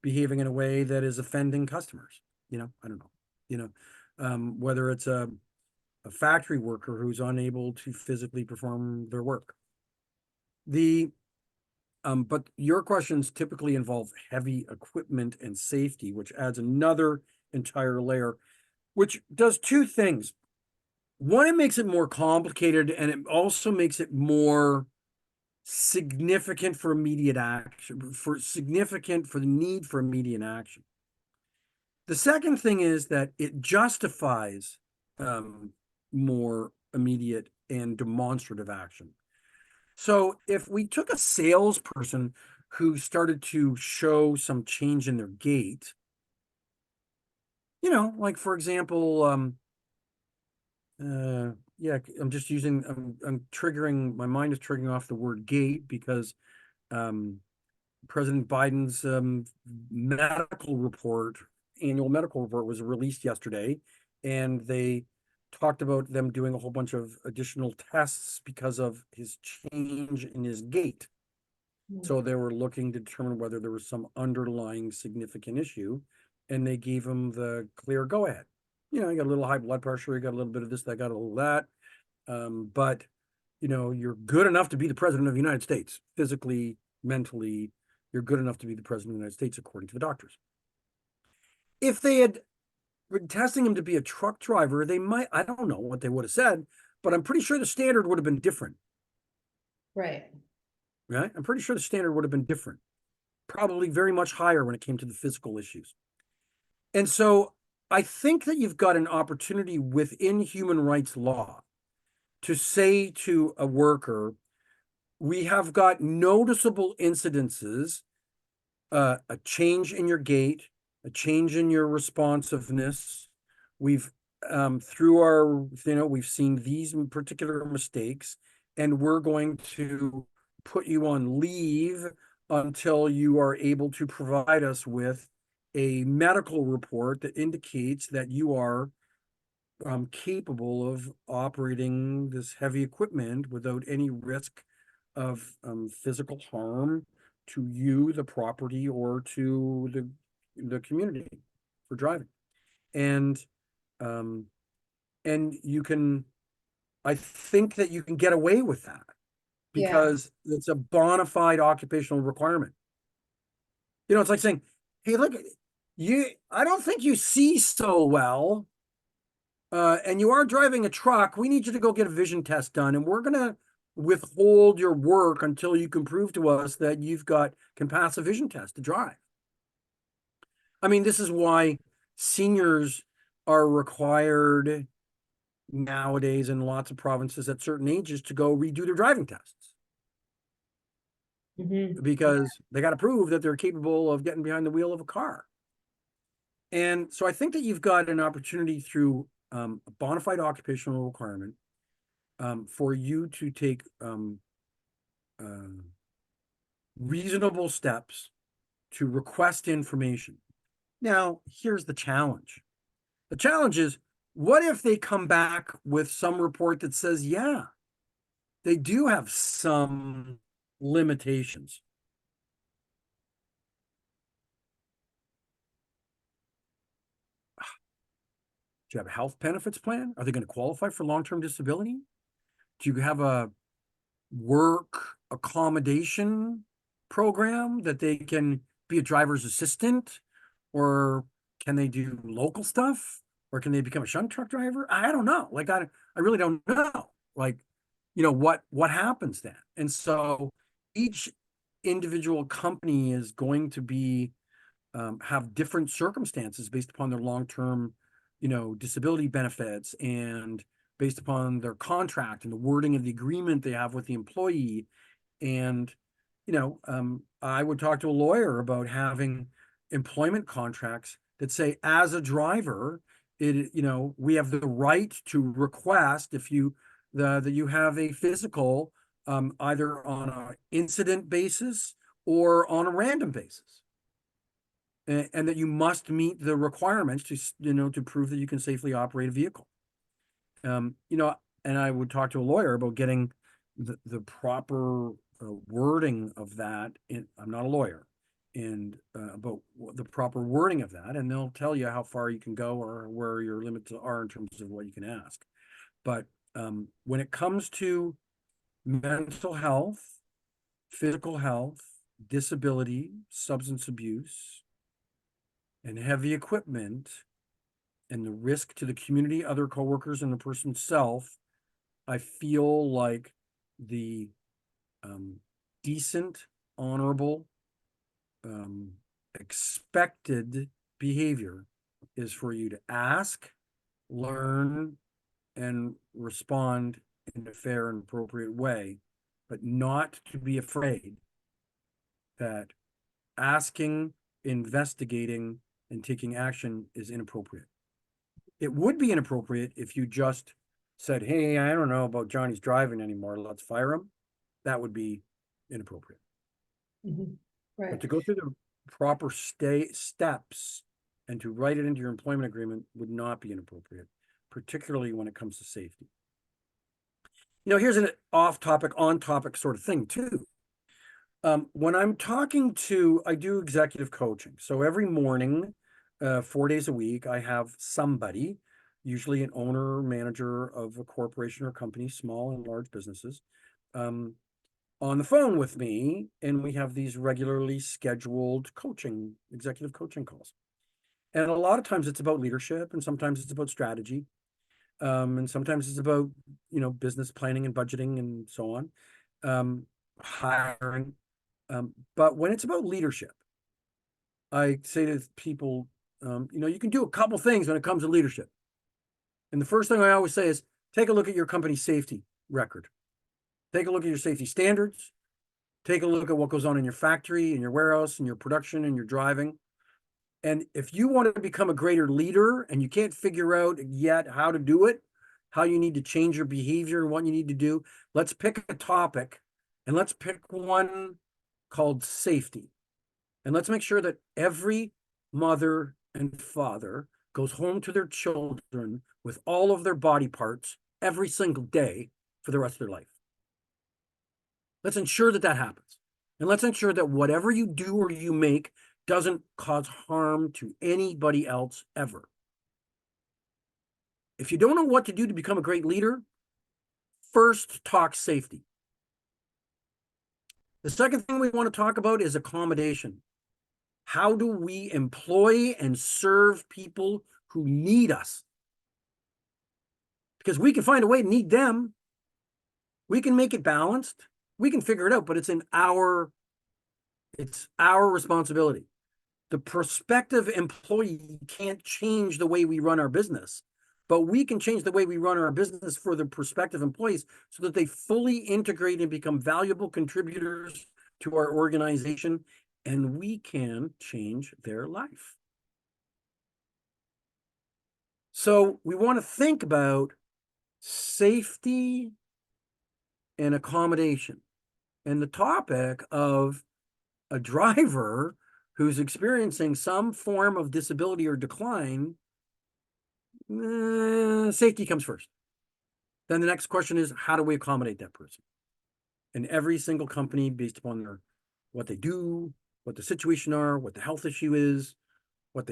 behaving in a way that is offending customers. I don't know. Whether it's a factory worker who's unable to physically perform their work. But your questions typically involve heavy equipment and safety, which adds another entire layer, which does two things. One, it makes it more complicated, and it also makes it more significant for immediate action, significant for the need for immediate action. The second thing is that it justifies more immediate and demonstrative action. So if we took a salesperson who started to show some change in their gait, like for example, yeah, I'm just using, I'm triggering, my mind is triggering off the word gait because President Biden's annual medical report was released yesterday, and they talked about them doing a whole bunch of additional tests because of his change in his gait. So they were looking to determine whether there was some underlying significant issue, and they gave him the clear go ahead. You got a little high blood pressure, you got a little bit of this, that, got a little of that. But you're good enough to be the president of the United States, physically, mentally, you're good enough to be the president of the United States, according to the doctors. If they had been testing him to be a truck driver, they might, I don't know what they would have said, but I'm pretty sure the standard would have been different.
Right.
Right? I'm pretty sure the standard would have been different, probably very much higher when it came to the physical issues. And so I think that you've got an opportunity within human rights law to say to a worker, we have got noticeable incidences, a change in your gait, a change in your responsiveness. We've through our, we've seen these particular mistakes, and we're going to put you on leave until you are able to provide us with a medical report that indicates that you are capable of operating this heavy equipment without any risk of physical harm to you, the property, or to the community for driving. And you can, I think that you can get away with that because it's a bona fide occupational requirement. It's like saying, hey, look, I don't think you see so well. And you are driving a truck. We need you to go get a vision test done, and we're going to withhold your work until you can prove to us that can pass a vision test to drive. I mean, this is why seniors are required nowadays in lots of provinces at certain ages to go redo their driving tests. Because they got to prove that they're capable of getting behind the wheel of a car. And so I think that you've got an opportunity through a bona fide occupational requirement for you to take reasonable steps to request information. Now, here's the challenge. The challenge is, what if they come back with some report that says, yeah, they do have some limitations? Do you have a health benefits plan? Are they going to qualify for long-term disability? Do you have a work accommodation program that they can be a driver's assistant? Or can they do local stuff? Or can they become a shunt truck driver? I don't know. Like, I really don't know. Like, what happens then? And so each individual company is going to be have different circumstances based upon their long-term, disability benefits, and based upon their contract and the wording of the agreement they have with the employee. And, I would talk to a lawyer about having employment contracts that say, as a driver, we have the right to request that you have a physical, either on an incident basis or on a random basis. And that you must meet the requirements to prove that you can safely operate a vehicle. And I would talk to a lawyer about getting the proper wording of that. I'm not a lawyer, and about the proper wording of that, and they'll tell you how far you can go or where your limits are in terms of what you can ask. But when it comes to mental health, physical health, disability, substance abuse, and heavy equipment, and the risk to the community, other coworkers, and the person's self, I feel like the decent, honorable, expected behavior is for you to ask, learn, and respond in a fair and appropriate way, but not to be afraid that asking, investigating, and taking action is inappropriate. It would be inappropriate if you just said, hey, I don't know about Johnny's driving anymore, let's fire him. That would be inappropriate.
Mhm.
But
Right.
to go through the proper steps and to write it into your employment agreement would not be inappropriate, particularly when it comes to safety. Here's an off-topic, on-topic sort of thing too. When I'm talking to, I do executive coaching. So every morning, 4 days a week, I have somebody, usually an owner or manager of a corporation or company, small and large businesses, on the phone with me, and we have these regularly scheduled executive coaching calls. And a lot of times it's about leadership, and sometimes it's about strategy, and sometimes it's about, business planning and budgeting and so on, hiring. But when it's about leadership, I say to people, you can do a couple things when it comes to leadership. And the first thing I always say is take a look at your company's safety record. Take a look at your safety standards. Take a look at what goes on in your factory, in your warehouse, in your production, in your driving. And if you want to become a greater leader and you can't figure out yet how to do it, how you need to change your behavior and what you need to do, let's pick a topic and let's pick one called safety. And let's make sure that every mother and father goes home to their children with all of their body parts every single day for the rest of their life. Let's ensure that that happens. And let's ensure that whatever you do or you make doesn't cause harm to anybody else ever. If you don't know what to do to become a great leader, first talk safety. The second thing we want to talk about is accommodation. How do we employ and serve people who need us? Because we can find a way to need them. We can make it balanced. We can figure it out, but it's our responsibility. The prospective employee can't change the way we run our business, but we can change the way we run our business for the prospective employees so that they fully integrate and become valuable contributors to our organization, and we can change their life. So we want to think about safety and accommodation and the topic of a driver who's experiencing some form of disability or decline. Safety comes first. Then the next question is, how do we accommodate that person? And every single company, based upon what they do, what the situation are, what the health issue is, what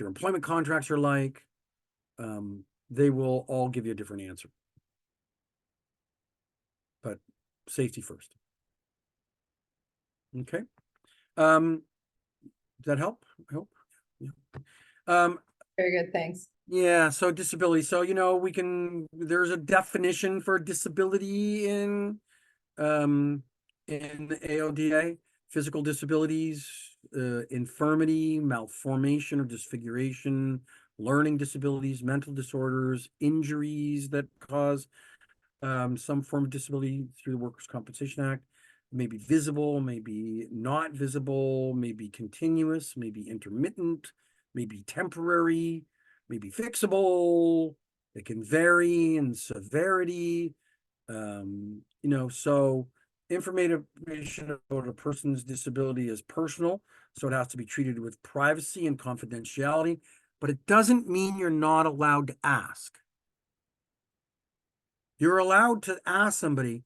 your employment contracts are like, they will all give you a different answer. But safety first. Okay. Does that help? I hope. Yeah.
Very good, thanks.
Yeah, so disability. So, there's a definition for disability in the AODA, physical disabilities, infirmity, malformation or disfiguration, learning disabilities, mental disorders, injuries that cause some form of disability through the Workers' Compensation Act, may be visible, may be not visible, may be continuous, may be intermittent, may be temporary, may be fixable. It can vary in severity. So information about a person's disability is personal, so it has to be treated with privacy and confidentiality, but it doesn't mean you're not allowed to ask. You're allowed to ask somebody,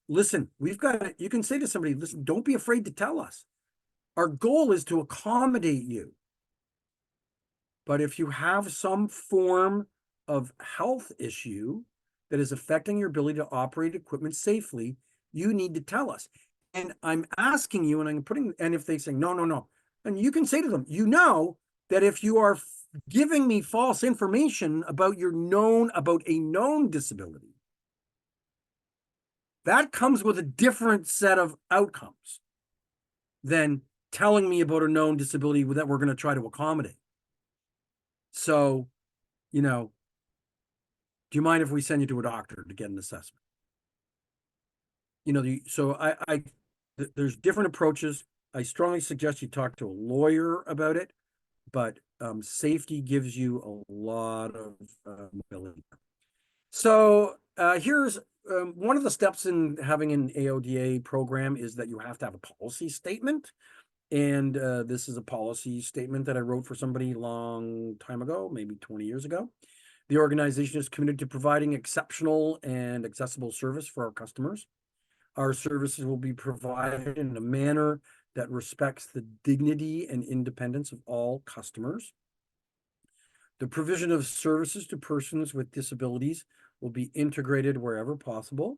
listen, you can say to somebody, listen, don't be afraid to tell us. Our goal is to accommodate you. But if you have some form of health issue that is affecting your ability to operate equipment safely, you need to tell us. And I'm asking you, and if they say, no, and you can say to them, that if you are giving me false information about a known disability, That comes with a different set of outcomes than telling me about a known disability that we're going to try to accommodate. So, you know, do you mind if we send you to a doctor to get an assessment? There's different approaches. I strongly suggest you talk to a lawyer about it, but safety gives you a lot of mobility. So here's one of the steps in having an AODA program is that you have to have a policy statement. And this is a policy statement that I wrote for somebody a long time ago, maybe 20 years ago. The organization is committed to providing exceptional and accessible service for our customers. Our services will be provided in a manner that respects the dignity and independence of all customers. The provision of services to persons with disabilities will be integrated wherever possible.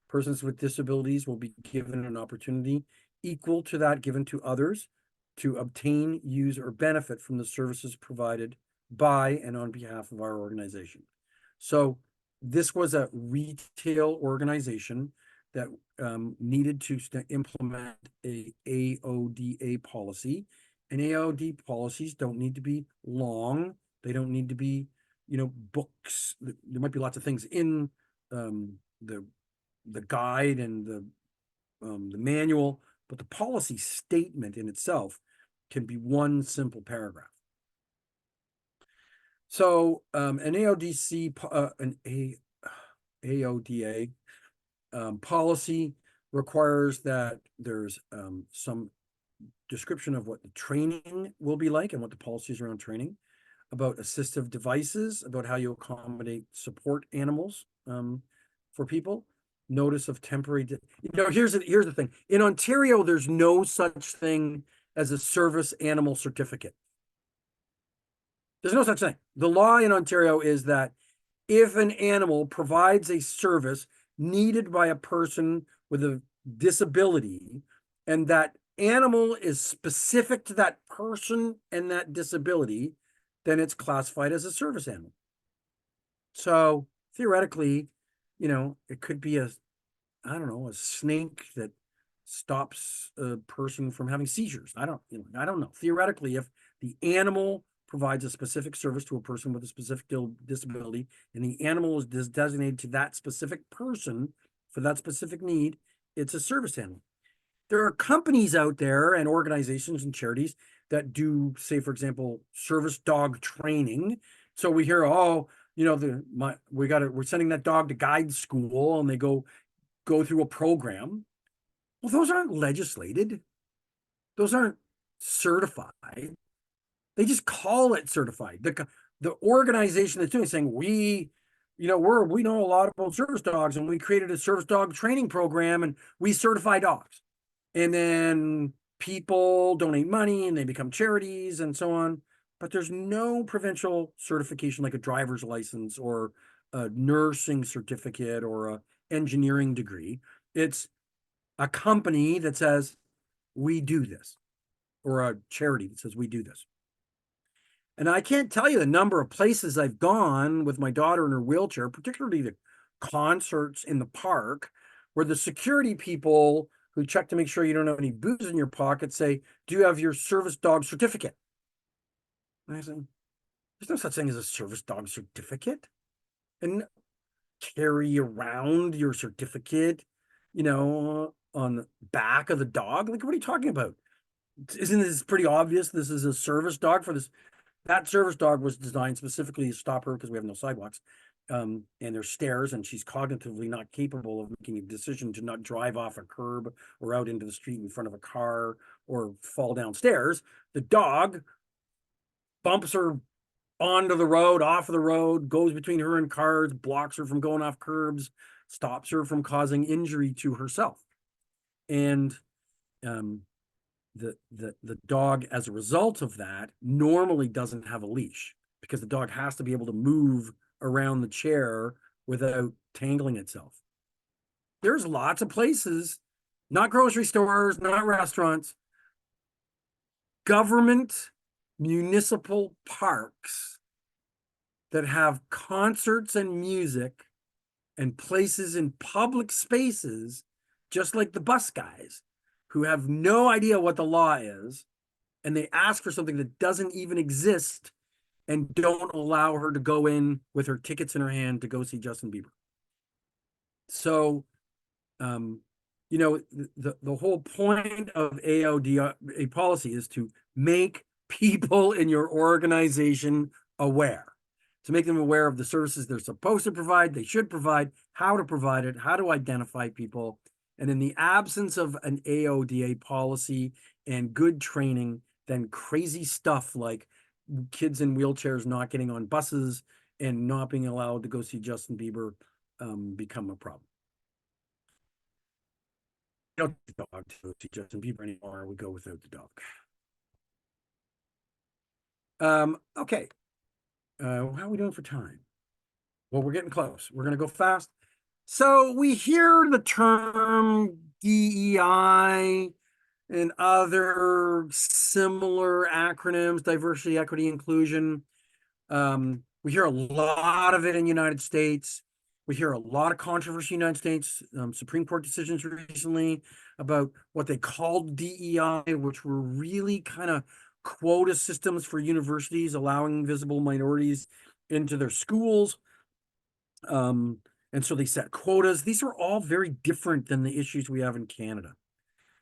Persons with disabilities will be given an opportunity equal to that given to others to obtain, use, or benefit from the services provided by and on behalf of our organization. So this was a retail organization that needed to implement a AODA policy. And AOD policies don't need to be long. They don't need to be, books. There might be lots of things in the guide and the manual, but the policy statement in itself can be one simple paragraph. So an AODA policy requires that there's some description of what the training will be like and what the policies around training, about assistive devices, about how you accommodate support animals for people, notice of temporary. Here's the thing. In Ontario, there's no such thing as a service animal certificate. There's no such thing. The law in Ontario is that if an animal provides a service needed by a person with a disability, and that animal is specific to that person and that disability, then it's classified as a service animal. So theoretically, it could be a snake that stops a person from having seizures. I don't know. Theoretically, if the animal provides a specific service to a person with a specific disability, and the animal is designated to that specific person for that specific need, it's a service animal. There are companies out there and organizations and charities that do, say, for example, service dog training. So we hear, we're sending that dog to guide school, and they go through a program. Well, those aren't legislated. Those aren't certified. They just call it certified. The organization that's doing it saying, we know a lot about service dogs, and we created a service dog training program, and we certify dogs. And then people donate money and they become charities and so on. But there's no provincial certification like a driver's license or a nursing certificate or a engineering degree. It's a company that says, we do this, or a charity that says, we do this. And I can't tell you the number of places I've gone with my daughter in her wheelchair, particularly the concerts in the park, where the security people who check to make sure you don't have any booze in your pocket say, do you have your service dog certificate? And I say, there's no such thing as a service dog certificate. And carry around your certificate, on the back of the dog. Like, what are you talking about? Isn't this pretty obvious? This is a service dog for this. That service dog was designed specifically to stop her because we have no sidewalks. And there's stairs, and she's cognitively not capable of making a decision to not drive off a curb or out into the street in front of a car or fall downstairs. The dog bumps her onto the road, off of the road, goes between her and cars, blocks her from going off curbs, stops her from causing injury to herself. And the dog, as a result of that, normally doesn't have a leash, because the dog has to be able to move around the chair without tangling itself. There's lots of places, not grocery stores, not restaurants, government municipal parks that have concerts and music and places in public spaces, just like the bus guys, who have no idea what the law is, and they ask for something that doesn't even exist and don't allow her to go in with her tickets in her hand to go see Justin Bieber. So, um, the whole point of AODA policy is to make people in your organization aware, to make them aware of the services they're supposed to provide, they should provide, how to provide it, how to identify people. And in the absence of an AODA policy and good training, then crazy stuff like kids in wheelchairs not getting on buses and not being allowed to go see Justin Bieber become a problem. We don't take the dog to go see Justin Bieber anymore. We go without the dog. Okay. How are we doing for time? Well, we're getting close. We're going to go fast. So we hear the term DEI and other similar acronyms, diversity, equity, inclusion. We hear a lot of it in the United States. We hear a lot of controversy in the United States. Supreme Court decisions recently about what they called DEI, which were really kind of quota systems for universities, allowing visible minorities into their schools. And so they set quotas. These are all very different than the issues we have in Canada.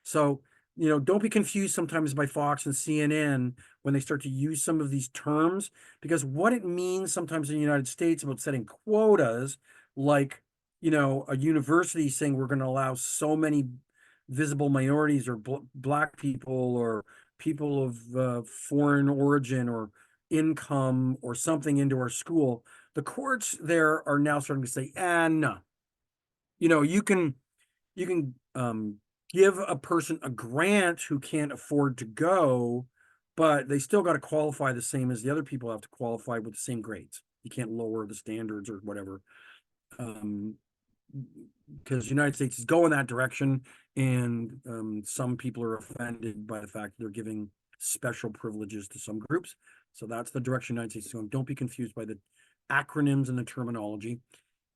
So, don't be confused sometimes by Fox and CNN when they start to use some of these terms, because what it means sometimes in the United States about setting quotas, like, a university saying we're going to allow so many visible minorities or Black people or people of foreign origin or income or something into our school, the courts there are now starting to say, no, you can give a person a grant who can't afford to go, but they still got to qualify the same as the other people have to qualify with the same grades. You can't lower the standards or whatever. Because the United States is going that direction, and some people are offended by the fact that they're giving special privileges to some groups. So that's the direction the United States is going. Don't be confused by the acronyms and the terminology.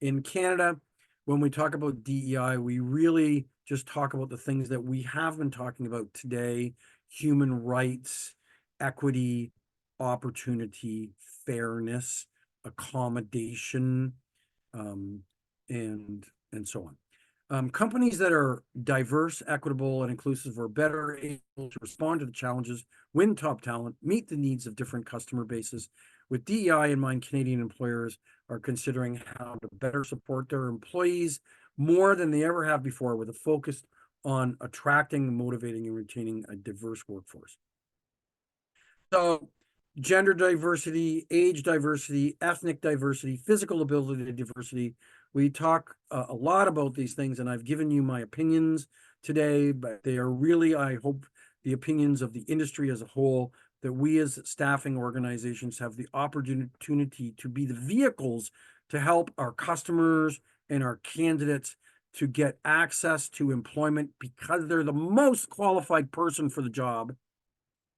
In Canada, when we talk about DEI, we really just talk about the things that we have been talking about today: human rights, equity, opportunity, fairness, accommodation, and so on. Companies that are diverse, equitable, and inclusive are better able to respond to the challenges, win top talent, meet the needs of different customer bases. With DEI in mind, Canadian employers are considering how to better support their employees more than they ever have before, with a focus on attracting, motivating, and retaining a diverse workforce. So, gender diversity, age diversity, ethnic diversity, physical ability diversity. We talk a lot about these things, and I've given you my opinions today, but they are really, I hope, the opinions of the industry as a whole, that we as staffing organizations have the opportunity to be the vehicles to help our customers and our candidates to get access to employment because they're the most qualified person for the job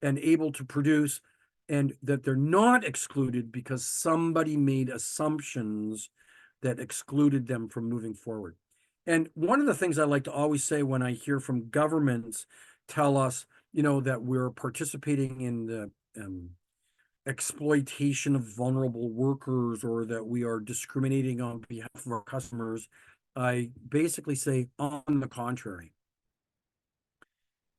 and able to produce, and that they're not excluded because somebody made assumptions that excluded them from moving forward. And one of the things I like to always say when I hear from governments tell us, that we're participating in the exploitation of vulnerable workers, or that we are discriminating on behalf of our customers, I basically say, on the contrary.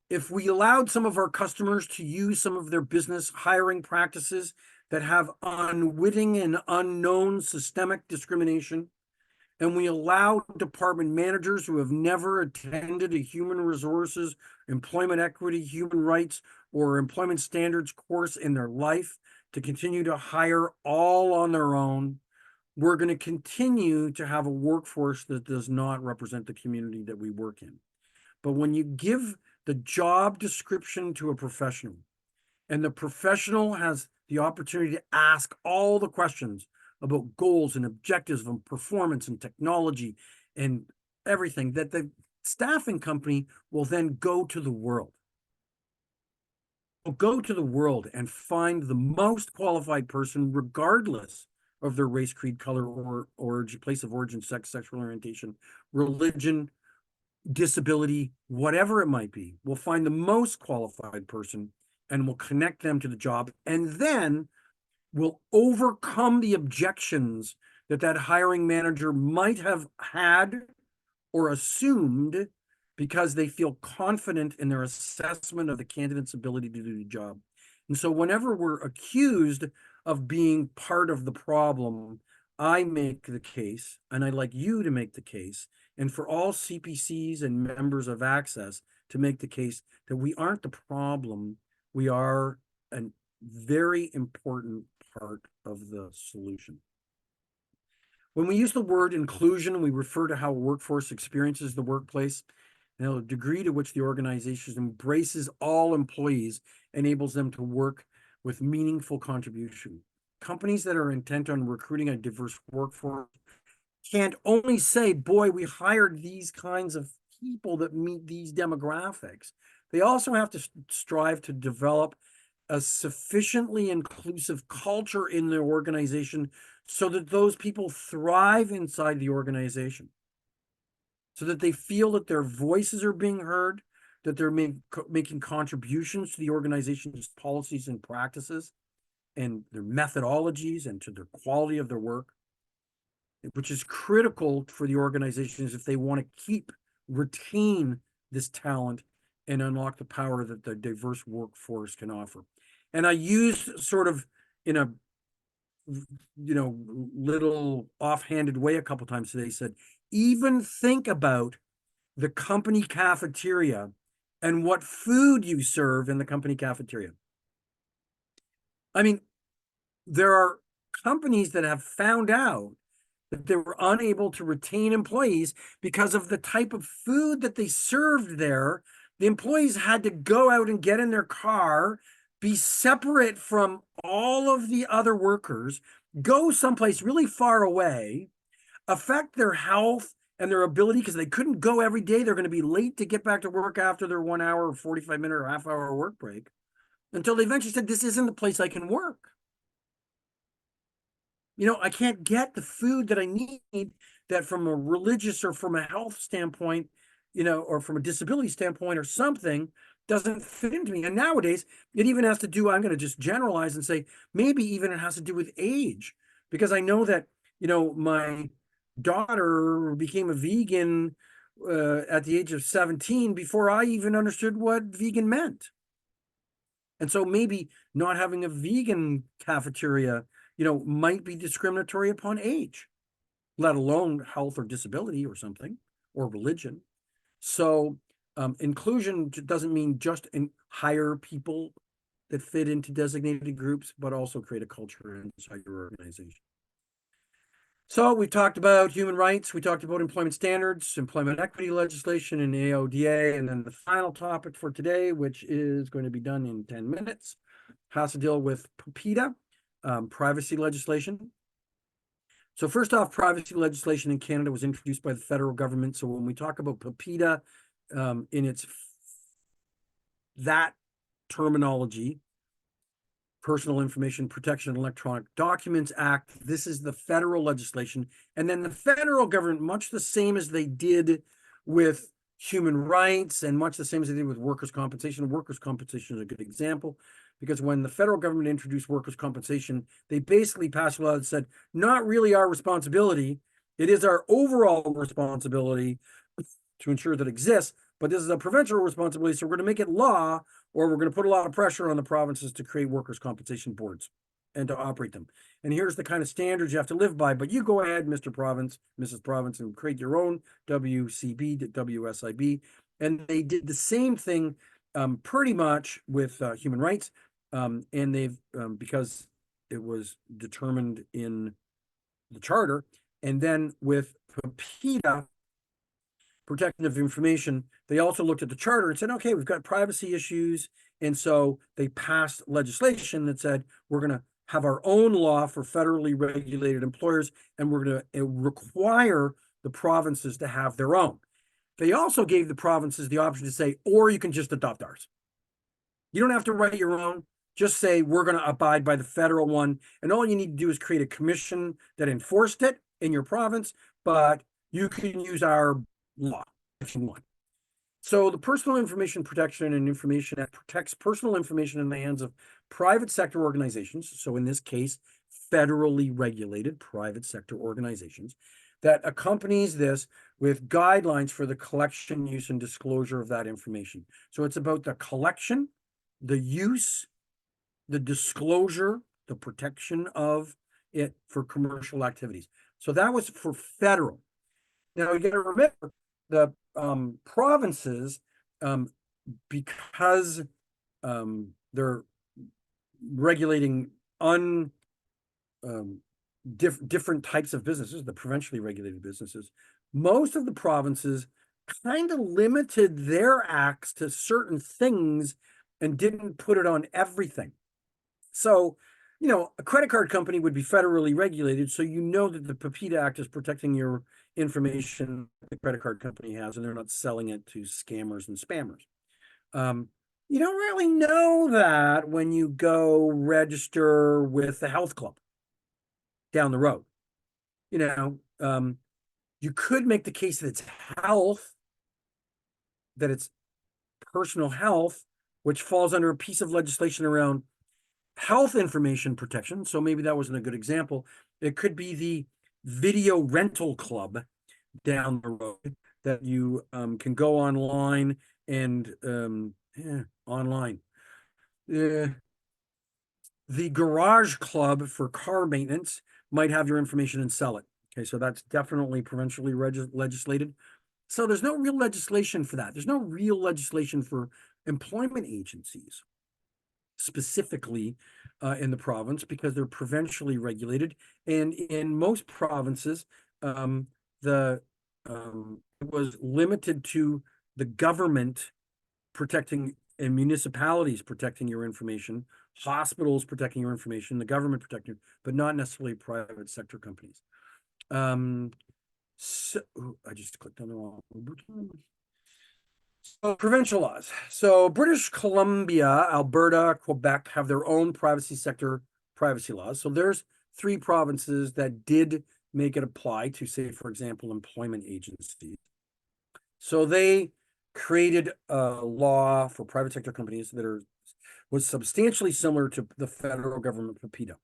If we allowed some of our customers to use some of their business hiring practices that have unwitting and unknown systemic discrimination, and we allow department managers who have never attended a human resources, employment equity, human rights, or employment standards course in their life to continue to hire all on their own, we're going to continue to have a workforce that does not represent the community that we work in. But when you give the job description to a professional, and the professional has the opportunity to ask all the questions about goals and objectives of performance and technology and everything, that the staffing company will then go to the world. Will go to the world and find the most qualified person, regardless of their race, creed, color, or origin, place of origin, sex, sexual orientation, religion, disability, whatever it might be. We'll find the most qualified person and we'll connect them to the job. And then we'll overcome the objections that that hiring manager might have had or assumed because they feel confident in their assessment of the candidate's ability to do the job. And so whenever we're accused of being part of the problem, I make the case, and I'd like you to make the case, and for all CPCs and members of ACSESS to make the case that we aren't the problem, we are a very important part of the solution. When we use the word inclusion, we refer to how a workforce experiences the workplace and the degree to which the organization embraces all employees enables them to work with meaningful contribution. Companies that are intent on recruiting a diverse workforce can't only say, boy, we hired these kinds of people that meet these demographics. They also have to strive to develop a sufficiently inclusive culture in their organization so that those people thrive inside the organization, so that they feel that their voices are being heard, that they're making contributions to the organization's policies and practices and their methodologies and to the quality of their work, which is critical for the organizations if they want to retain this talent and unlock the power that the diverse workforce can offer. And I used sort of in a little offhanded way a couple times today, said, even think about the company cafeteria and what food you serve in the company cafeteria. I mean, there are companies that have found out that they were unable to retain employees because of the type of food that they served there. The employees had to go out and get in their car, be separate from all of the other workers, go someplace really far away, affect their health and their ability because they couldn't go every day. They're going to be late to get back to work after their 1 hour or 45-minute or half-hour work break until they eventually said, this isn't the place I can work. I can't get the food that I need that from a religious or from a health standpoint, or from a disability standpoint or something doesn't fit into me. And nowadays it even has to do, I'm going to just generalize and say, maybe even it has to do with age, because I know that, my daughter became a vegan at the age of 17 before I even understood what vegan meant. And so maybe not having a vegan cafeteria, might be discriminatory upon age, let alone health or disability or something, or religion. So inclusion doesn't mean just hire people that fit into designated groups, but also create a culture inside your organization. So we talked about human rights, we talked about employment standards, employment equity legislation, and AODA, and then the final topic for today, which is going to be done in 10 minutes, has to deal with PIPEDA, privacy legislation. So first off, privacy legislation in Canada was introduced by the federal government. So when we talk about PIPEDA in its that terminology, Personal Information Protection and Electronic Documents Act, this is the federal legislation. And then the federal government, much the same as they did with human rights and much the same as they did with workers' compensation. Workers' compensation is a good example, because when the federal government introduced workers' compensation, they basically passed a law that said, not really our responsibility. It is our overall responsibility to ensure that it exists, but this is a provincial responsibility. So we're going to make it law, or we're going to put a lot of pressure on the provinces to create workers' compensation boards and to operate them. And here's the kind of standards you have to live by. But you go ahead, Mr. Province, Mrs. Province, and create your own WCB, WSIB. And they did the same thing pretty much with human rights. And they've, because it was determined in the charter, and then with PIPEDA, protection of information, they also looked at the charter and said, okay, we've got privacy issues. And so they passed legislation that said, we're going to have our own law for federally regulated employers, and we're going to require the provinces to have their own. They also gave the provinces the option to say, or you can just adopt ours. You don't have to write your own. Just say, we're going to abide by the federal one. And all you need to do is create a commission that enforced it in your province, but you can use our law if you want. So the Personal Information Protection and Information Act protects personal information in the hands of private sector organizations. So in this case, federally regulated private sector organizations that accompanies this with guidelines for the collection, use, and disclosure of that information. So it's about the collection, the use, the disclosure, the protection of it for commercial activities. So that was for federal. Now you got to remember the provinces, because they're regulating different types of businesses, the provincially regulated businesses. Most of the provinces kind of limited their acts to certain things and didn't put it on everything. So, a credit card company would be federally regulated, so you know that the PPITA Act is protecting your information the credit card company has, and they're not selling it to scammers and spammers. You don't really know that when you go register with the health club down the road. You could make the case that it's health, that it's personal health, which falls under a piece of legislation around health information protection. So maybe that wasn't a good example. It could be the video rental club down the road that you can go online and online. The garage club for car maintenance might have your information and sell it. Okay, so that's definitely provincially legislated. So there's no real legislation for that. There's no real legislation for employment agencies specifically in the province because they're provincially regulated. And in most provinces, it was limited to the government protecting and municipalities protecting your information, hospitals protecting your information, the government protecting, but not necessarily private sector companies. So I just clicked on the wrong. So provincial laws. So British Columbia, Alberta, Quebec have their own privacy sector privacy laws. So there's 3 provinces that did make it apply to, say, for example, employment agencies. So they created a law for private sector companies that was substantially similar to the federal government PPITA.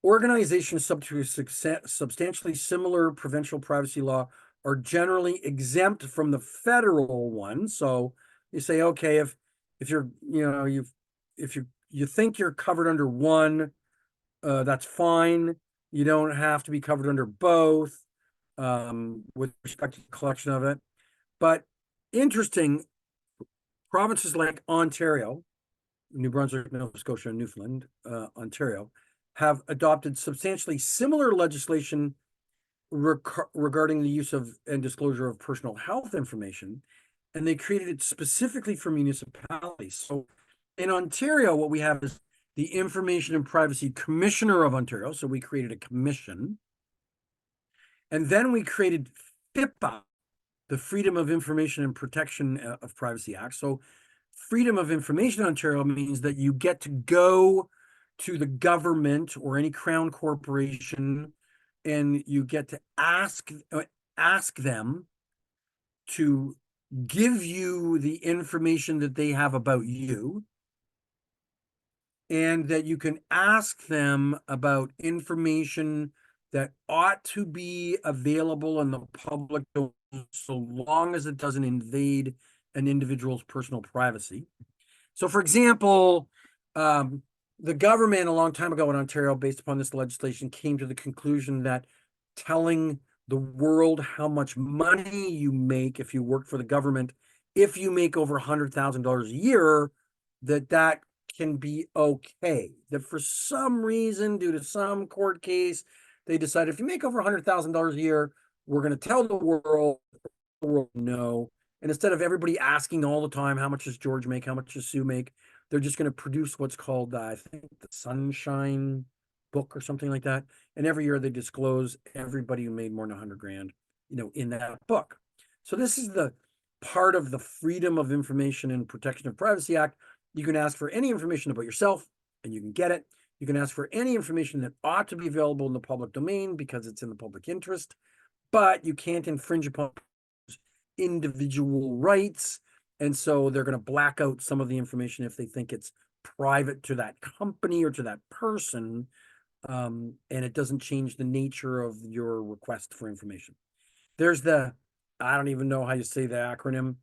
Organizations subject to substantially similar provincial privacy law are generally exempt from the federal one. So you say, okay, if you're, if you think you're covered under one, that's fine. You don't have to be covered under both with respect to the collection of it. But interesting, provinces like Ontario, New Brunswick, Nova Scotia, and Newfoundland, Ontario, have adopted substantially similar legislation regarding the use of and disclosure of personal health information, and they created it specifically for municipalities. So in Ontario, what we have is the Information and Privacy Commissioner of Ontario. So we created a commission. And then we created FIPA, the Freedom of Information and Protection of Privacy Act. So Freedom of Information Ontario means that you get to go to the government or any crown corporation and you get to ask them to give you the information that they have about you, and that you can ask them about information that ought to be available in the public domain so long as it doesn't invade an individual's personal privacy. So, for example, the government a long time ago in Ontario, based upon this legislation, came to the conclusion that telling the world how much money you make if you work for the government, if you make over $100,000 a year, that can be okay. That for some reason, due to some court case, they decided if you make over $100,000 a year, we're going to tell the world no. And instead of everybody asking all the time, how much does George make? How much does Sue make? They're just going to produce what's called, I think, the Sunshine Book or something like that. And every year they disclose everybody who made more than 100 grand, in that book. So this is the part of the Freedom of Information and Protection of Privacy Act You can ask for any information about yourself and you can get it. You can ask for any information that ought to be available in the public domain because it's in the public interest, but you can't infringe upon individual rights. And so they're going to black out some of the information if they think it's private to that company or to that person. And it doesn't change the nature of your request for information. There's I don't even know how you say the acronym,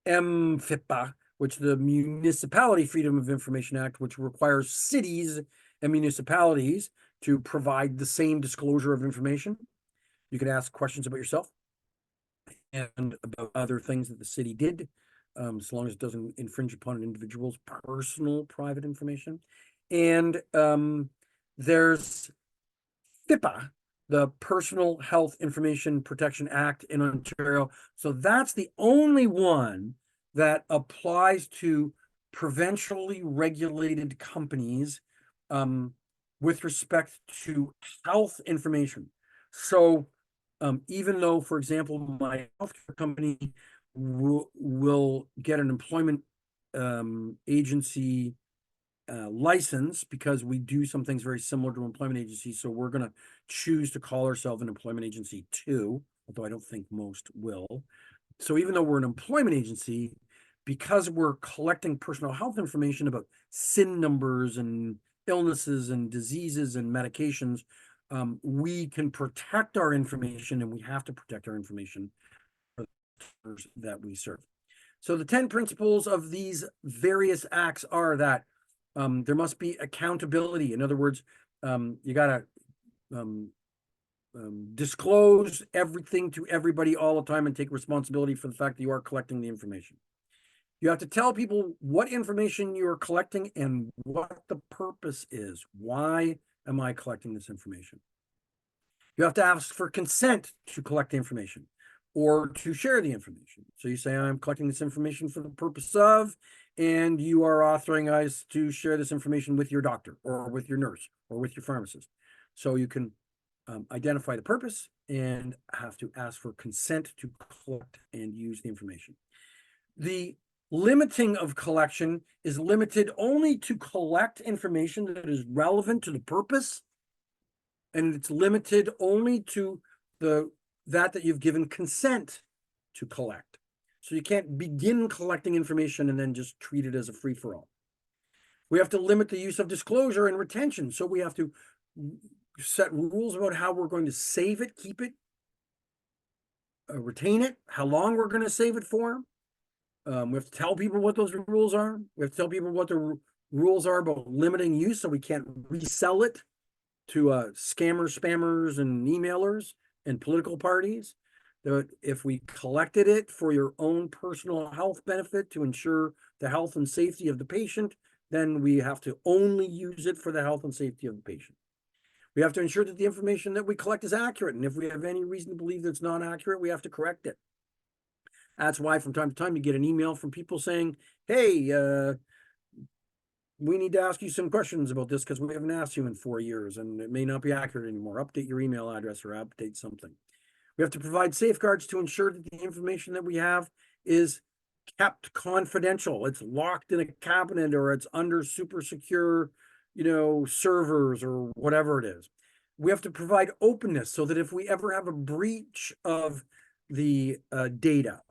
MFIPA, which the Municipality Freedom of Information Act, which requires cities and municipalities to provide the same disclosure of information. You can ask questions about yourself and about other things that the city did, as long as it doesn't infringe upon an individual's personal private information. And there's FIPA, the Personal Health Information Protection Act in Ontario. So that's the only one that applies to provincially regulated companies with respect to health information. So even though, for example, my healthcare company will get an employment agency license because we do some things very similar to employment agencies. So we're going to choose to call ourselves an employment agency too, although I don't think most will. So even though we're an employment agency, because we're collecting personal health information about SIN numbers and illnesses and diseases and medications, we can protect our information, and we have to protect our information for the that we serve. So the 10 principles of these various acts are that there must be accountability. In other words, you got to disclose everything to everybody all the time and take responsibility for the fact that you are collecting the information. You have to tell people what information you are collecting and what the purpose is. Why am I collecting this information? You have to ask for consent to collect the information or to share the information. So you say, I'm collecting this information for the purpose of, and you are authorized to share this information with your doctor or with your nurse or with your pharmacist. So you can identify the purpose and have to ask for consent to collect and use the information. The limiting of collection is limited only to collect information that is relevant to the purpose, and it's limited only to that you've given consent to collect. So you can't begin collecting information and then just treat it as a free-for-all. We have to limit the use of disclosure and retention. So we have to set rules about how we're going to save it, keep it, retain it, how long we're going to save it for. We have to tell people what those rules are. We have to tell people what the rules are about limiting use so we can't resell it to scammers, spammers, and emailers and political parties. That if we collected it for your own personal health benefit to ensure the health and safety of the patient, then we have to only use it for the health and safety of the patient. We have to ensure that the information that we collect is accurate. And if we have any reason to believe that it's not accurate, we have to correct it. That's why from time to time you get an email from people saying, hey, we need to ask you some questions about this because we haven't asked you in 4 years and it may not be accurate anymore. Update your email address or update something. We have to provide safeguards to ensure that the information that we have is kept confidential. It's locked in a cabinet or it's under super secure, servers or whatever it is. We have to provide openness so that if we ever have a breach of the data,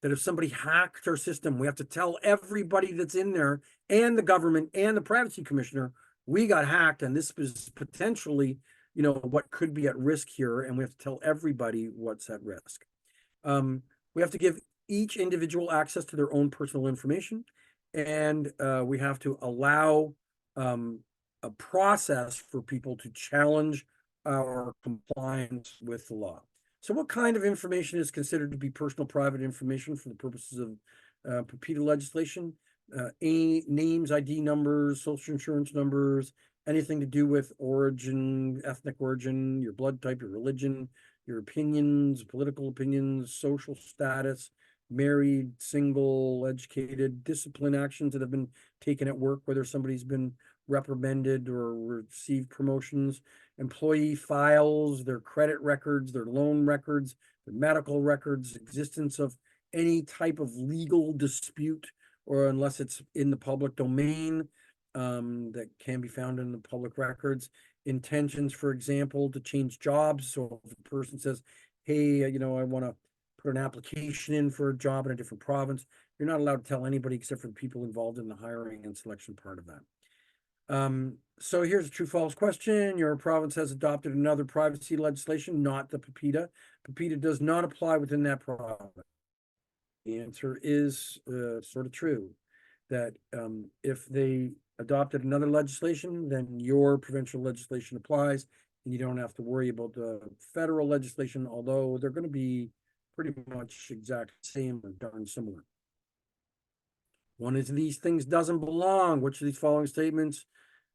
that if somebody hacked our system, we have to tell everybody that's in there and the government and the privacy commissioner, we got hacked and this is potentially, what could be at risk here. And we have to tell everybody what's at risk. We have to give each individual access to their own personal information. And we have to allow a process for people to challenge our compliance with the law. So what kind of information is considered to be personal private information for the purposes of PIPEDA legislation? Names, ID numbers, social insurance numbers, anything to do with origin, ethnic origin, your blood type, your religion, your opinions, political opinions, social status, married, single, educated, discipline actions that have been taken at work, whether somebody's been reprimanded or received promotions, employee files, their credit records, their loan records, their medical records, existence of any type of legal dispute or unless it's in the public domain, that can be found in the public records. Intentions, for example, to change jobs. So if a person says, hey, I want to put an application in for a job in a different province, you're not allowed to tell anybody except for the people involved in the hiring and selection part of that. So here's a true false question. Your province has adopted another privacy legislation, not the PPIDA. PPIDA does not apply within that province. The answer is sort of true, that if they adopted another legislation, then your provincial legislation applies, and you don't have to worry about the federal legislation, although they're going to be pretty much exact same or darn similar. One of these things doesn't belong. Which of these following statements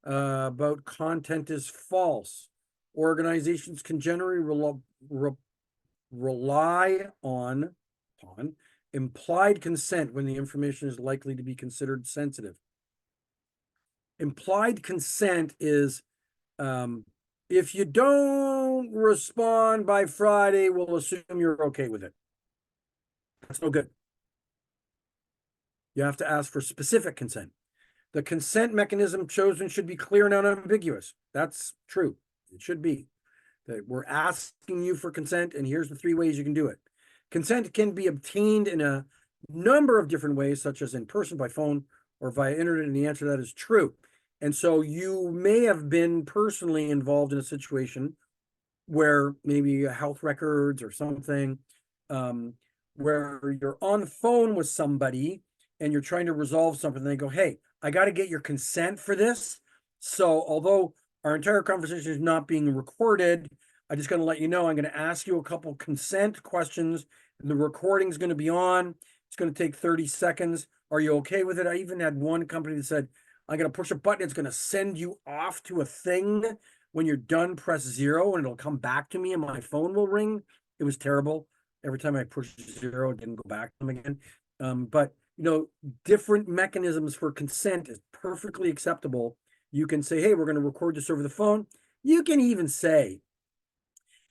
about content is false? Organizations can generally rely on implied consent when the information is likely to be considered sensitive. Implied consent is if you don't respond by Friday, we'll assume you're okay with it. That's no good. You have to ask for specific consent. The consent mechanism chosen should be clear and unambiguous. That's true. It should be. That we're asking you for consent, and here's the 3 ways you can do it. Consent can be obtained in a number of different ways, such as in person, by phone, or via internet, and the answer to that is true. And so you may have been personally involved in a situation where maybe health records or something, where you're on the phone with somebody and you're trying to resolve something, and they go, hey, I got to get your consent for this. So although our entire conversation is not being recorded, I'm just going to let you know, I'm going to ask you a couple consent questions, and the recording's going to be on. It's going to take 30 seconds. Are you okay with it? I even had one company that said, I'm going to push a button. It's going to send you off to a thing. When you're done, press 0 and it'll come back to me and my phone will ring. It was terrible. Every time I pushed 0, it didn't go back to them again. But different mechanisms for consent is perfectly acceptable. You can say, hey, we're going to record this over the phone. You can even say,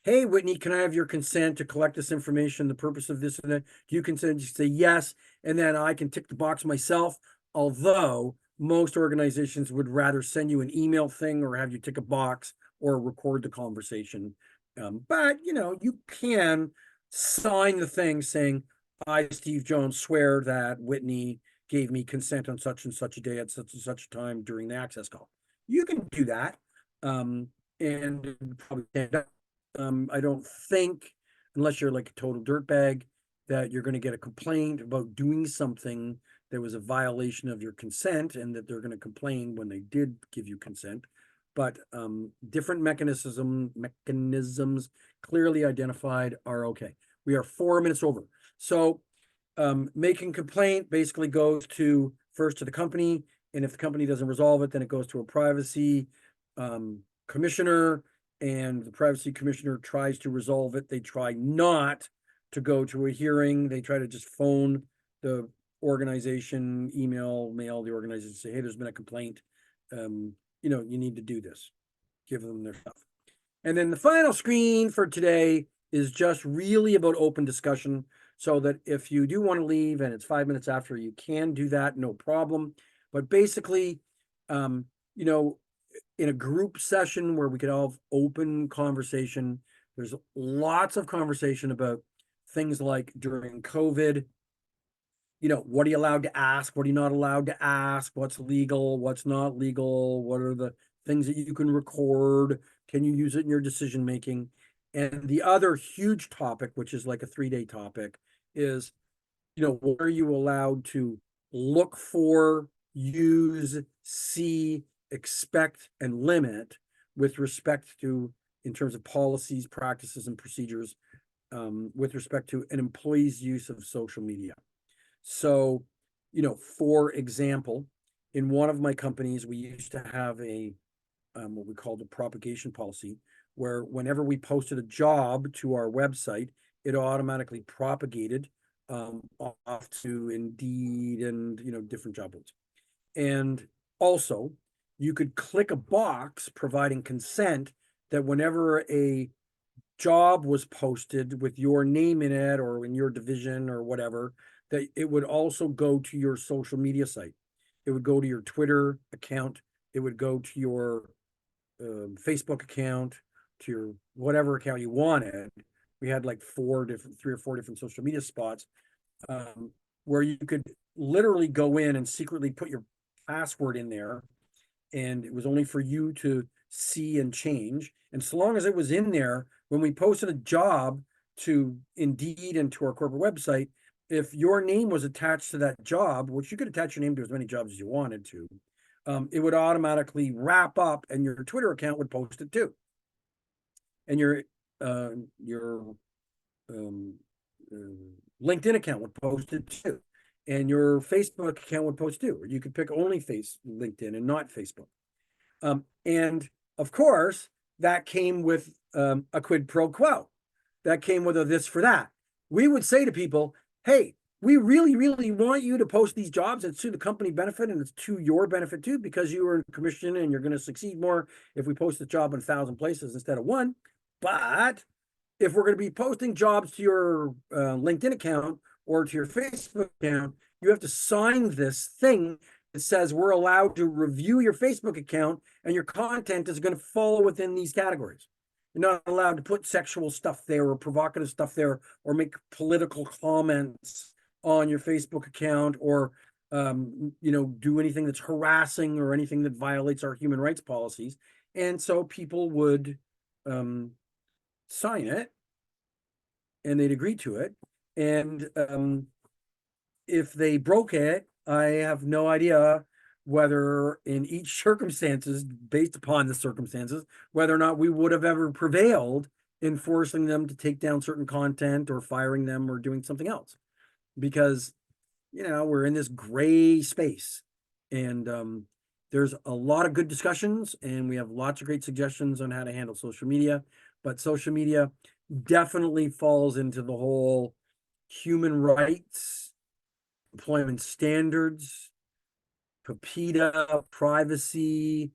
hey, Whitney, can I have your consent to collect this information, the purpose of this and that? You can say yes, and then I can tick the box myself, although most organizations would rather send you an email thing or have you tick a box or record the conversation. But, you can sign the thing saying, I, Steve Jones, swear that Whitney gave me consent on such and such a day at such and such a time during the access call. You can do that, and probably stand up. I don't think, unless you're like a total dirtbag, that you're going to get a complaint about doing something that was a violation of your consent, and that they're going to complain when they did give you consent. But different mechanisms clearly identified are okay. We are 4 minutes over. So making complaint basically goes first to the company, and if the company doesn't resolve it, then it goes to a privacy commissioner, and the privacy commissioner tries to resolve it. They try not to go to a hearing. They try to just phone the organization, mail the organization, say, hey, there's been a complaint. You need to do this. Give them their stuff. And then the final screen for today is just really about open discussion, so that if you do want to leave and it's 5 minutes after, you can do that, no problem. But basically, in a group session where we could all have open conversation, there's lots of conversation about things like during COVID, what are you allowed to ask? What are you not allowed to ask? What's legal? What's not legal? What are the things that you can record? Can you use it in your decision making? And the other huge topic, which is like a 3-day topic, is, what are you allowed to look for, use, see, expect, and limit with respect to, in terms of policies, practices, and procedures, with respect to an employee's use of social media. So, for example, in one of my companies, we used to have what we called a propagation policy, where whenever we posted a job to our website, it automatically propagated off to Indeed and, different job boards. And also, you could click a box providing consent that whenever a job was posted with your name in it or in your division or whatever, that it would also go to your social media site. It would go to your Twitter account. It would go to your Facebook account, to your whatever account you wanted. We had like 3 or 4 different social media spots, where you could literally go in and secretly put your password in there, and it was only for you to see and change. And so long as it was in there, when we posted a job to Indeed and to our corporate website, if your name was attached to that job, which you could attach your name to as many jobs as you wanted to, it would automatically wrap up, and your Twitter account would post it too, and your LinkedIn account would post it too, and your Facebook account would post too. Or you could pick only LinkedIn and not Facebook. And of course, that came with a quid pro quo. That came with a this for that. We would say to people, hey, we really, really want you to post these jobs. It's to the company benefit, and it's to your benefit too, because you earn commission and you're going to succeed more if we post the job in 1,000 places instead of one. But if we're going to be posting jobs to your LinkedIn account or to your Facebook account, you have to sign this thing that says we're allowed to review your Facebook account and your content is going to fall within these categories. You're not allowed to put sexual stuff there or provocative stuff there or make political comments on your Facebook account, or do anything that's harassing or anything that violates our human rights policies. And so people would sign it, and they'd agree to it. And if they broke it, I have no idea whether in each circumstances, based upon the circumstances, whether or not we would have ever prevailed in forcing them to take down certain content or firing them or doing something else. Because, we're in this gray space, and there's a lot of good discussions, and we have lots of great suggestions on how to handle social media. But social media definitely falls into the whole human rights, employment standards, PIPEDA, privacy,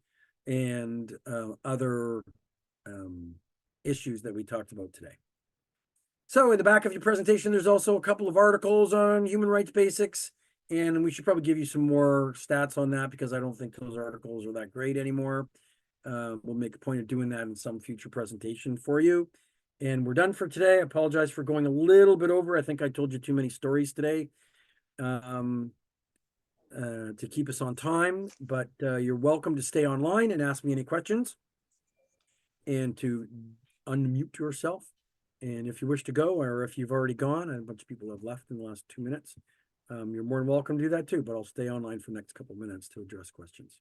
and other issues that we talked about today. So in the back of your presentation, there's also a couple of articles on human rights basics, and we should probably give you some more stats on that, because I don't think those articles are that great anymore. We'll make a point of doing that in some future presentation for you. And we're done for today. I apologize for going a little bit over. I think I told you too many stories today to keep us on time, but you're welcome to stay online and ask me any questions, and to unmute yourself. And if you wish to go, or if you've already gone, and a bunch of people have left in the last 2 minutes, you're more than welcome to do that too, but I'll stay online for the next couple of minutes to address questions.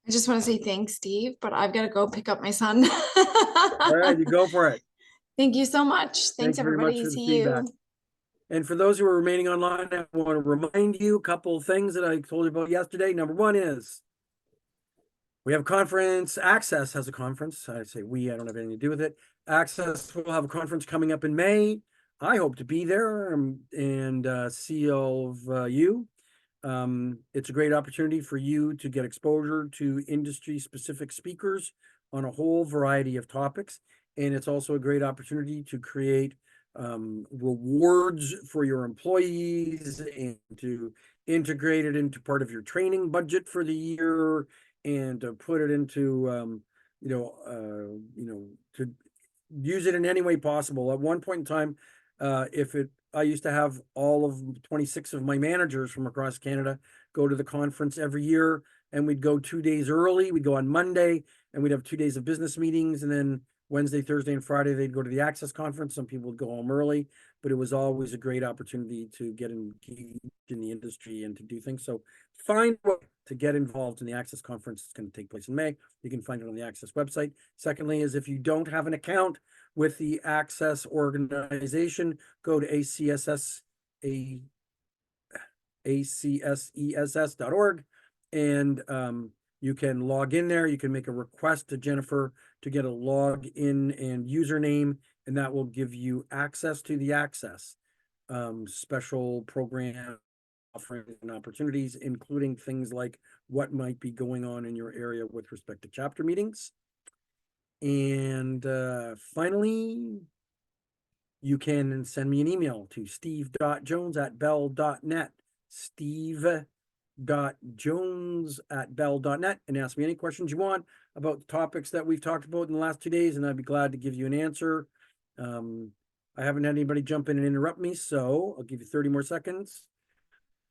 I just want to say thanks, Steve, but I've got to go pick up my son.
All right, you go for it.
Thank you so much. Thanks,
Very much
everybody.
for the
See
feedback.
you.
And for those who are remaining online, I want to remind you a couple of things that I told you about yesterday. Number one is we have a conference. ACSESS has a conference. I say we, I don't have anything to do with it. ACSESS will have a conference coming up in May. I hope to be there and see all of you. It's a great opportunity for you to get exposure to industry-specific speakers on a whole variety of topics. And it's also a great opportunity to create rewards for your employees, and to integrate it into part of your training budget for the year, and to put it into to use it in any way possible. At one point in time, I used to have all of 26 of my managers from across Canada go to the conference every year, and we'd go 2 days early. We'd go on Monday, and we'd have 2 days of business meetings, and then Wednesday, Thursday, and Friday, they'd go to the ACSESS conference. Some people would go home early, but it was always a great opportunity to get engaged in the industry and to do things. So find a way to get involved in the ACSESS conference. It's going to take place in May. You can find it on the ACSESS website. Secondly, is if you don't have an account with the ACSESS organization, go to ACSESS, ACSESS.org, and you can log in there. You can make a request to Jennifer to get a login and username, and that will give you access to the ACSESS special program offerings and opportunities, including things like what might be going on in your area with respect to chapter meetings. And finally, you can send me an email to steve.jones@bell.net. steve.jones@bell.net, and ask me any questions you want about the topics that we've talked about in the last 2 days, and I'd be glad to give you an answer. I haven't had anybody jump in and interrupt me, so I'll give you 30 more seconds.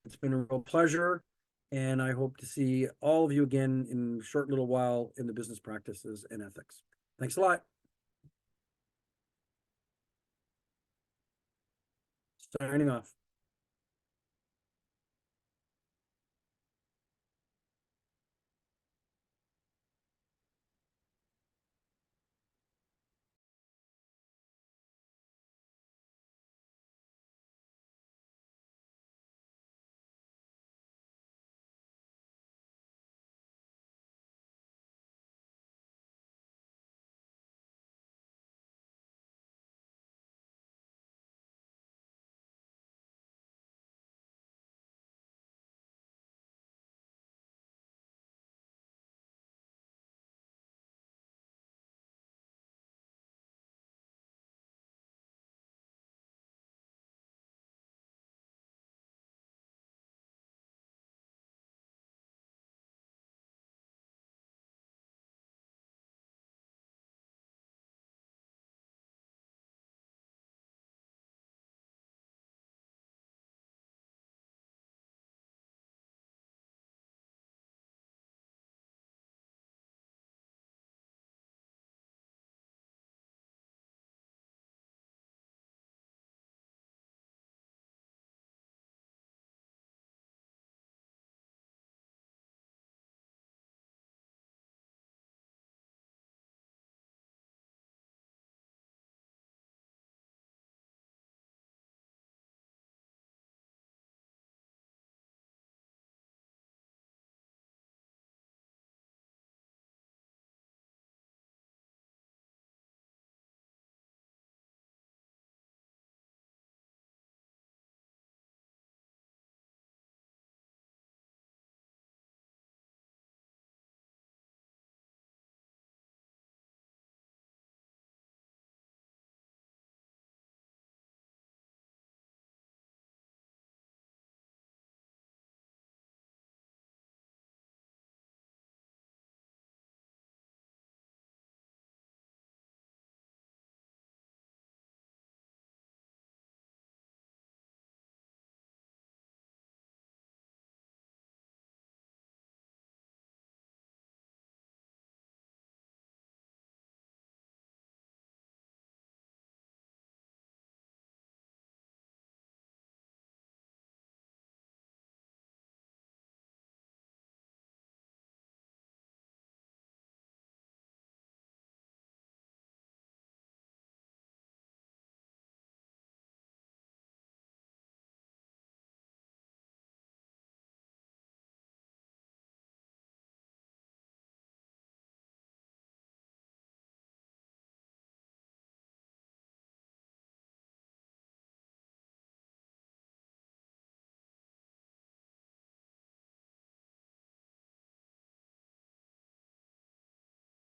It's been a real pleasure, and I hope to see all of you again in a short little while in the business practices and ethics. Thanks a lot. Signing off.